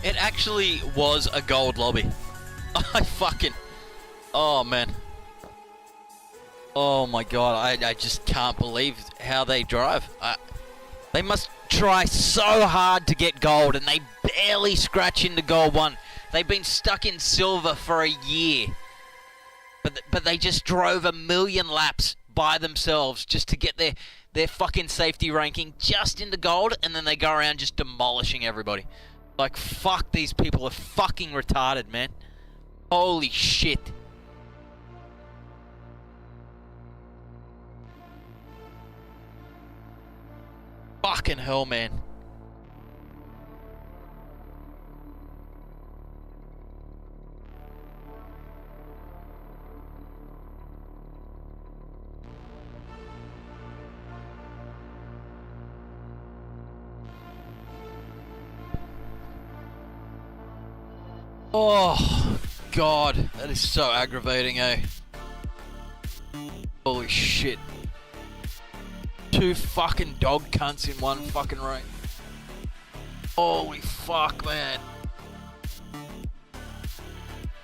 Speaker 1: It actually was a gold lobby. I fucking... Oh, man. Oh, my God. I just can't believe how they drive. They must try so hard to get gold, and they barely scratch into gold 1. They've been stuck in silver for a year. But they just drove 1 million laps by themselves just to get their fucking safety ranking just into gold, and then they go around just demolishing everybody. Like, fuck, these people are fucking retarded, man. Holy shit. Fucking hell, man. Oh, God. That is so aggravating, eh? Holy shit. 2 fucking dog cunts in one fucking race. Holy fuck, man.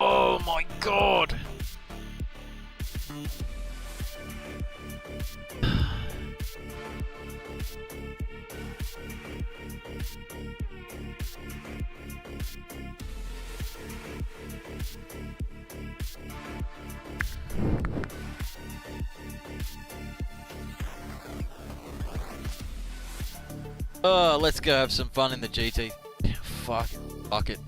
Speaker 1: Oh my God. Oh, let's go have some fun in the GT. Fuck it.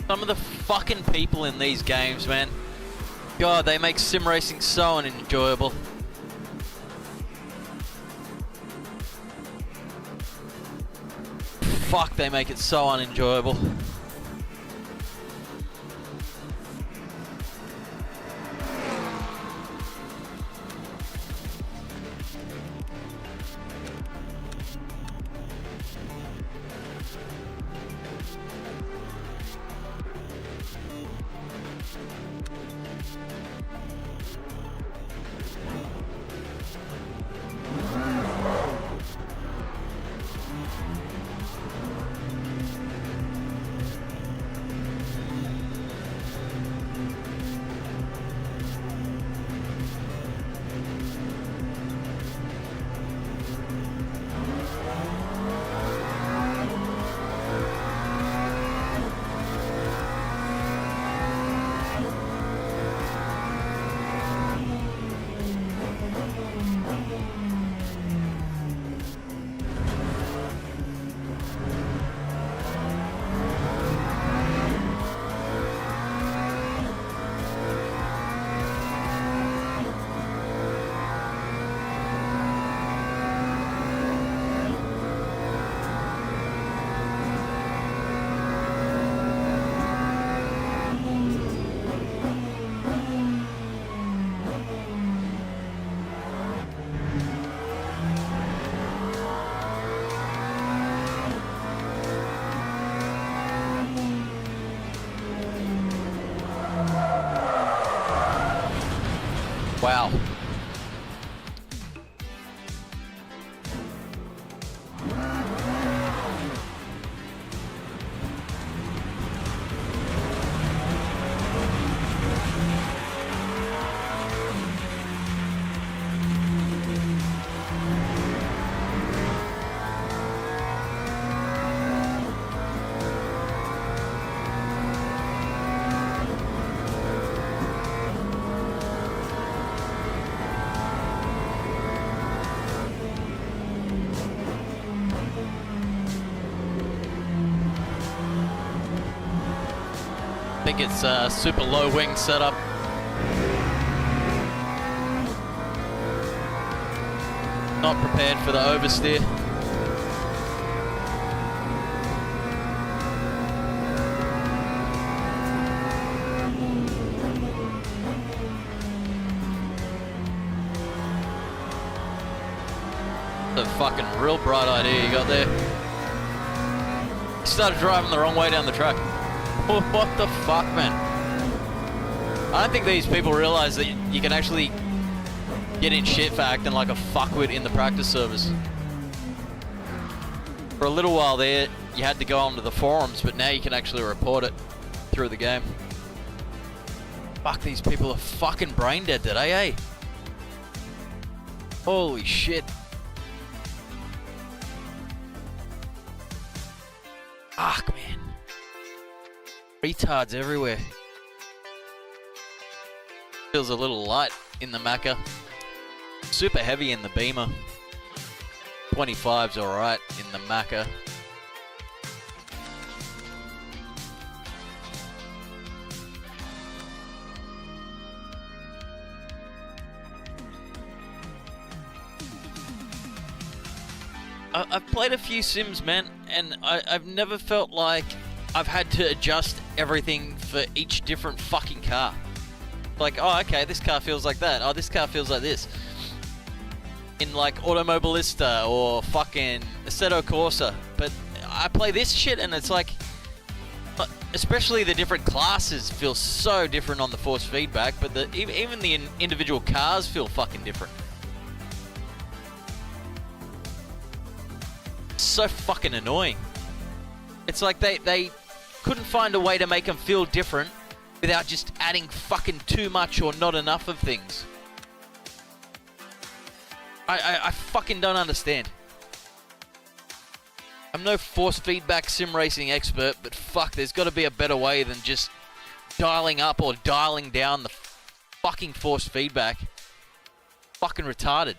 Speaker 1: Some of the fucking people in these games, man. God, they make sim racing so unenjoyable. Fuck, they make it so unenjoyable. Wow. I think it's a super low wing setup. Not prepared for the oversteer. The fucking real bright idea you got there. You started driving the wrong way down the track. What the fuck, man? I don't think these people realize that you can actually get in shit for acting like a fuckwit in the practice servers. For a little while there, you had to go onto the forums, but now you can actually report it through the game. Fuck, these people are fucking brain dead today, eh? Holy shit. Fuck, man. Retards everywhere. Feels a little light in the Macca. Super heavy in the Beamer. 25's alright in the Macca. I've played a few sims, man, and I've never felt like I've had to adjust everything for each different fucking car. Like, oh, okay, this car feels like that. Oh, this car feels like this. In like Automobilista or fucking Assetto Corsa. But I play this shit and it's like, especially the different classes feel so different on the force feedback, but even the individual cars feel fucking different. So fucking annoying. It's like they couldn't find a way to make them feel different without just adding fucking too much or not enough of things. I fucking don't understand. I'm no force feedback sim racing expert, but fuck, there's got to be a better way than just dialing up or dialing down the fucking force feedback. Fucking retarded.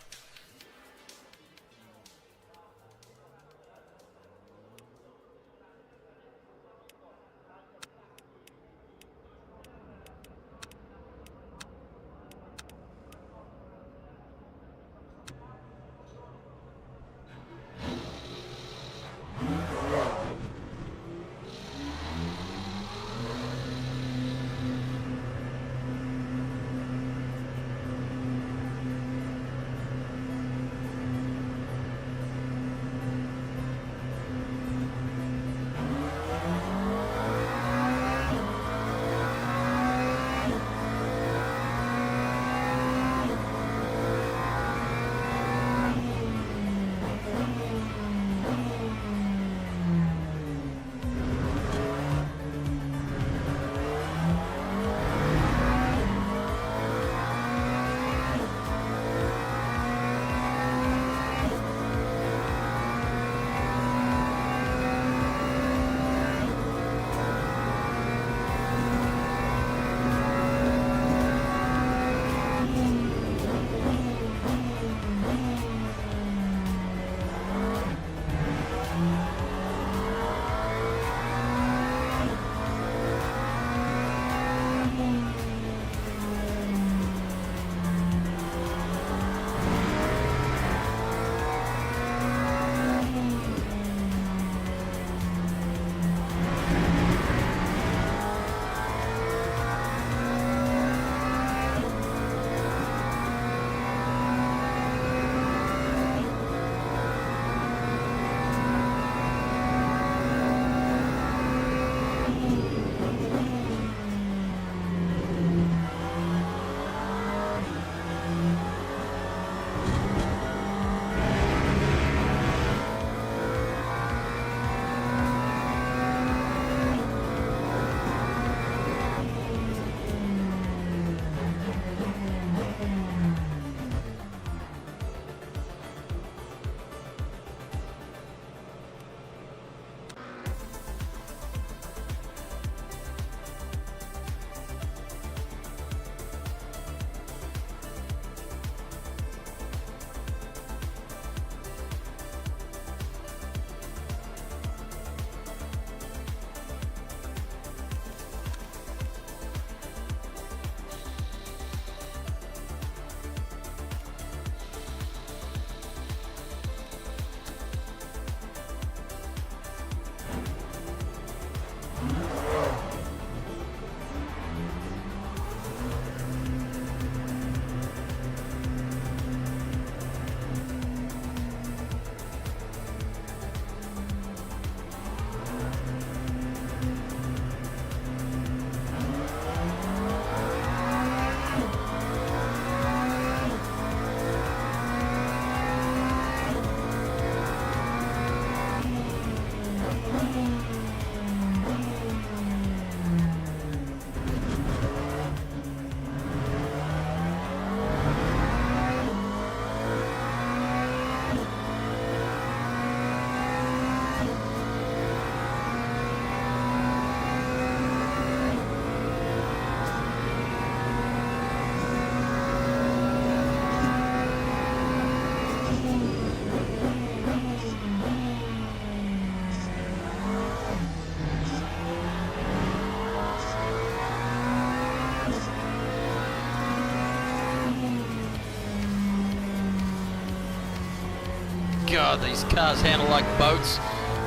Speaker 1: God, these cars handle like boats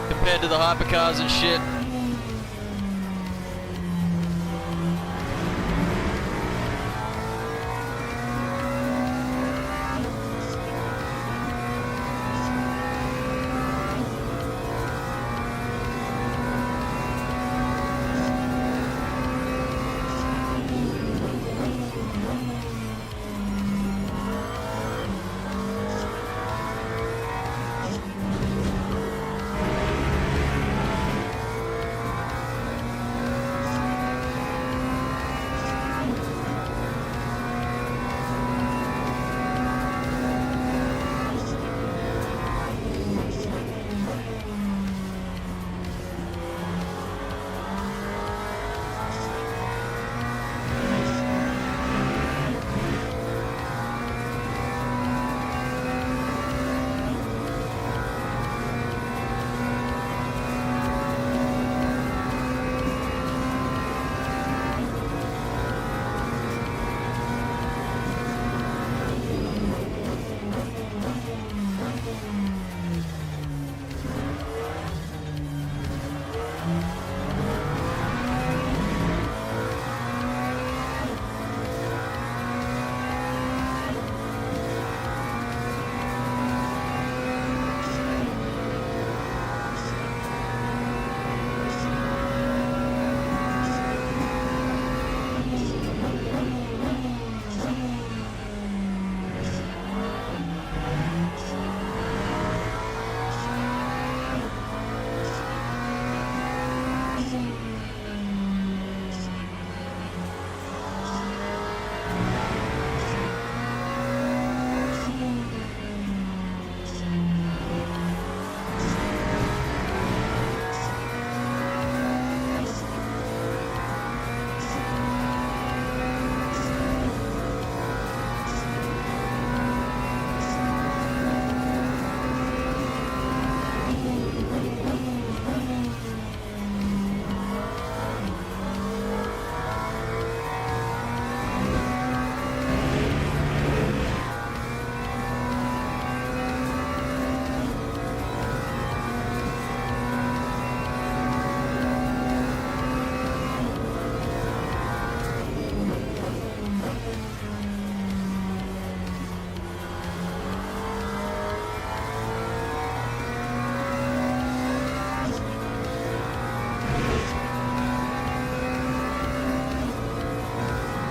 Speaker 1: compared to the hypercars and shit.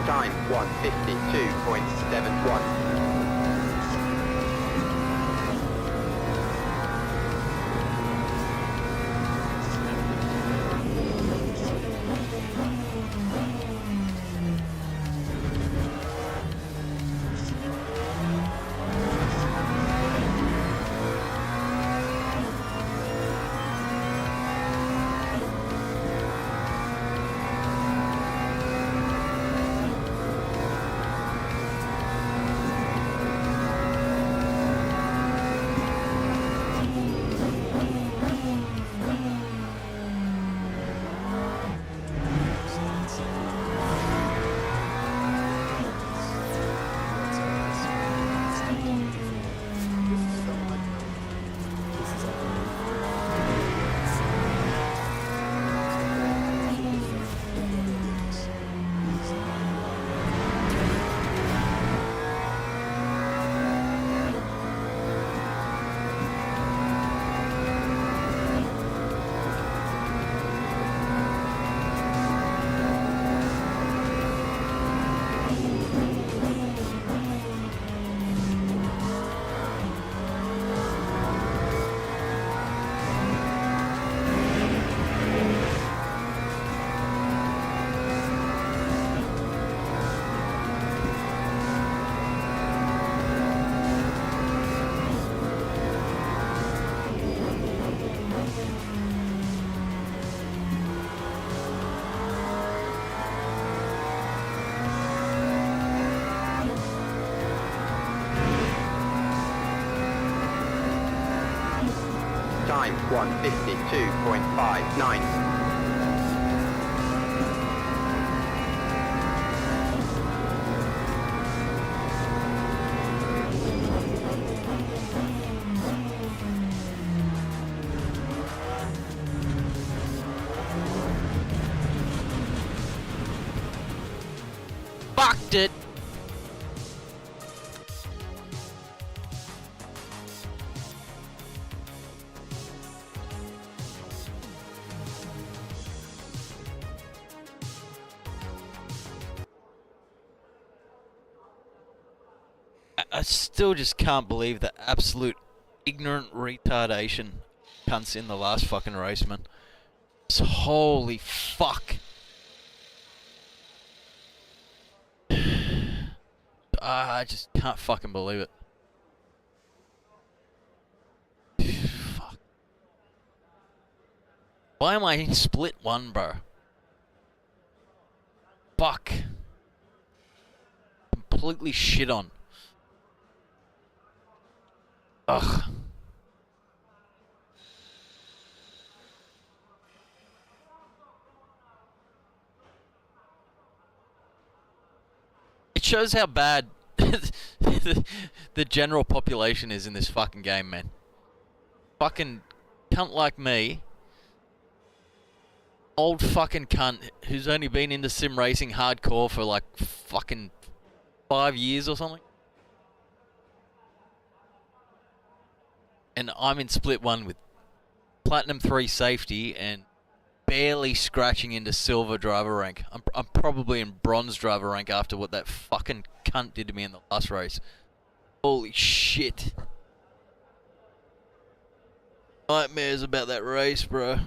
Speaker 7: Time 152.71. Time 152.59.
Speaker 1: fucked it. I still just can't believe the absolute ignorant retardation cunts in the last fucking race, man. Holy fuck. I just can't fucking believe it. Fuck. Why am I in split one, bro? Fuck. Completely shit on. Ugh. It shows how bad the general population is in this fucking game, man. Fucking cunt like me. Old fucking cunt who's only been into sim racing hardcore for like fucking 5 years or something. And I'm in split one with Platinum 3 safety and barely scratching into silver driver rank. I'm probably in bronze driver rank after what that fucking cunt did to me in the last race. Holy shit. Nightmares about that race, bro.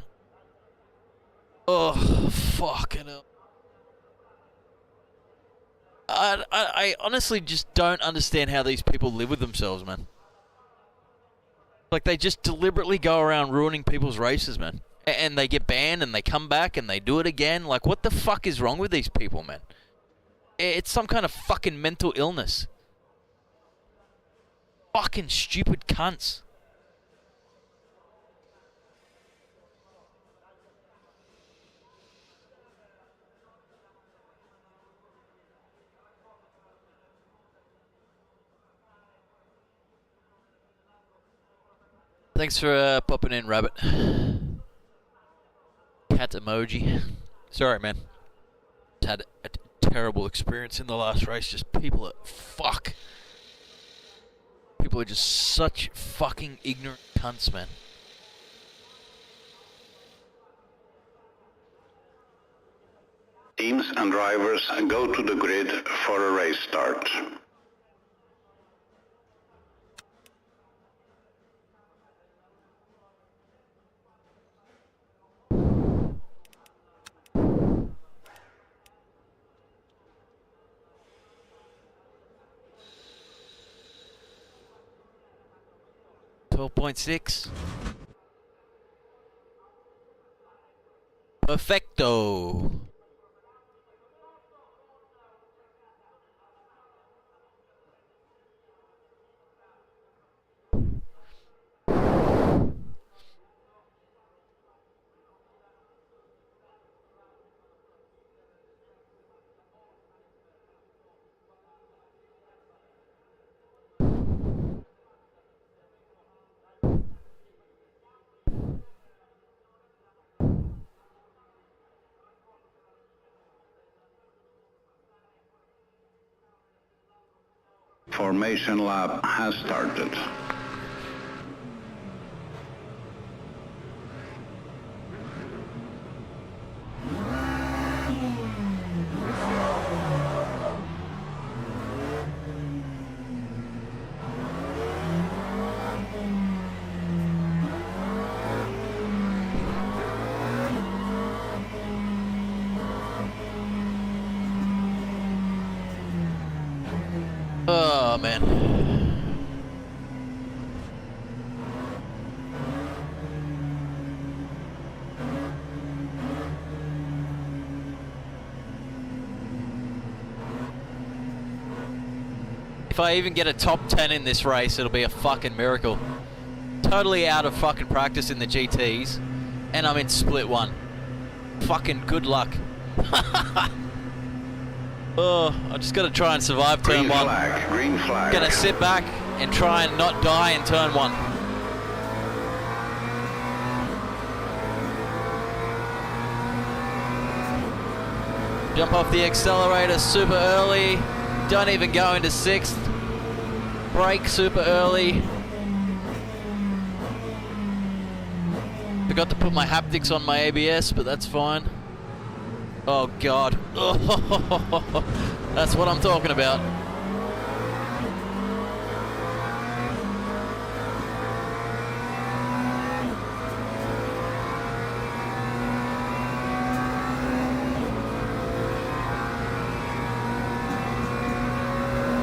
Speaker 1: Oh, fucking hell. I honestly just don't understand how these people live with themselves, man. Like, they just deliberately go around ruining people's races, man. And they get banned and they come back and they do it again. Like, what the fuck is wrong with these people, man? It's some kind of fucking mental illness. Fucking stupid cunts. Thanks for popping in, Rabbit. Cat emoji. Sorry, man. Just had a terrible experience in the last race. Just people are... Fuck. People are just such fucking ignorant cunts, man.
Speaker 8: Teams and drivers go to the grid for a race start.
Speaker 1: .6. Perfecto.
Speaker 8: Formation lap has started.
Speaker 1: Oh, man. If I even get a top 10 in this race, it'll be a fucking miracle. Totally out of fucking practice in the GTs, and I'm in split one. Fucking good luck. Oh, I just gotta try and survive turn one.
Speaker 8: Green flag.
Speaker 1: Gonna sit back and try and not die in turn one. Jump off the accelerator super early. Don't even go into 6th. Brake super early. Forgot to put my haptics on my ABS, but that's fine. Oh God. That's what I'm talking about.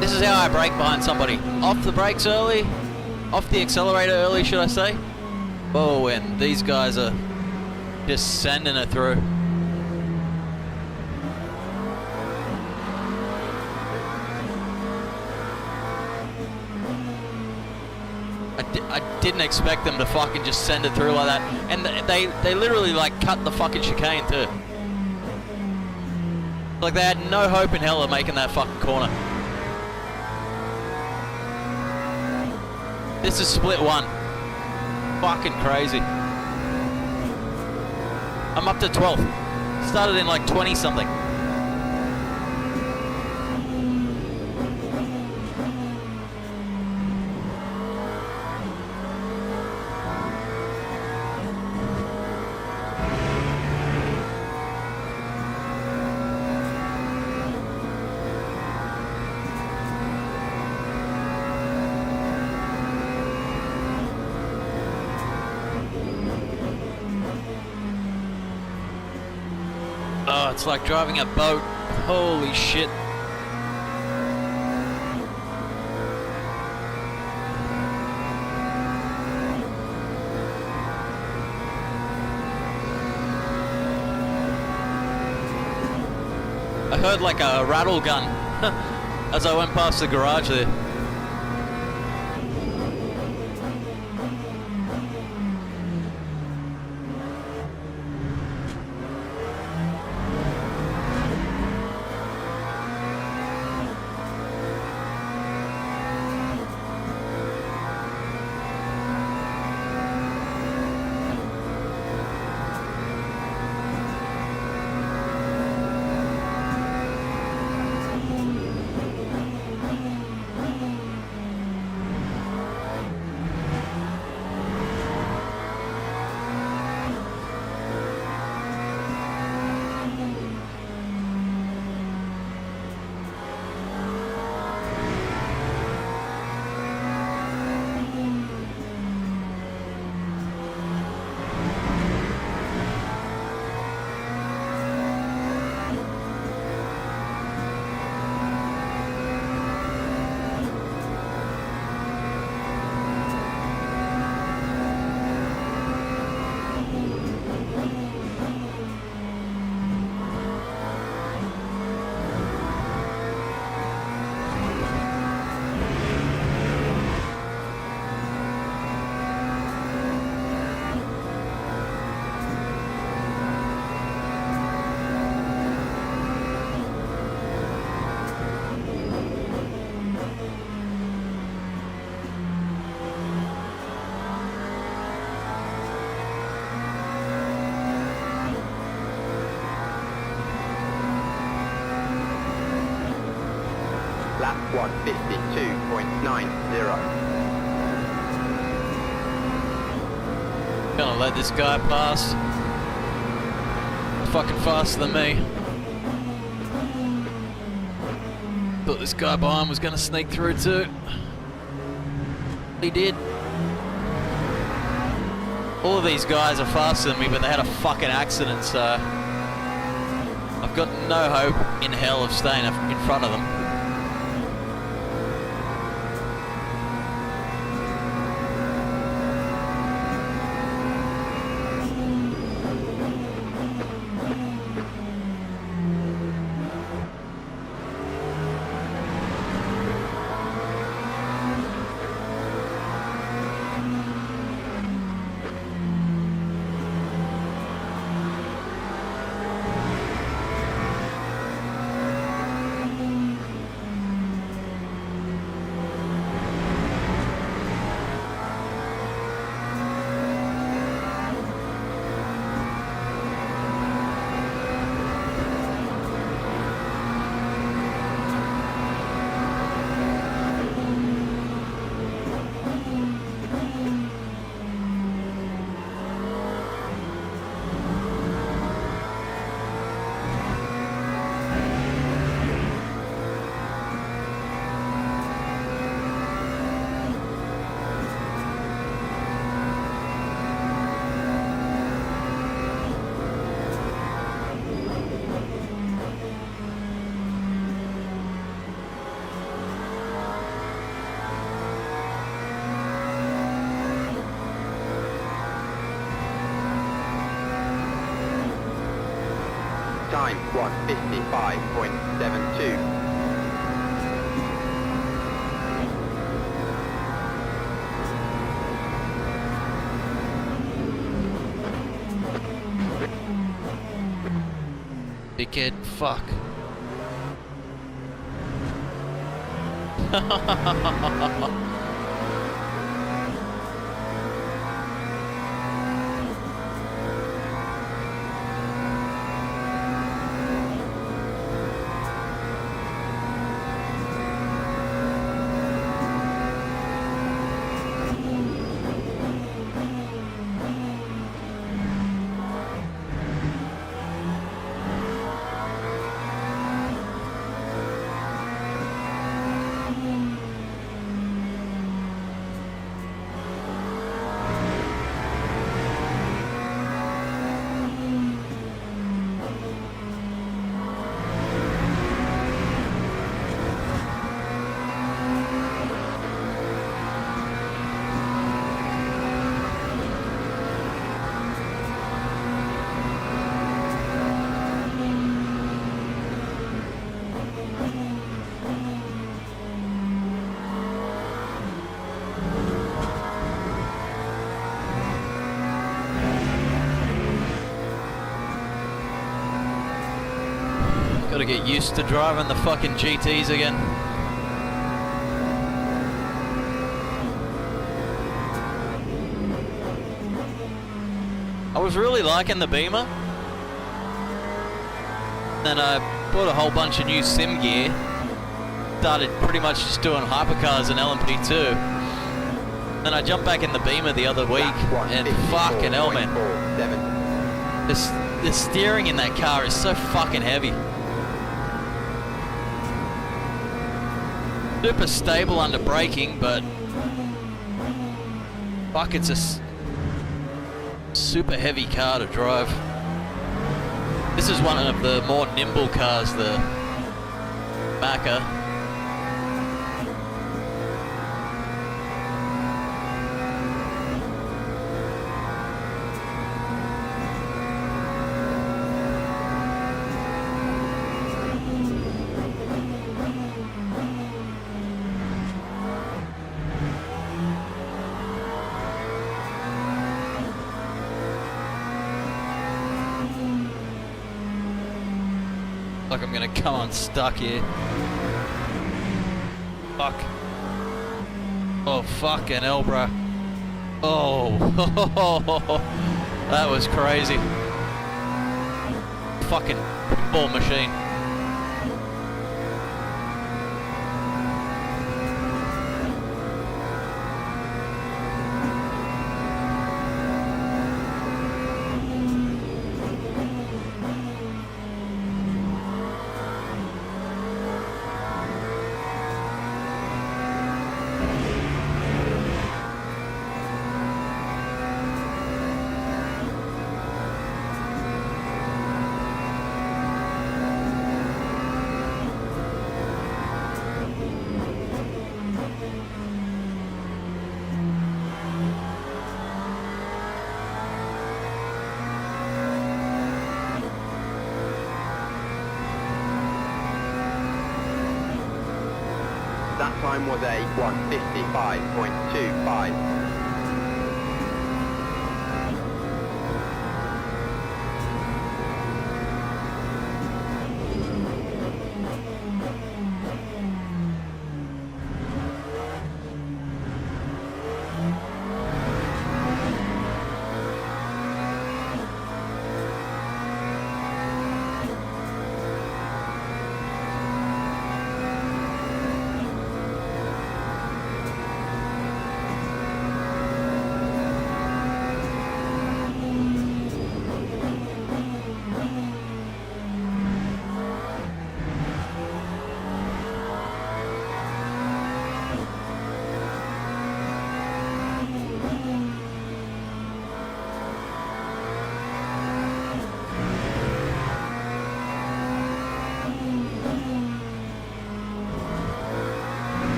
Speaker 1: This is how I brake behind somebody. Off the brakes early, off the accelerator early, should I say? Oh, and these guys are just sending it through. I didn't expect them to fucking just send it through like that. And they literally like cut the fucking chicane too. Like they had no hope in hell of making that fucking corner. This is split 1. Fucking crazy. I'm up to 12th. Started in like 20 something. Oh, it's like driving a boat. Holy shit. I heard like a rattle gun as I went past the garage there.
Speaker 7: Lap 152.90.
Speaker 1: Gonna let this guy pass. Fucking faster than me. Thought this guy behind was gonna sneak through too. He did. All of these guys are faster than me, but they had a fucking accident, so I've got no hope in hell of staying in front of them.
Speaker 7: Time 1:55.72.
Speaker 1: Dickhead, fuck. Gotta get used to driving the fucking GTs again. I was really liking the Beamer. Then I bought a whole bunch of new sim gear. Started pretty much just doing hypercars and LMP2. Then I jumped back in the Beamer the other week and fucking hell, man. The steering in that car is so fucking heavy. Super stable under braking, but fuck, it's a super heavy car to drive. This is one of the more nimble cars, the Macca. Like I'm gonna come unstuck here. Fuck. Oh, fucking hell, bro. Oh, that was crazy. Fucking ball machine.
Speaker 7: That time was a 1:55.25.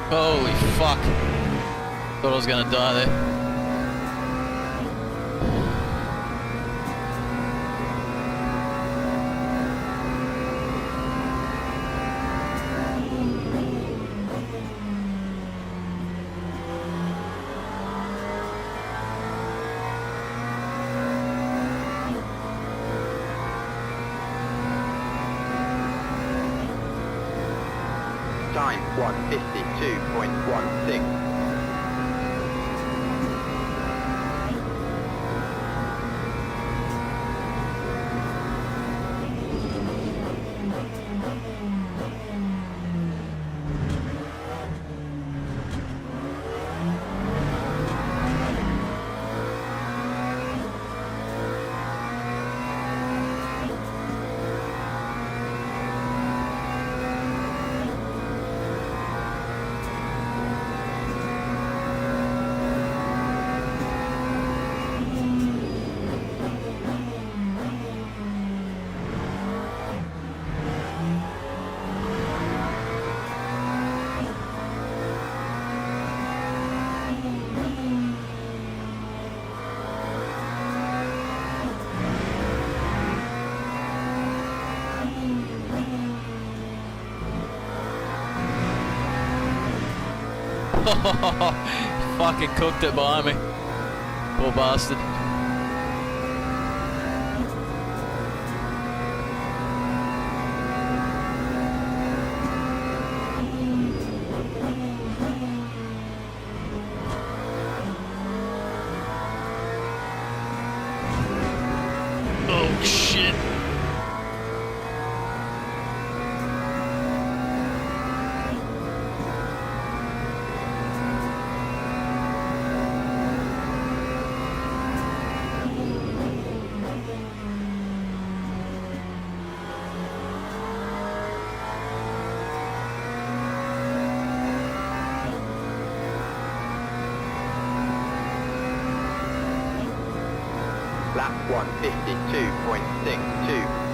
Speaker 1: Holy fuck. Thought I was gonna die there.
Speaker 7: Time 152.16.
Speaker 1: Fucking cooked it behind me. Poor bastard. Oh shit.
Speaker 7: Lap 152.62.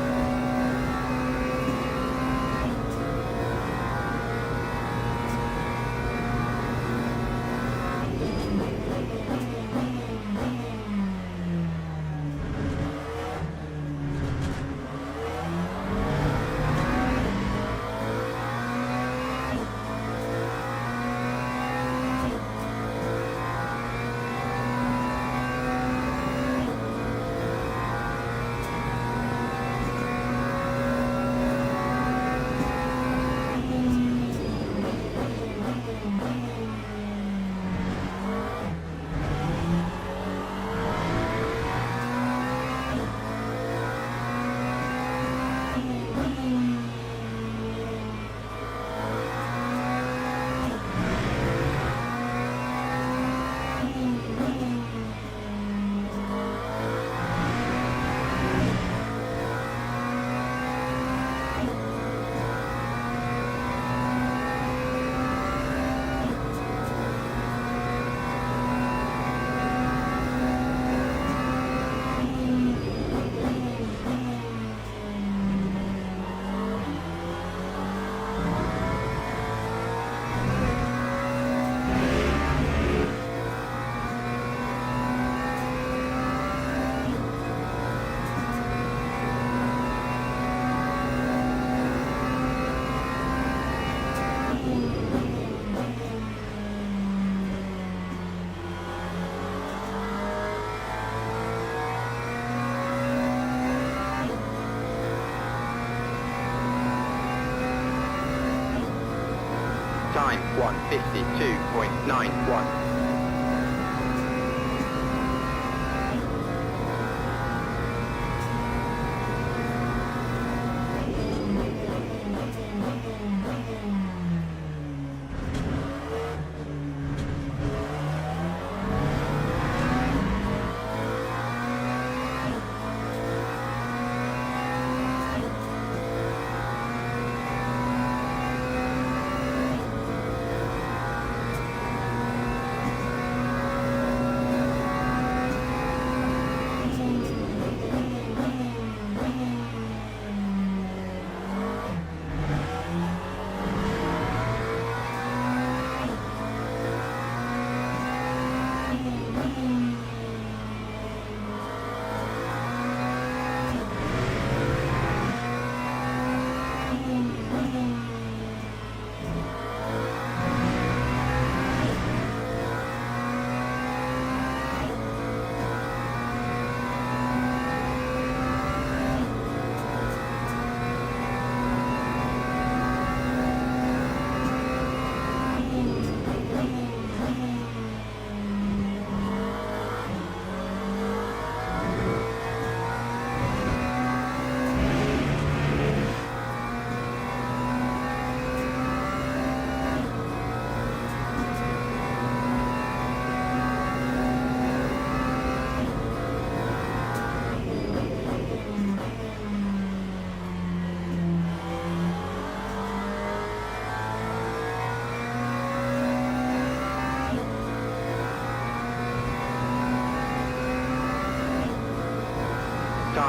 Speaker 7: Time 152.91.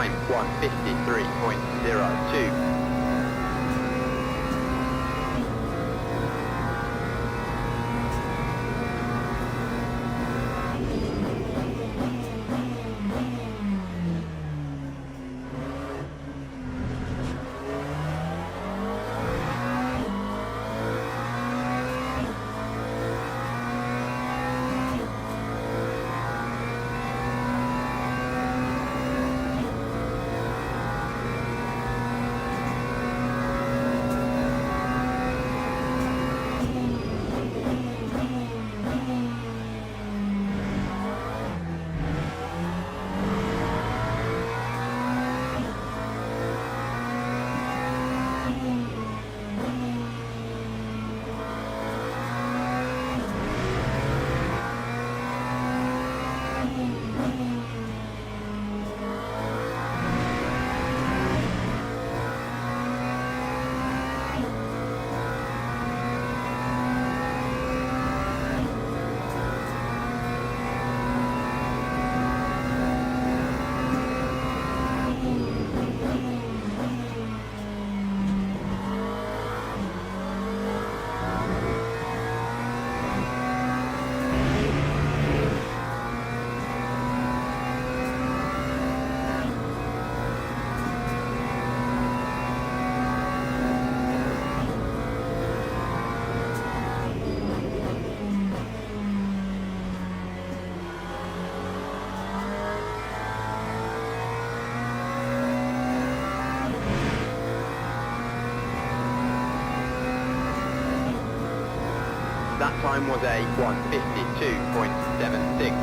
Speaker 7: time 1:53.02. That time was a 1:52.76.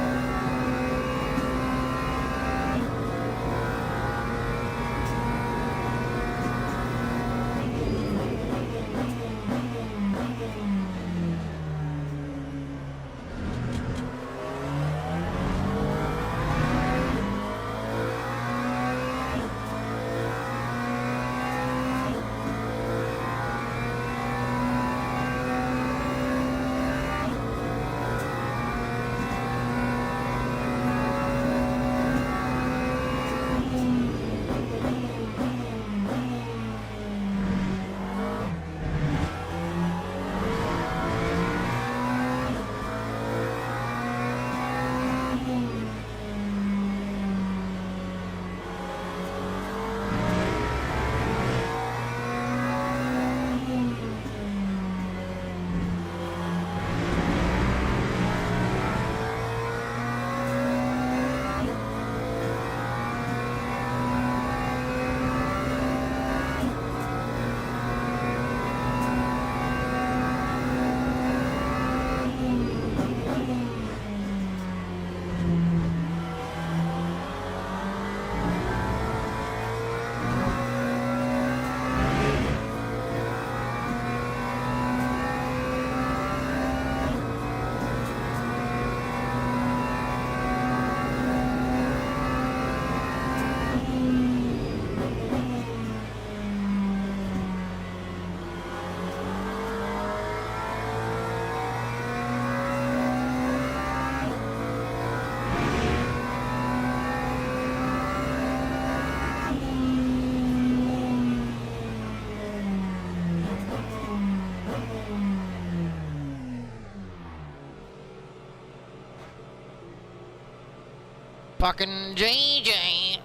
Speaker 1: Fucking JJ.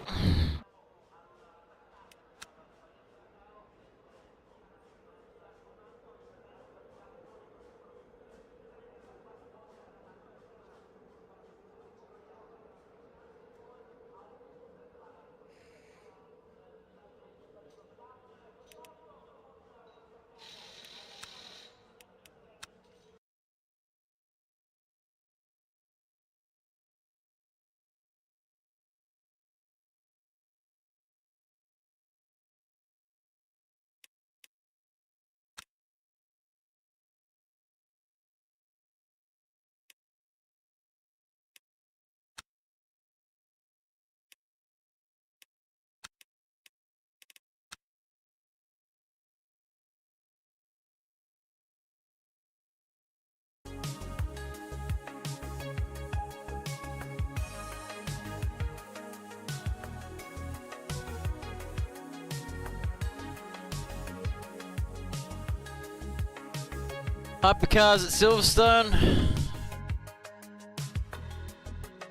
Speaker 1: Hypercars at Silverstone.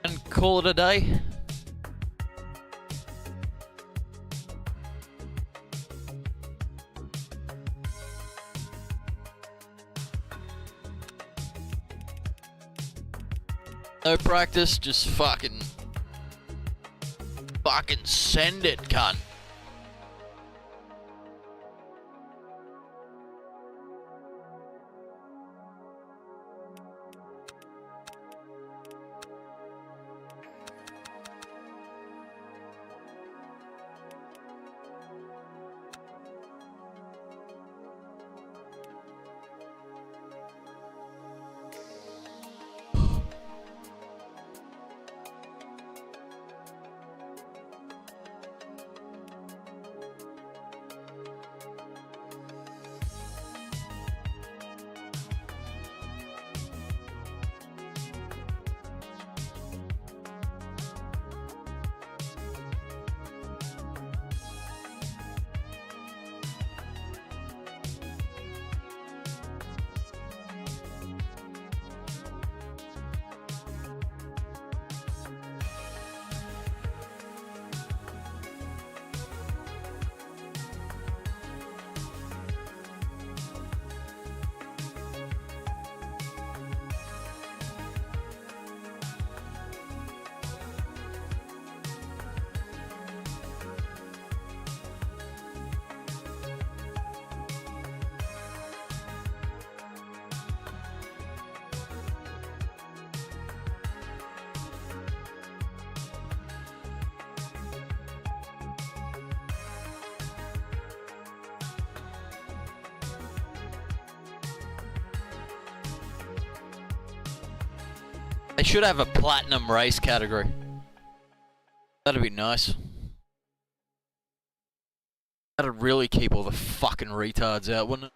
Speaker 1: And call it a day. No practice, just fucking send it, cunt. They should have a platinum race category. That'd be nice. That'd really keep all the fucking retards out, wouldn't it?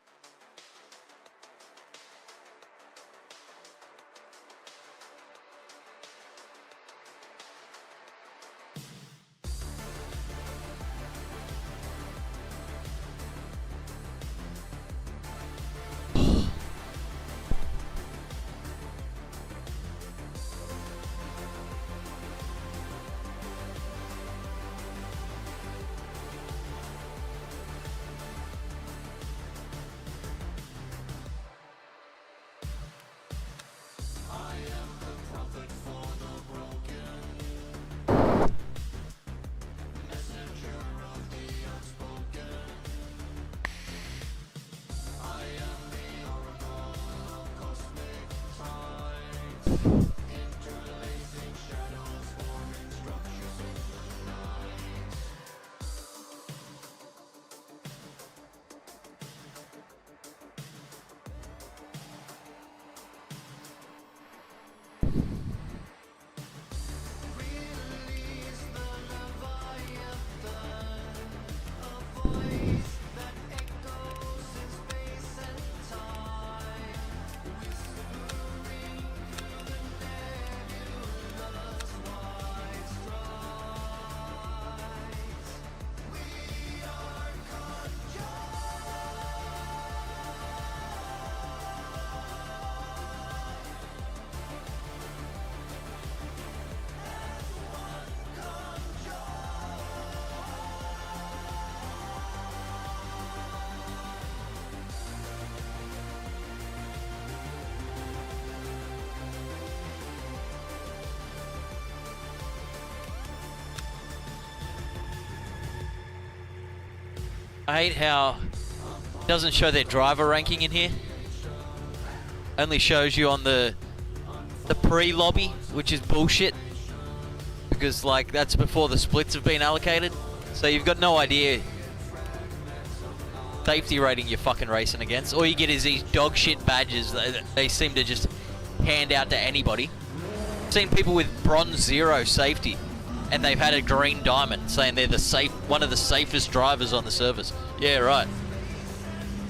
Speaker 1: I hate how it doesn't show their driver ranking in here. Only shows you on the pre-lobby, which is bullshit. Because like that's before the splits have been allocated. So you've got no idea safety rating you're fucking racing against. All you get is these dog shit badges that they seem to just hand out to anybody. I've seen people with bronze 0 safety and they've had a green diamond saying they're one of the safest drivers on the service. Yeah, right.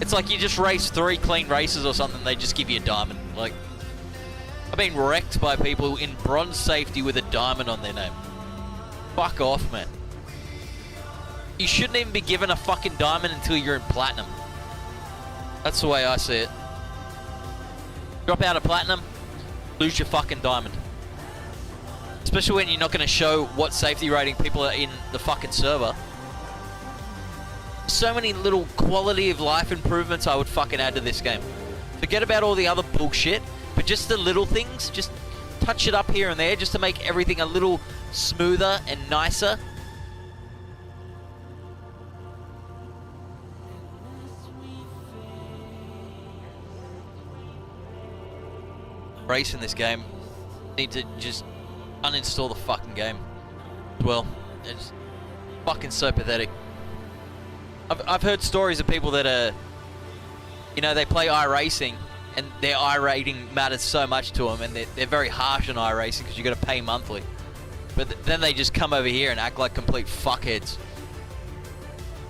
Speaker 1: It's like you just race 3 clean races or something, they just give you a diamond. Like, I've been wrecked by people in bronze safety with a diamond on their name. Fuck off, man. You shouldn't even be given a fucking diamond until you're in platinum. That's the way I see it. Drop out of platinum, lose your fucking diamond. Especially when you're not going to show what safety rating people are in the fucking server. So many little quality of life improvements I would fucking add to this game. Forget about all the other bullshit, but just the little things, just touch it up here and there just to make everything a little smoother and nicer. Race in this game. Need to just uninstall the fucking game as well. It's fucking so pathetic. I've heard stories of people that are, you know, they play iRacing and their iRating matters so much to them, and they're very harsh on iRacing because you got to pay monthly. But then they just come over here and act like complete fuckheads.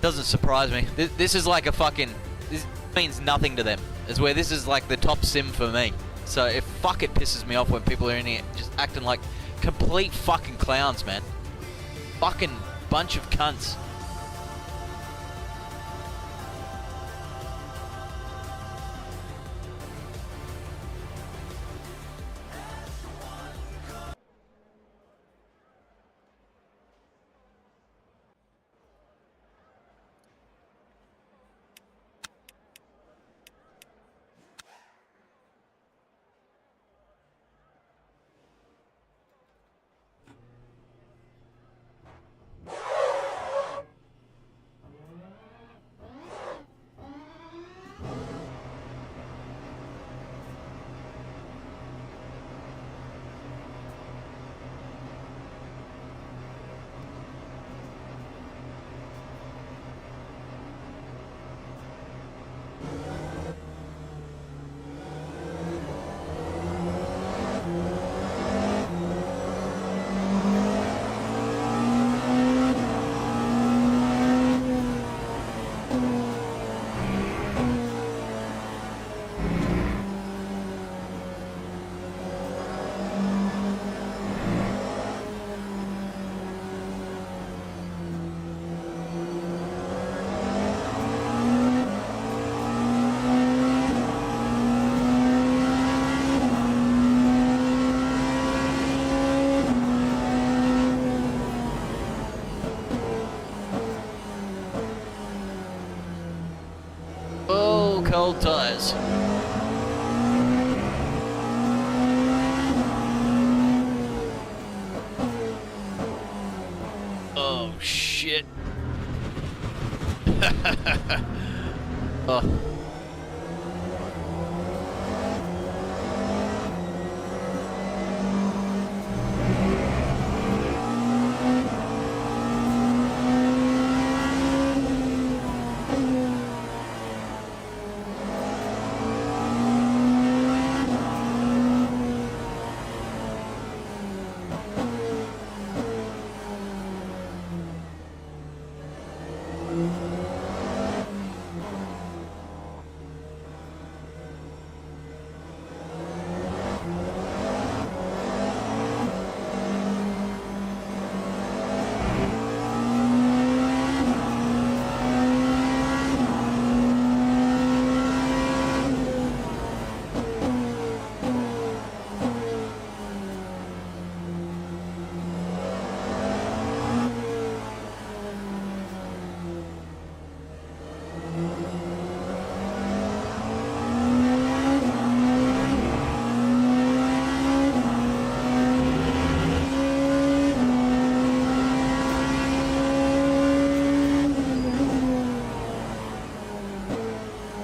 Speaker 1: Doesn't surprise me. This is like a fucking, this means nothing to them. It's where this is like the top sim for me. So it pisses me off when people are in here just acting like complete fucking clowns, man. Fucking bunch of cunts. Cold tires. Oh shit. Oh.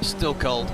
Speaker 1: Still cold.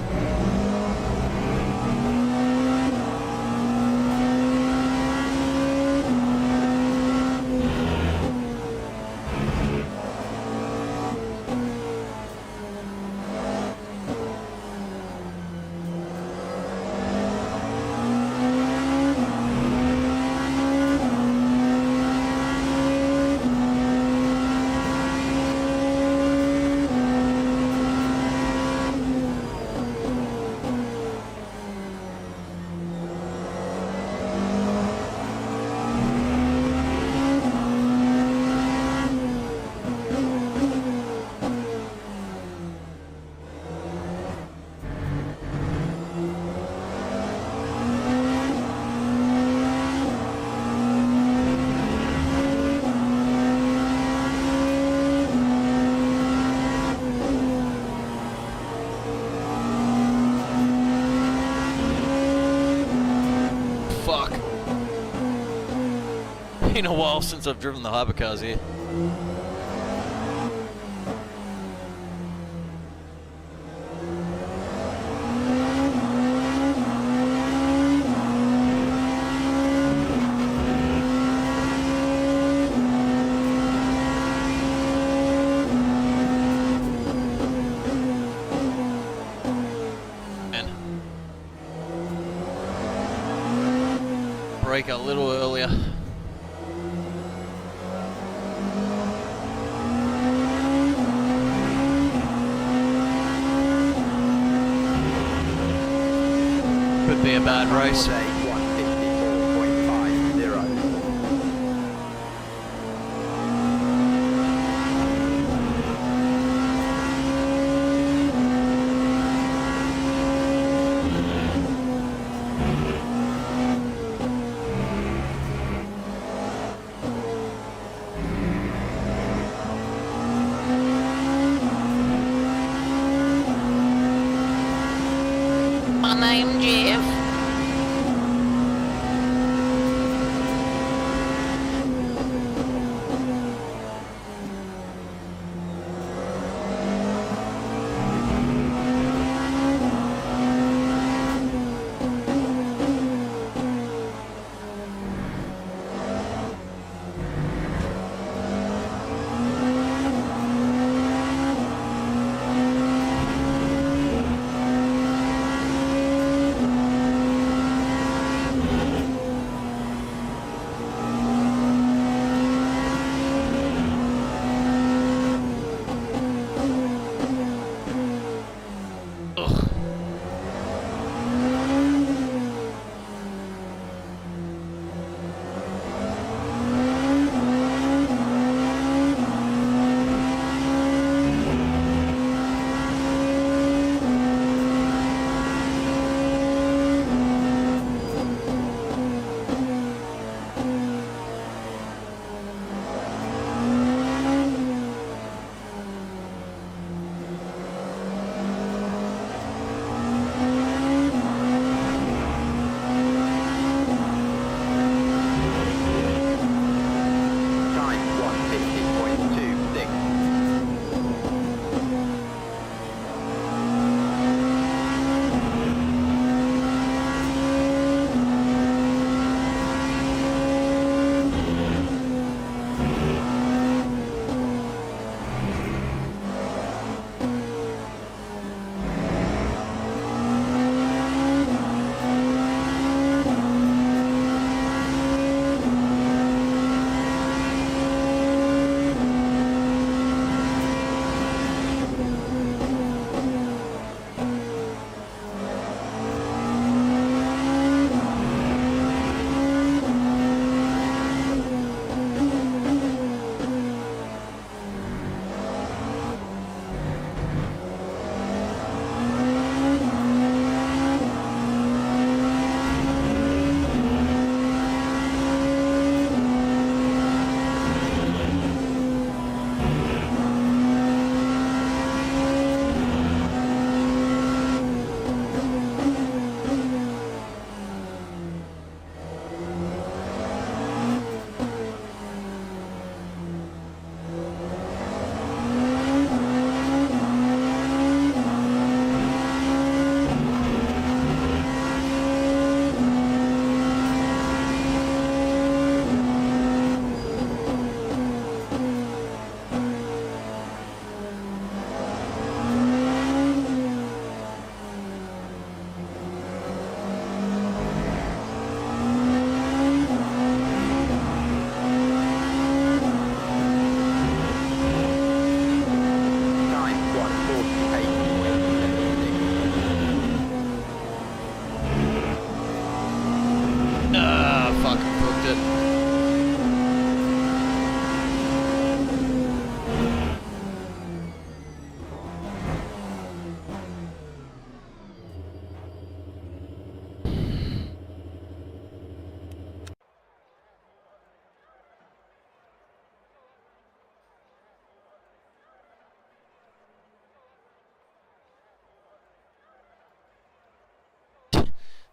Speaker 1: been a while since I've driven the hypercars here. Brake a little earlier. Could be a bad race.
Speaker 18: My name Jeff.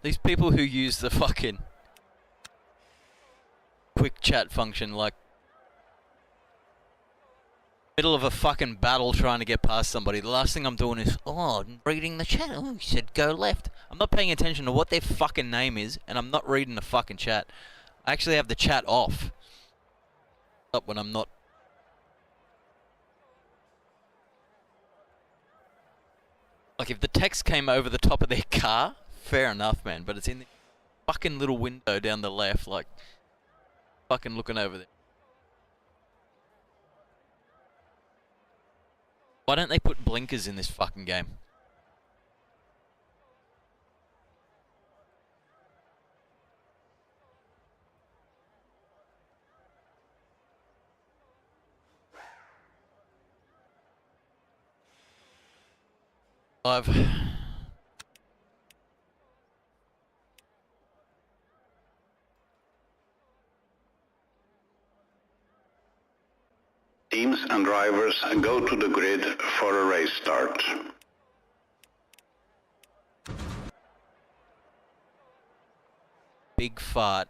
Speaker 1: These people who use the fucking quick chat function, like middle of a fucking battle trying to get past somebody. The last thing I'm doing is, oh, I'm reading the chat. Oh, you said go left. I'm not paying attention to what their fucking name is, and I'm not reading the fucking chat. I actually have the chat off. Up when I'm not. Like if the text came over the top of their car, fair enough, man. But it's in the fucking little window down the left, like fucking looking over there. Why don't they put blinkers in this fucking game? I've
Speaker 8: Teams and drivers go to the grid for a race start.
Speaker 1: big fart.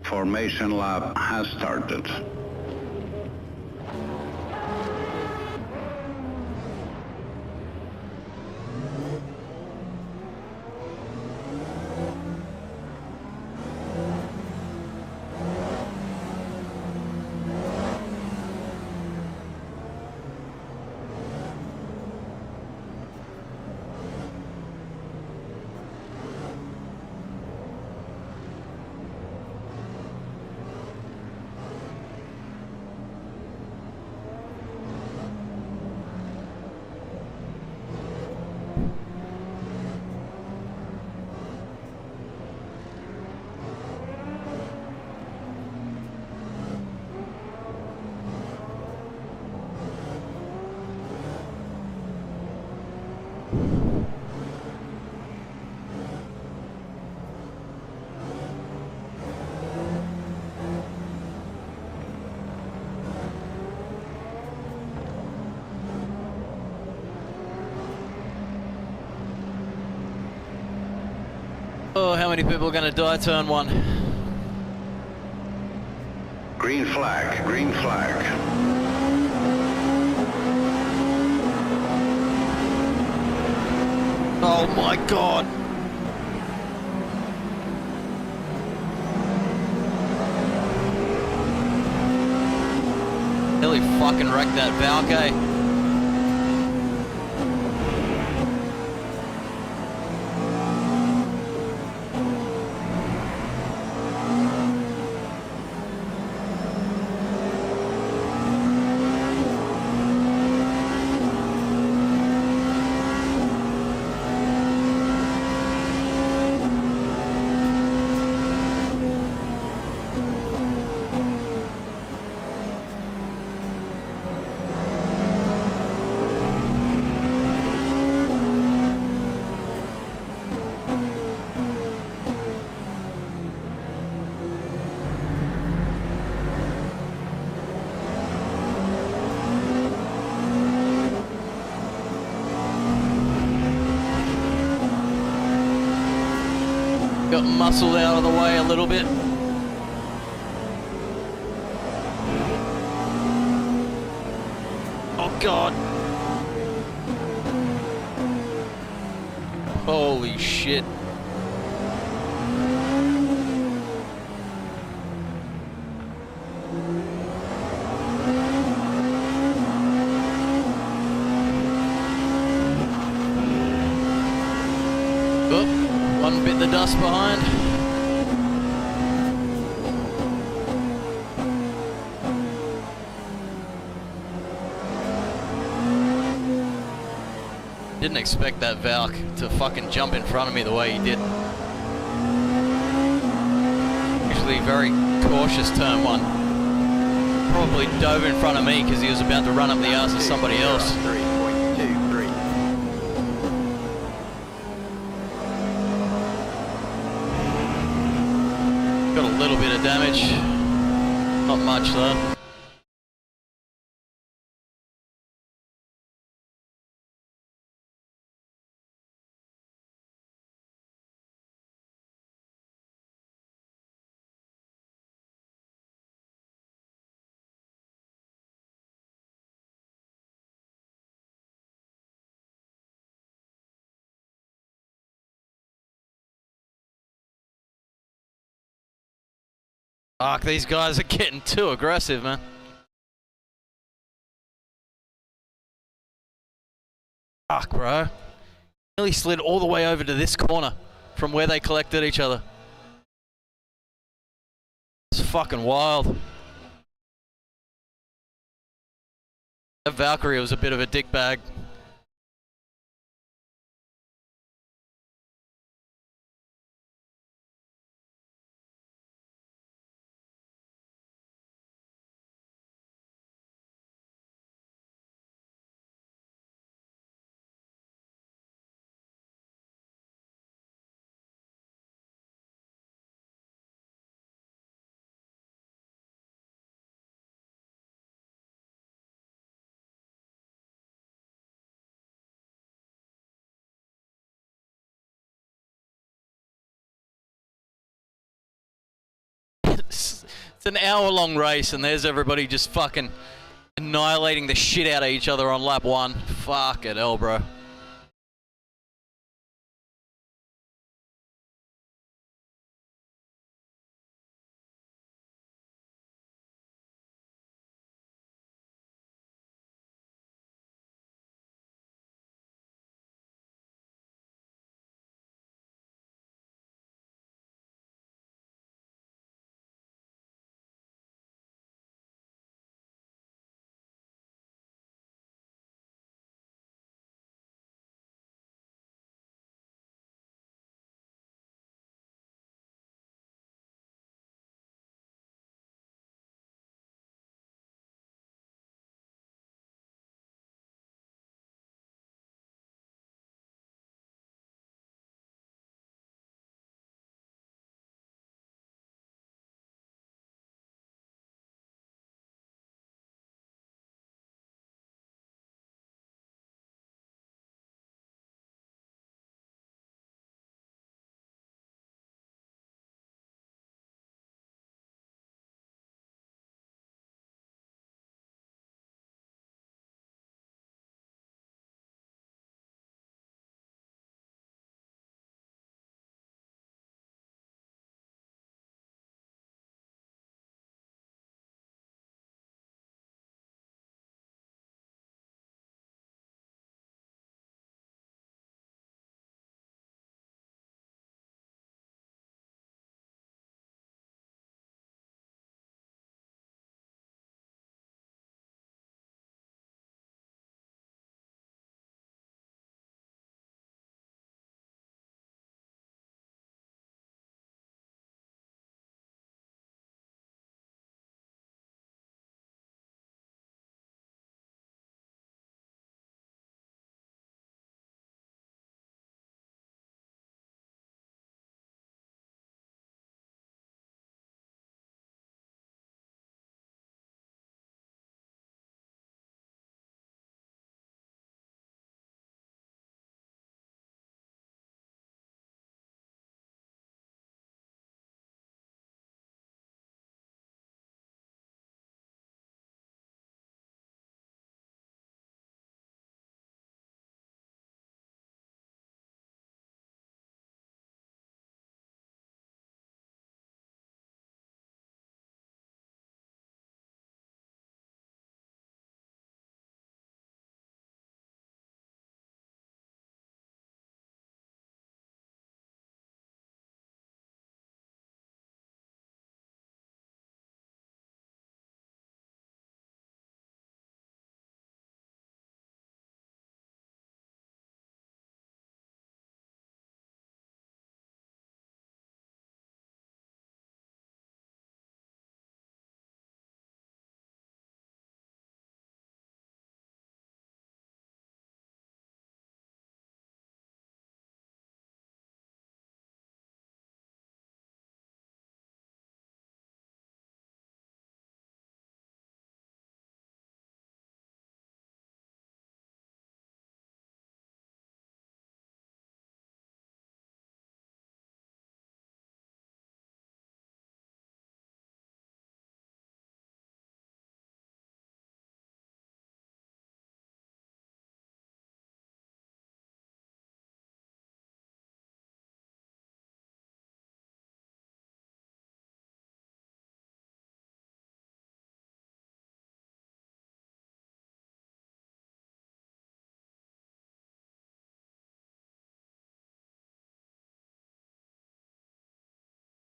Speaker 8: Formation lap has started. Oh, how many people are going to die turn one? Green flag, green flag.
Speaker 1: Oh my god! Nearly fucking wrecked that Valkyrie. Got muscled out of the way a little bit. Oh god. Holy shit. one bit the dust behind. Didn't expect that Valk to fucking jump in front of me the way he did. Usually very cautious turn one. Probably dove in front of me because he was about to run up the ass of somebody else.
Speaker 7: 3.23.
Speaker 1: Got a little bit of damage. Not much though. Fuck, these guys are getting too aggressive, man. Fuck, bro. Nearly slid all the way over to this corner from where they collected each other. It's fucking wild. That Valkyrie was a bit of a dickbag. It's an hour-long race, and there's everybody just fucking annihilating the shit out of each other on lap one. Fuck it, hell, bro.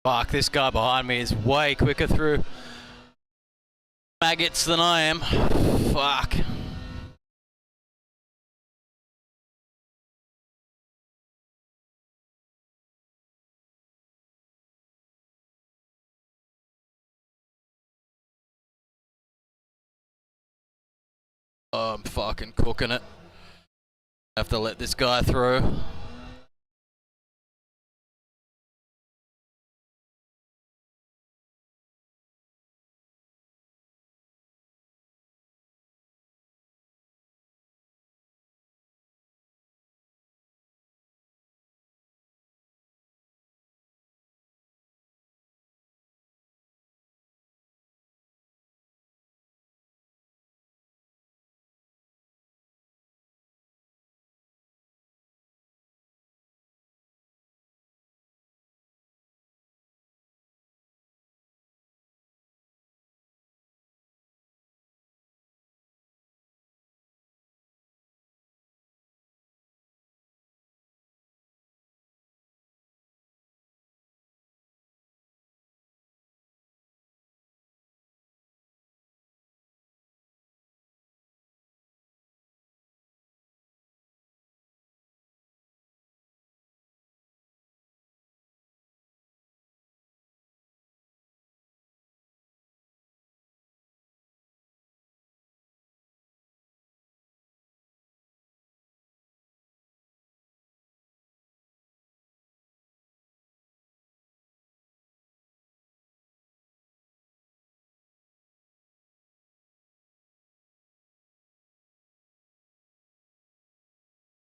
Speaker 1: Fuck, this guy behind me is way quicker through maggots than I am. Fuck. Oh, I'm fucking cooking it. Have to let this guy through.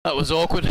Speaker 1: That was awkward.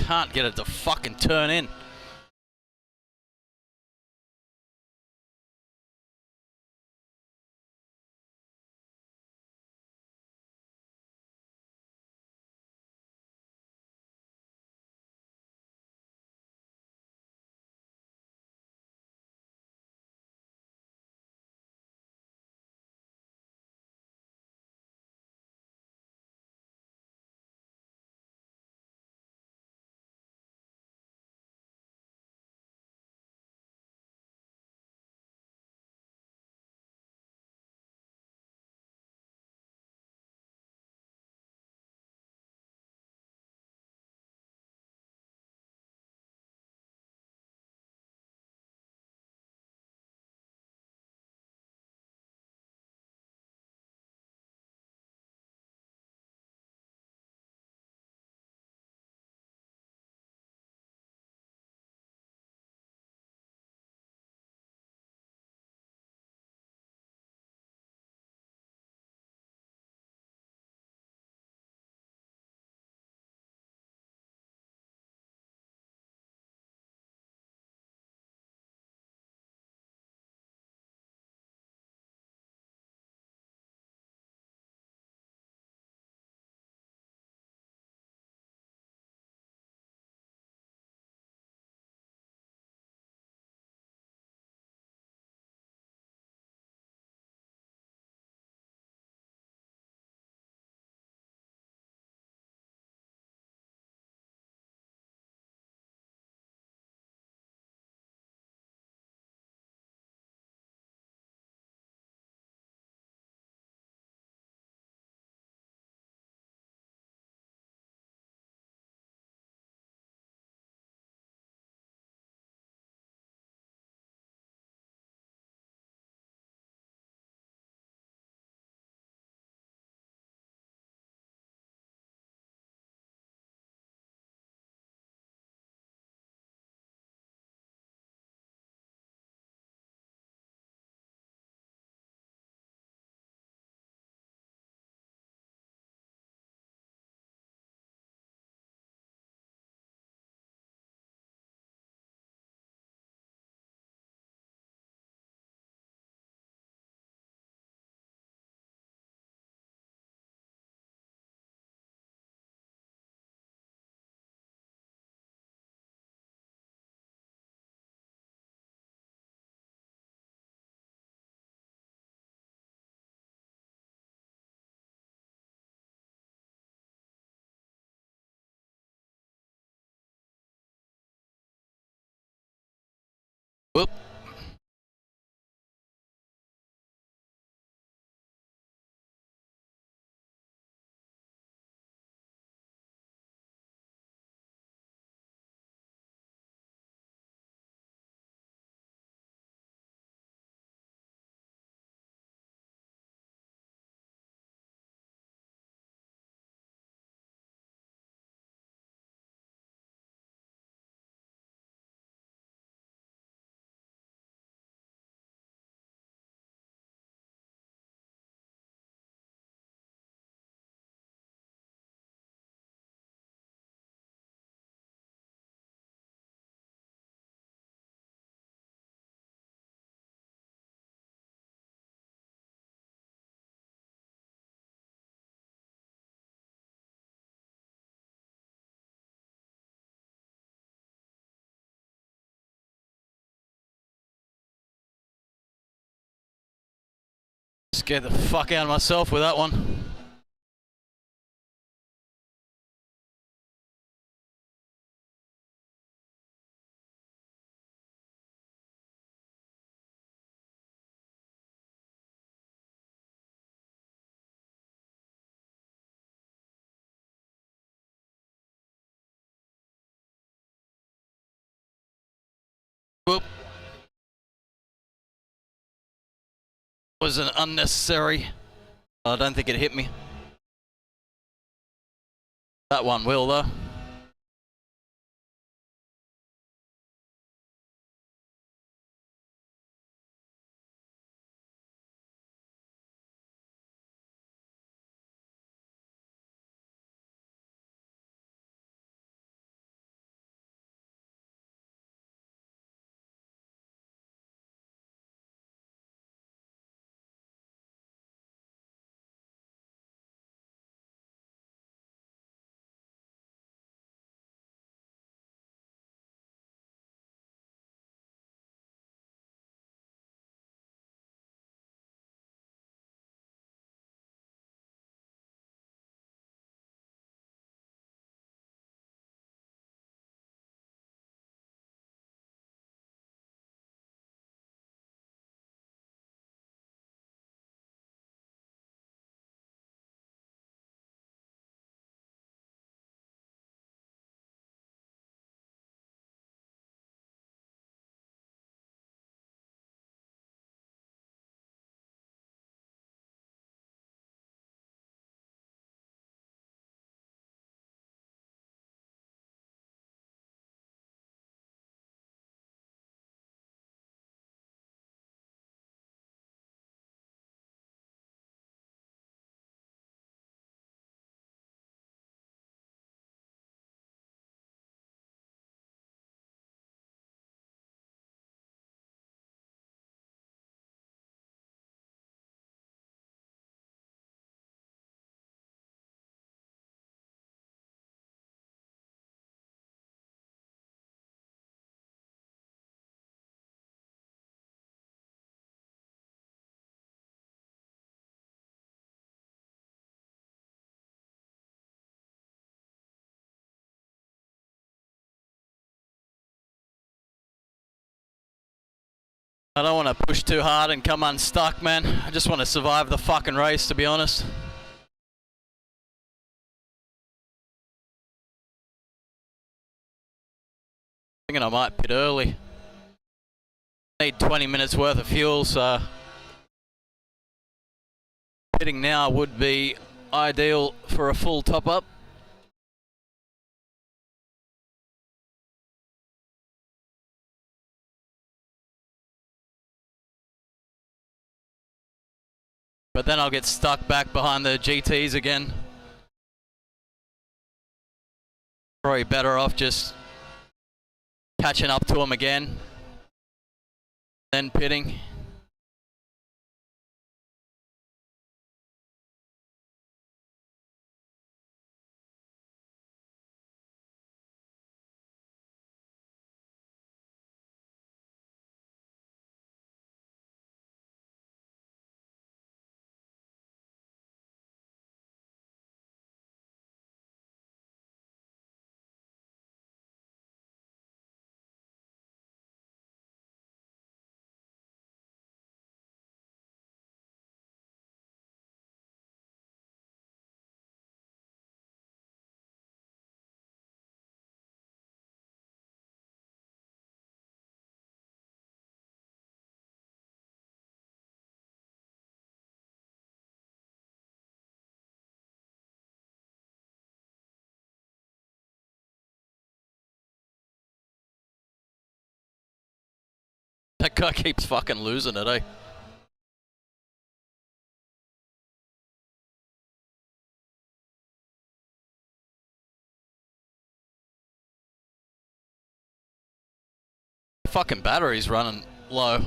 Speaker 1: Can't get it to fucking turn in. Whoop. Scared the fuck out of myself with that one. Whoop. Was an unnecessary. I don't think it hit me. That one will though. I don't want to push too hard and come unstuck, man. I just want to survive the fucking race, to be honest. Thinking I might pit early. Need 20 minutes worth of fuel, so pitting now would be ideal for a full top up. But then I'll get stuck back behind the GTs again. Probably better off just catching up to them again, then pitting. That guy keeps fucking losing it, eh? Fucking battery's running low.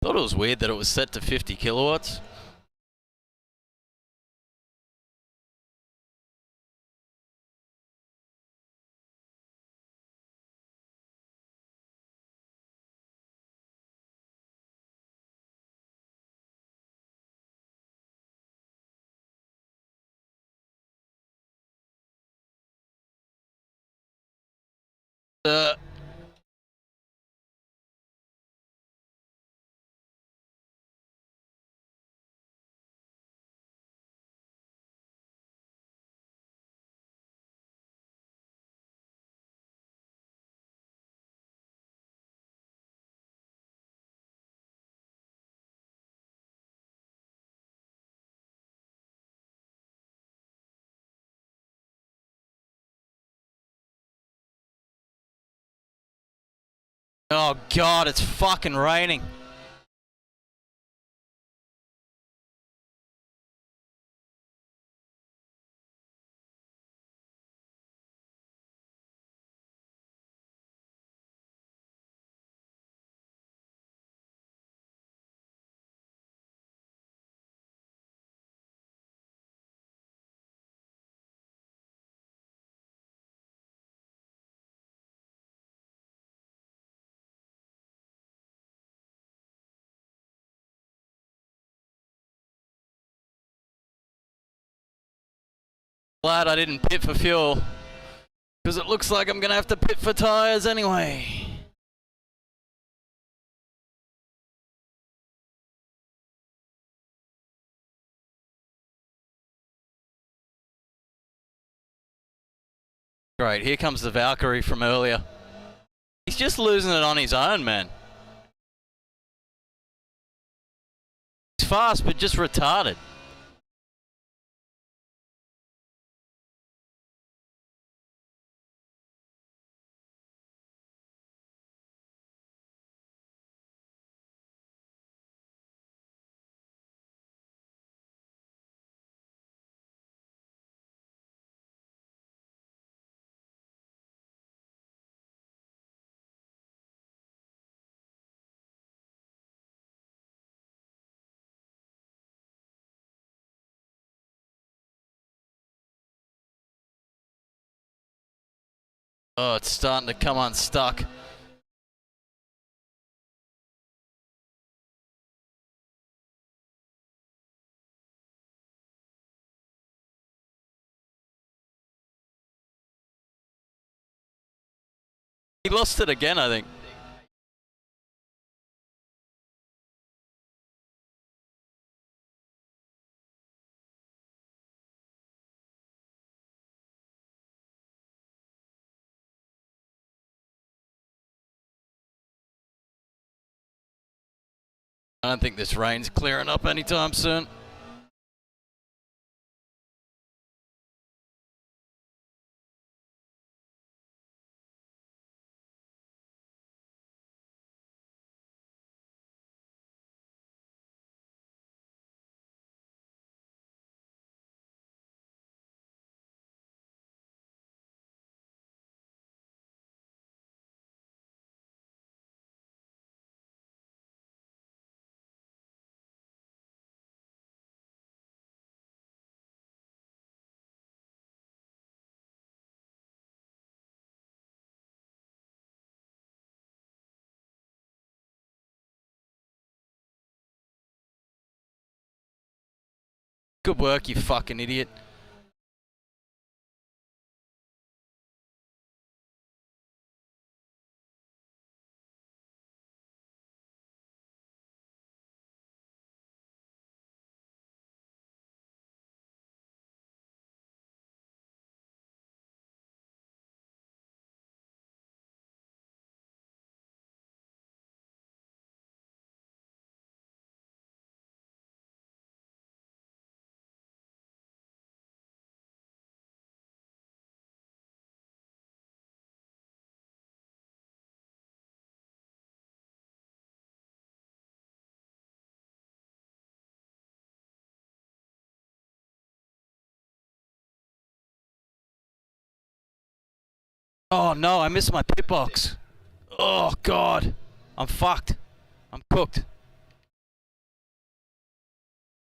Speaker 1: Thought it was weird that it was set to 50 kilowatts. Oh god, it's fucking raining. Glad I didn't pit for fuel, because it looks like I'm gonna have to pit for tires anyway. Great, here comes the Valkyrie from earlier. He's just losing it on his own, man. He's fast, but just retarded. Oh, it's starting to come unstuck. He lost it again, I think. I don't think this rain's clearing up anytime soon. Good work, you fucking idiot. Oh no, I missed my pit box. Oh god. I'm fucked. I'm cooked.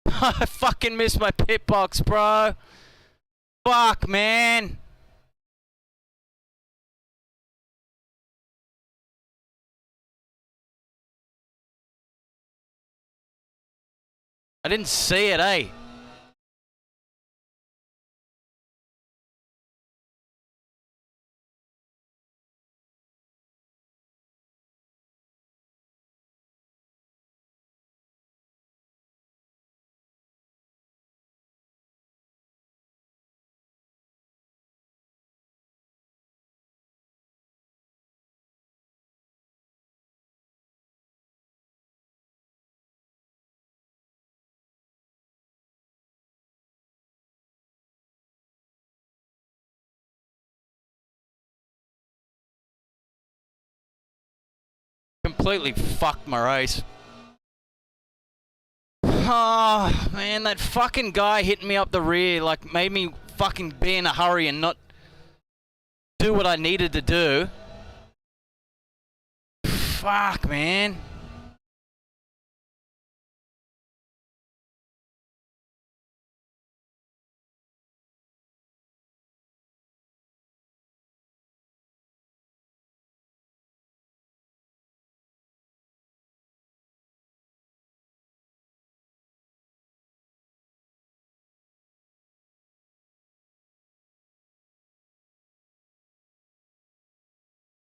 Speaker 1: I fucking missed my pit box, bro. Fuck, man. I didn't see it, eh? Completely fucked my race. Oh, man, that fucking guy hitting me up the rear, like, made me fucking be in a hurry and not do what I needed to do. Fuck, man.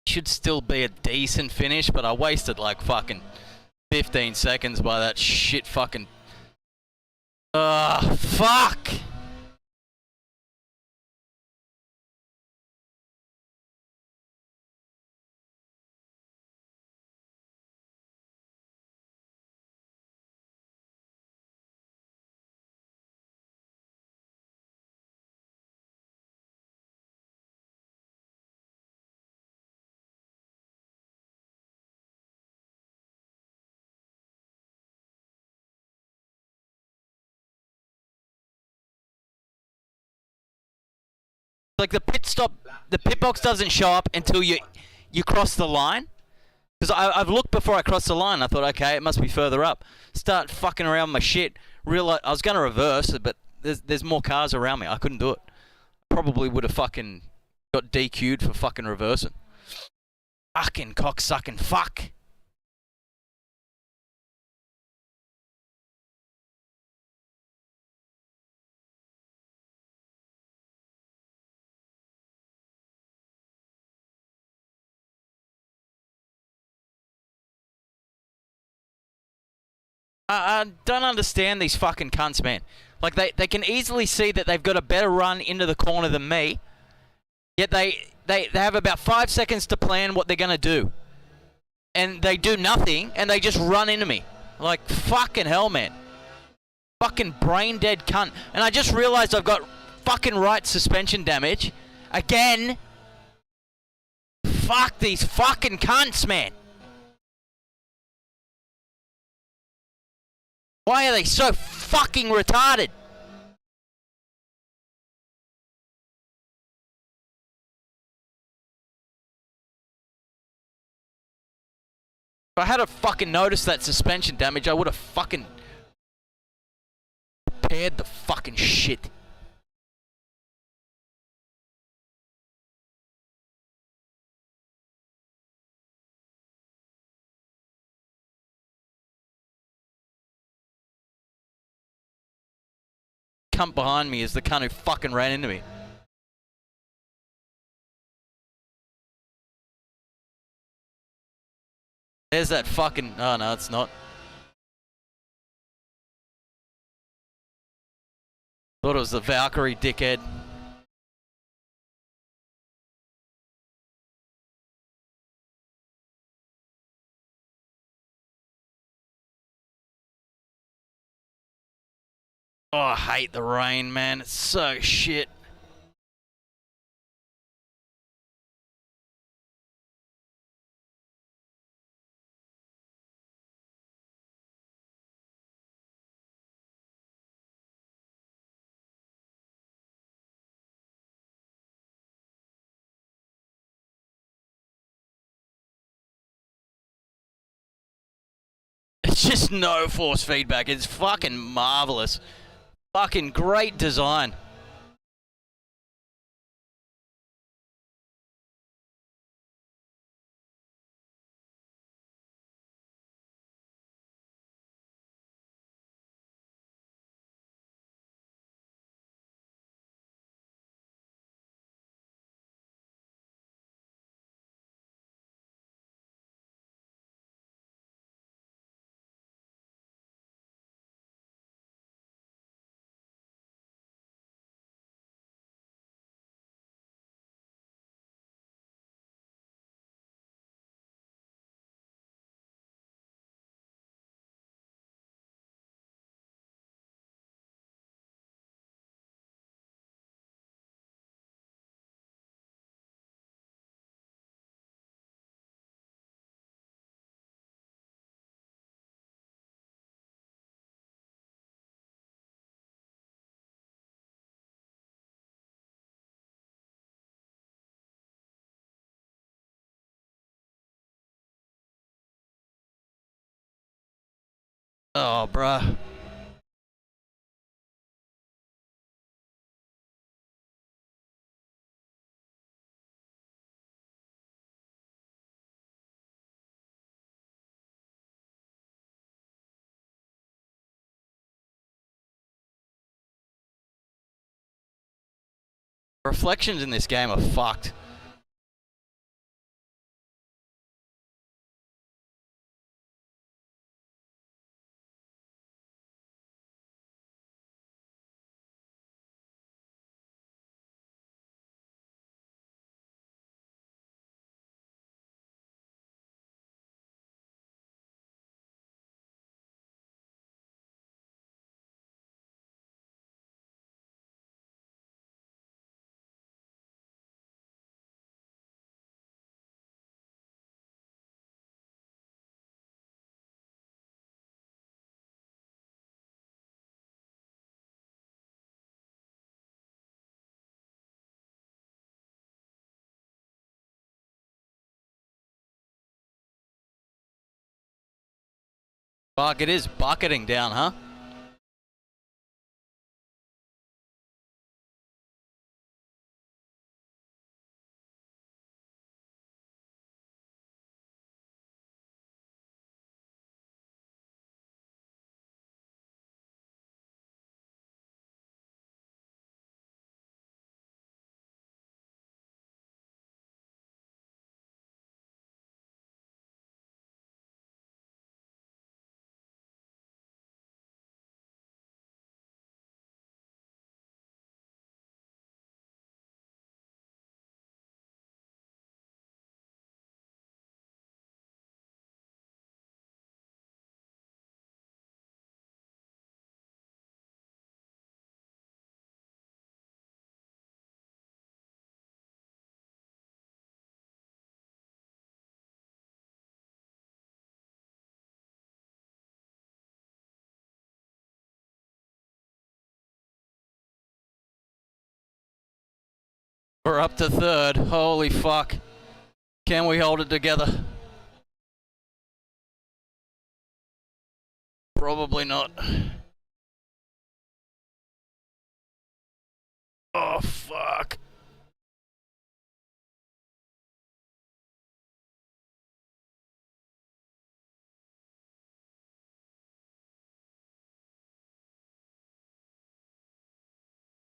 Speaker 1: Should still be a decent finish, but I wasted like fucking 15 seconds by that shit fucking... Ugh, fuck! Like the pit box doesn't show up until you cross the line. Because I've looked before I crossed the line. I thought, okay, it must be further up. Start fucking around my shit. Realize I was gonna reverse it, but there's more cars around me. I couldn't do it. Probably would have fucking got DQ'd for fucking reversing. Fucking cocksucking fuck. I don't understand these fucking cunts, man. Like, they can easily see that they've got a better run into the corner than me, yet they have about 5 seconds to plan what they're going to do. And they do nothing, and they just run into me. Like, fucking hell, man. Fucking brain dead cunt. And I just realized I've got fucking right suspension damage. Again. Fuck these fucking cunts, man. Why are they so fucking retarded? If I had to fucking notice that suspension damage, I would have fucking repaired the fucking shit. Cunt behind me is the cunt who fucking ran into me. There's that fucking... Oh, no, it's not. Thought it was the Valkyrie, dickhead. Oh, I hate the rain, man. It's so shit. just no force feedback. It's fucking marvelous. Fucking great design. Oh, bruh. Reflections in this game are fucked. Fuck, it is bucketing down, huh? We're up to third. Holy fuck. Can we hold it together? Probably not. Oh, fuck.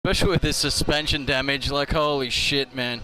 Speaker 1: Especially with this suspension damage, like, holy shit, man.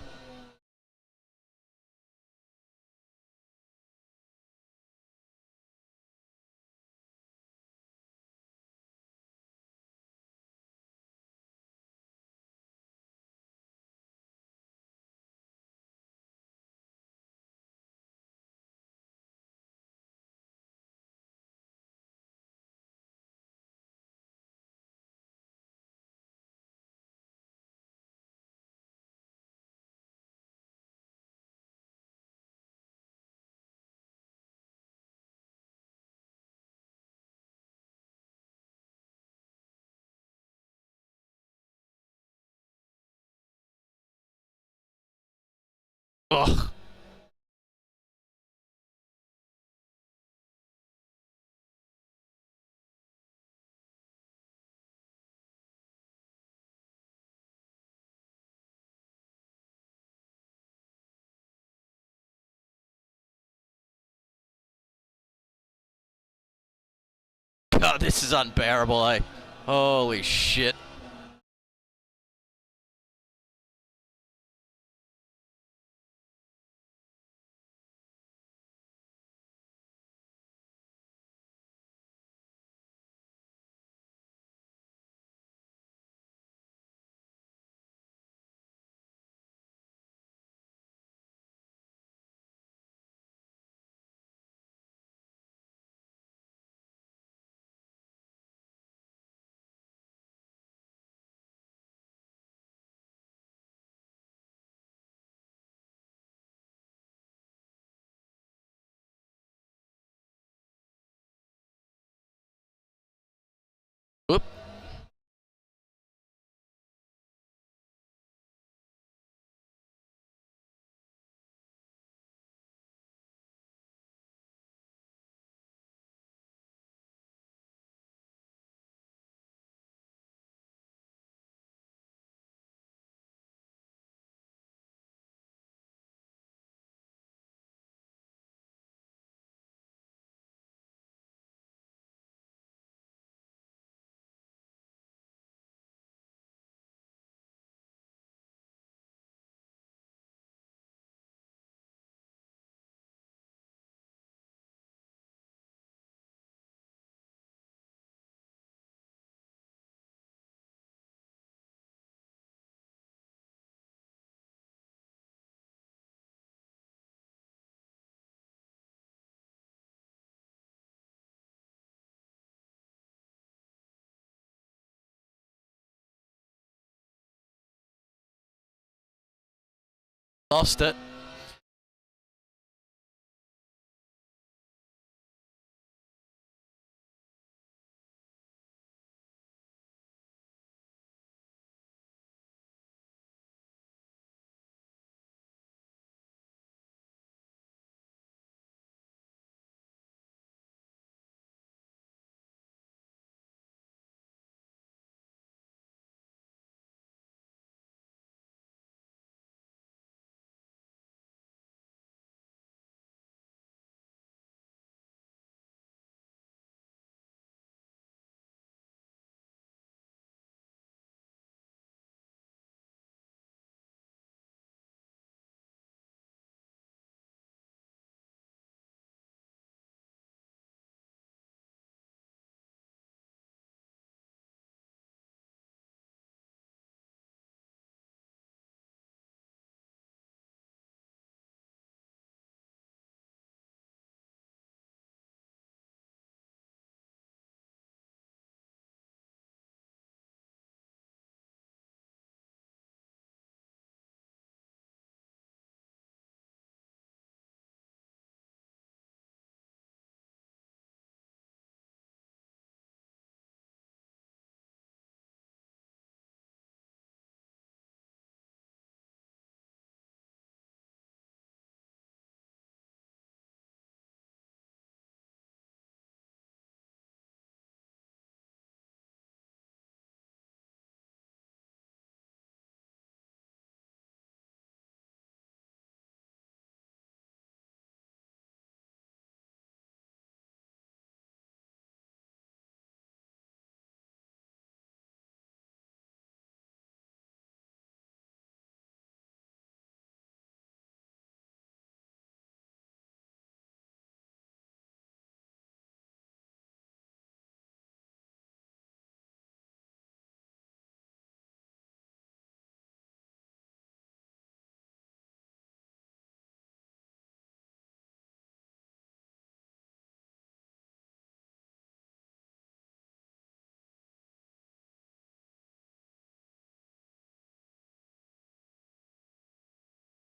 Speaker 1: Ugh. God, this is unbearable, eh? Holy shit. Whoop. Lost it.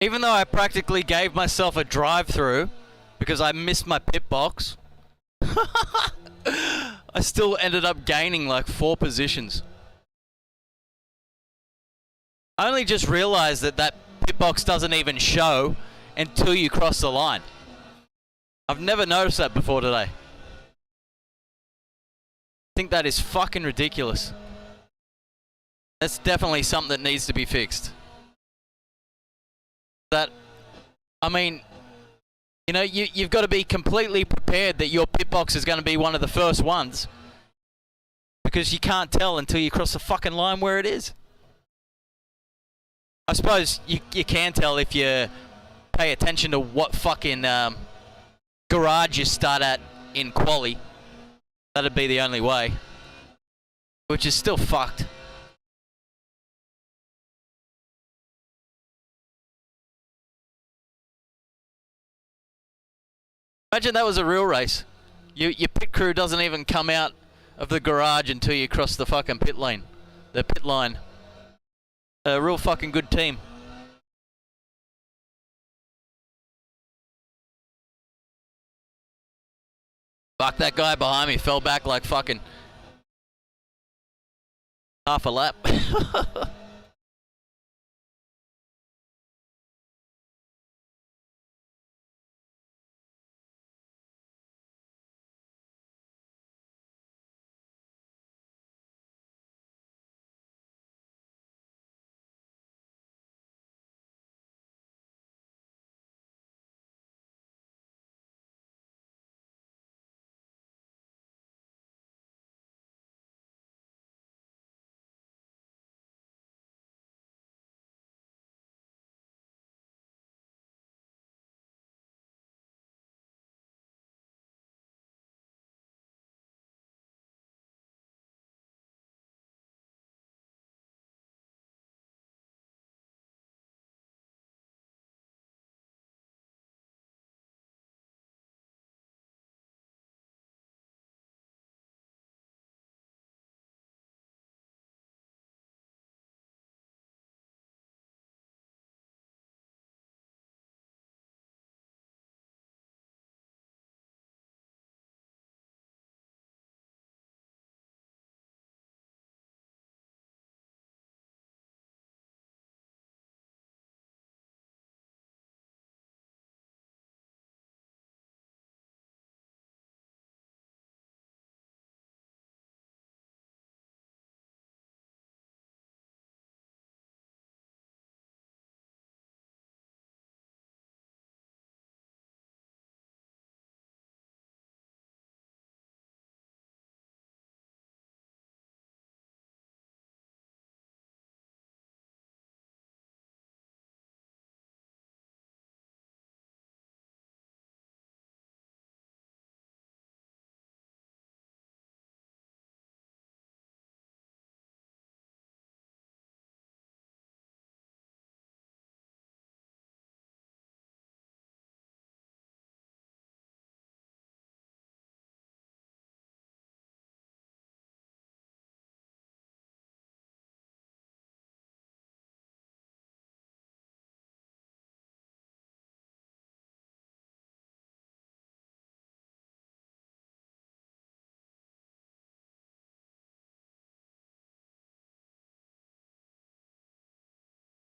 Speaker 1: Even though I practically gave myself a drive-through because I missed my pit box, I still ended up gaining like 4 positions. I only just realized that that pit box doesn't even show until you cross the line. I've never noticed that before today. I think that is fucking ridiculous. That's definitely something that needs to be fixed. That, I mean, you know, you've got to be completely prepared that your pit box is going to be one of the first ones, because you can't tell until you cross the fucking line where it is. I suppose you can tell if you pay attention to what fucking garage you start at in quali. That'd be the only way. Which is still fucked. Imagine that was a real race. Your pit crew doesn't even come out of the garage until you cross the fucking pit lane. The pit line. A real fucking good team. Fuck, that guy behind me fell back like fucking half a lap.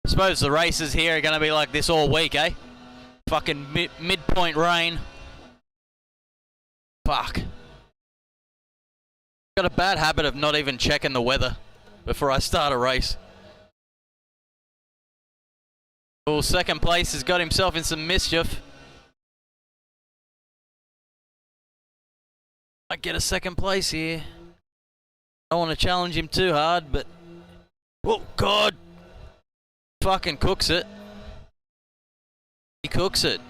Speaker 1: Suppose the races here are going to be like this all week, eh? Fucking midpoint rain. Fuck. Got a bad habit of not even checking the weather before I start a race. Well, second place has got himself in some mischief. I get a second place here. I don't want to challenge him too hard, but... Oh, God! Fucking cooks it. He cooks it.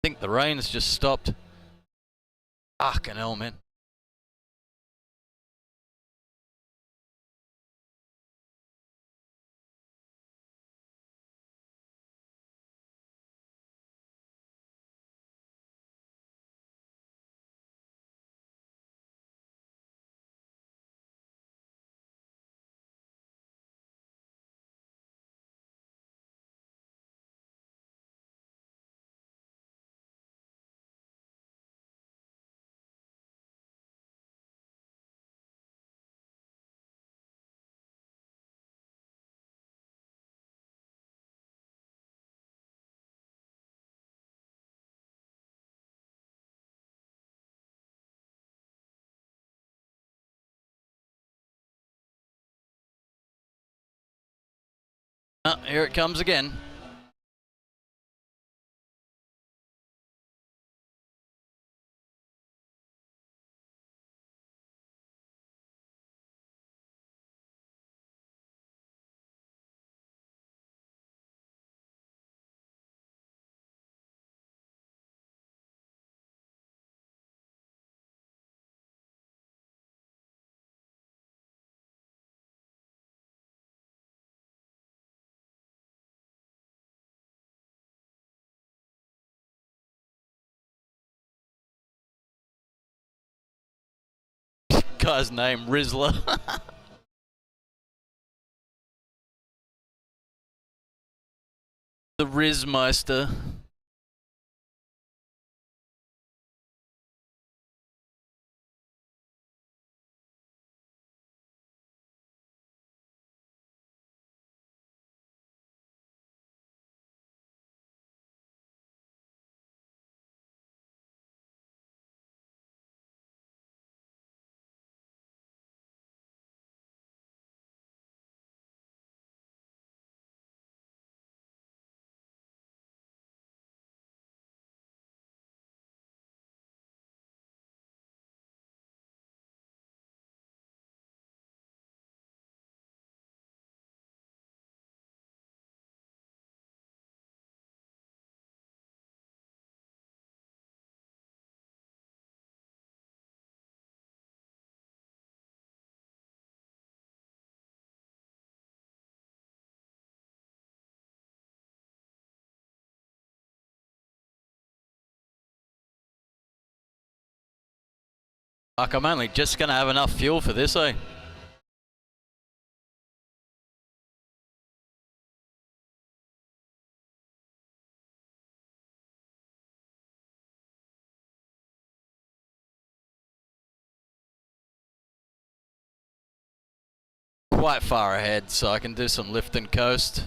Speaker 1: I think the rain's just stopped. Fucking hell, man. Here it comes again. Guy's name, Rizzler. The Rizzmeister. Fuck, I'm only just gonna have enough fuel for this, eh? Quite far ahead, so I can do some lift and coast.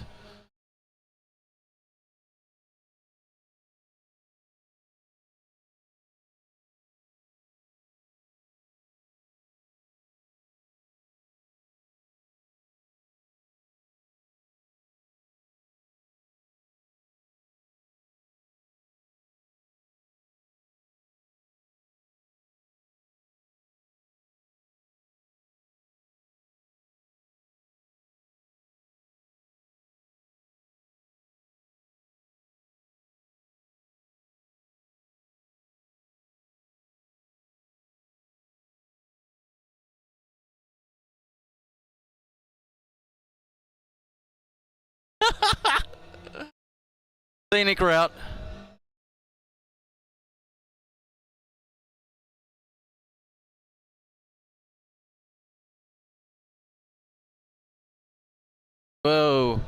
Speaker 1: Scenic route. Whoa.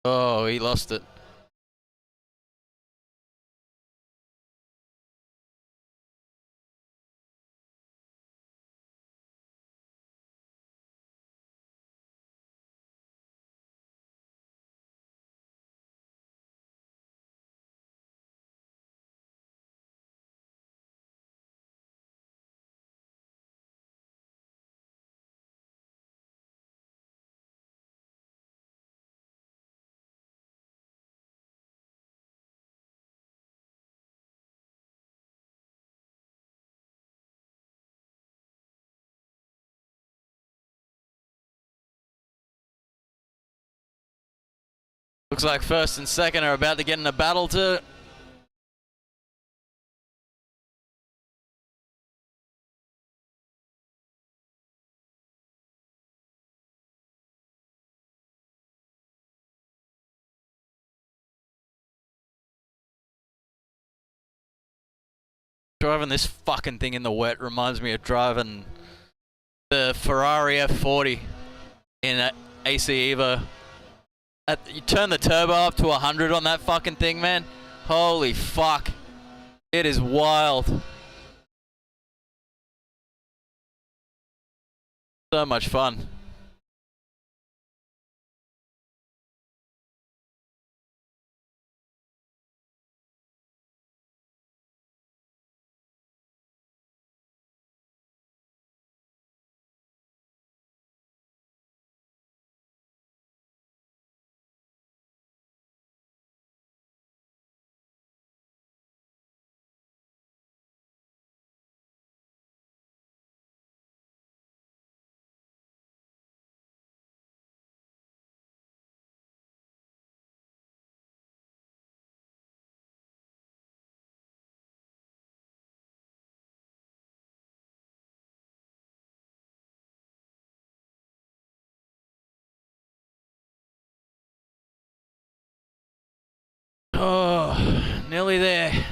Speaker 1: Oh, he lost it. Looks like first and second are about to get in a battle to driving this fucking thing in the wet reminds me of driving the Ferrari F40 in AC Evo. You turn the turbo up to 100 on that fucking thing, man. Holy fuck. It is wild. So much fun. Oh, nearly there.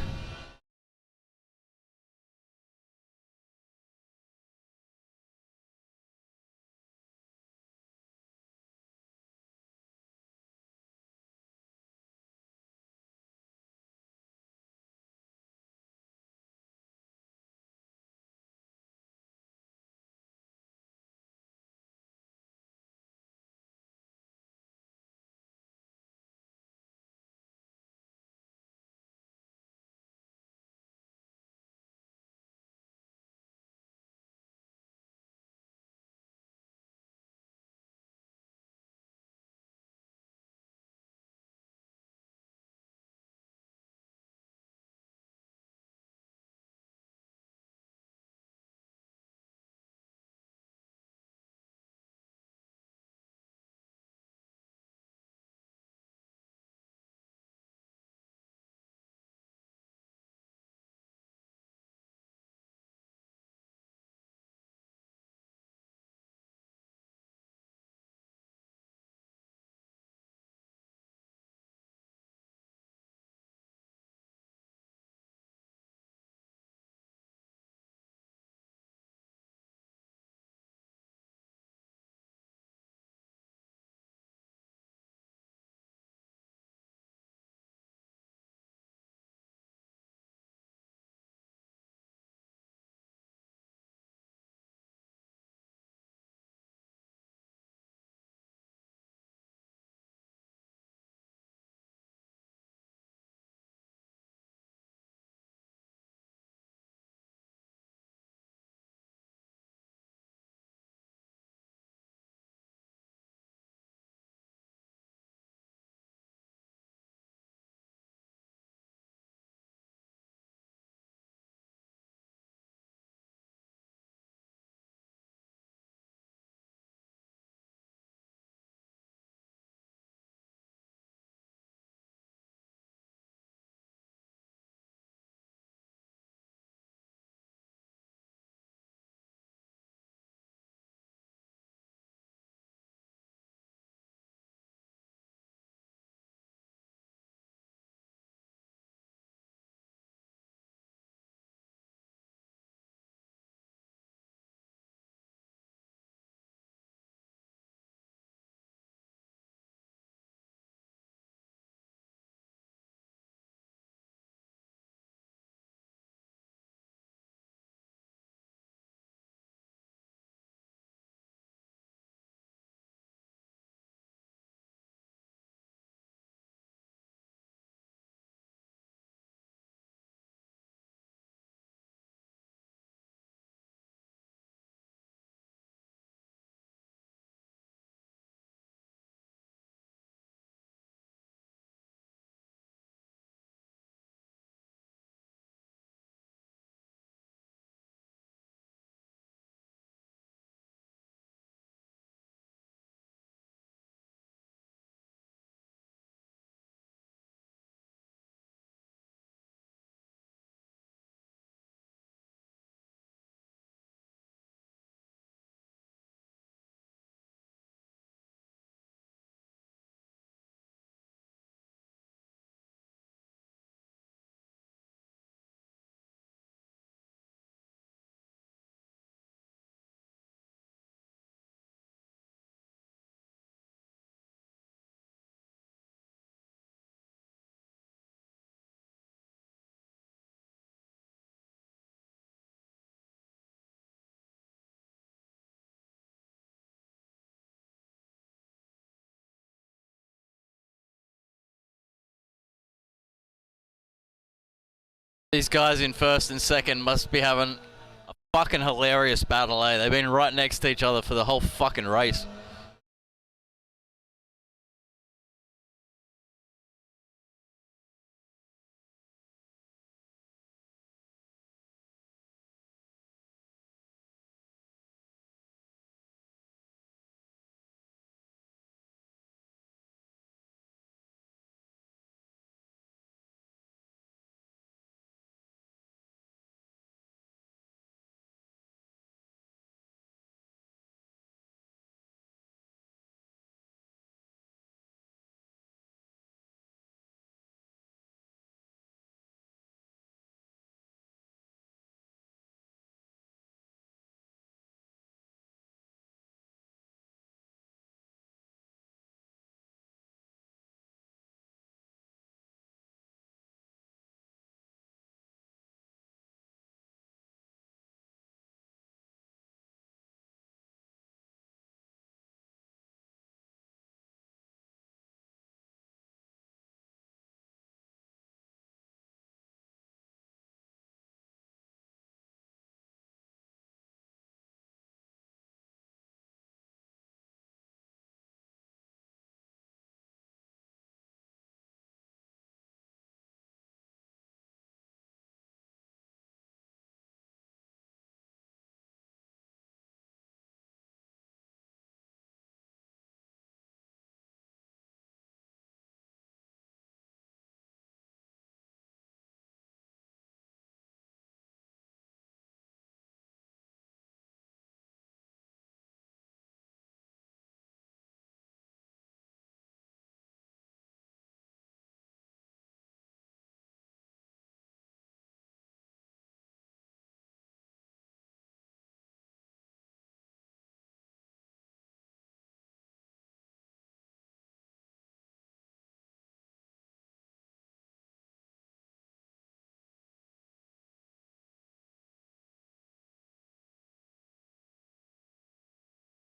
Speaker 1: These guys in first and second must be having a fucking hilarious battle, eh? They've been right next to each other for the whole fucking race.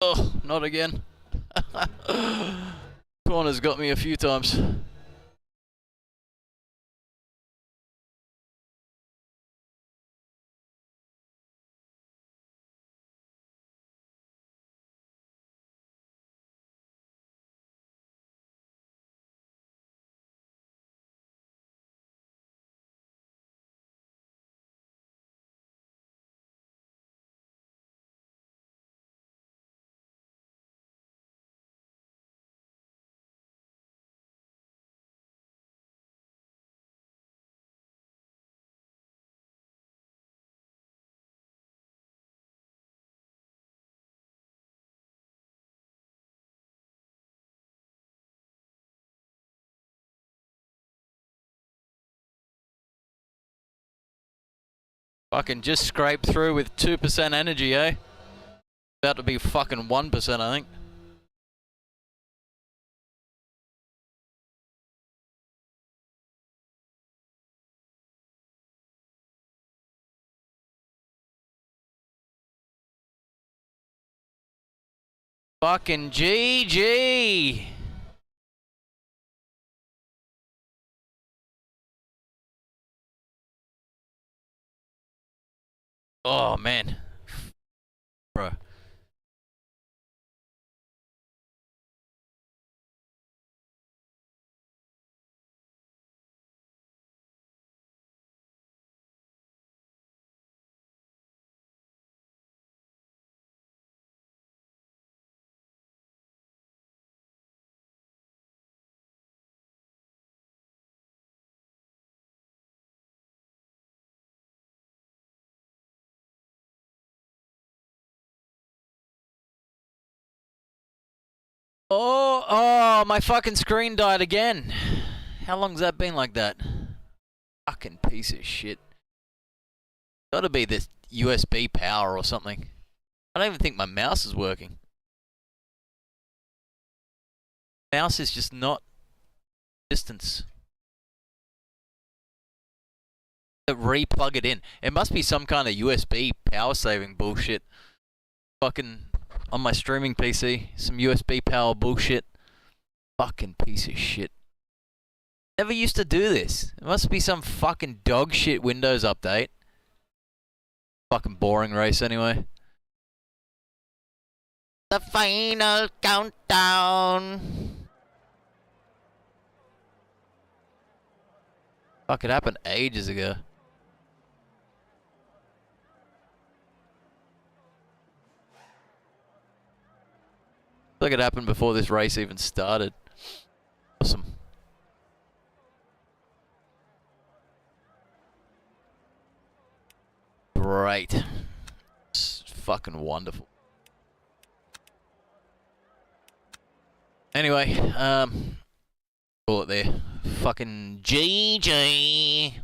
Speaker 1: Oh, not again. Corner's got me a few times. Fucking just scraped through with 2% energy, eh? About to be fucking 1%, I think. Fucking GG! Oh, man. Bro. Oh, my fucking screen died again. How long's that been like that? Fucking piece of shit. Gotta be this USB power or something. I don't even think my mouse is working. Mouse is just not distance. Re-plug it in. It must be some kind of USB power saving bullshit. Fucking on my streaming PC, some USB power bullshit. Fucking piece of shit. Never used to do this. It must be some fucking dog shit Windows update. Fucking boring race anyway. The final countdown. Fuck, it happened ages ago. Like it happened before this race even started. Awesome. Great. It's fucking wonderful. Anyway, call it there. Fucking GG.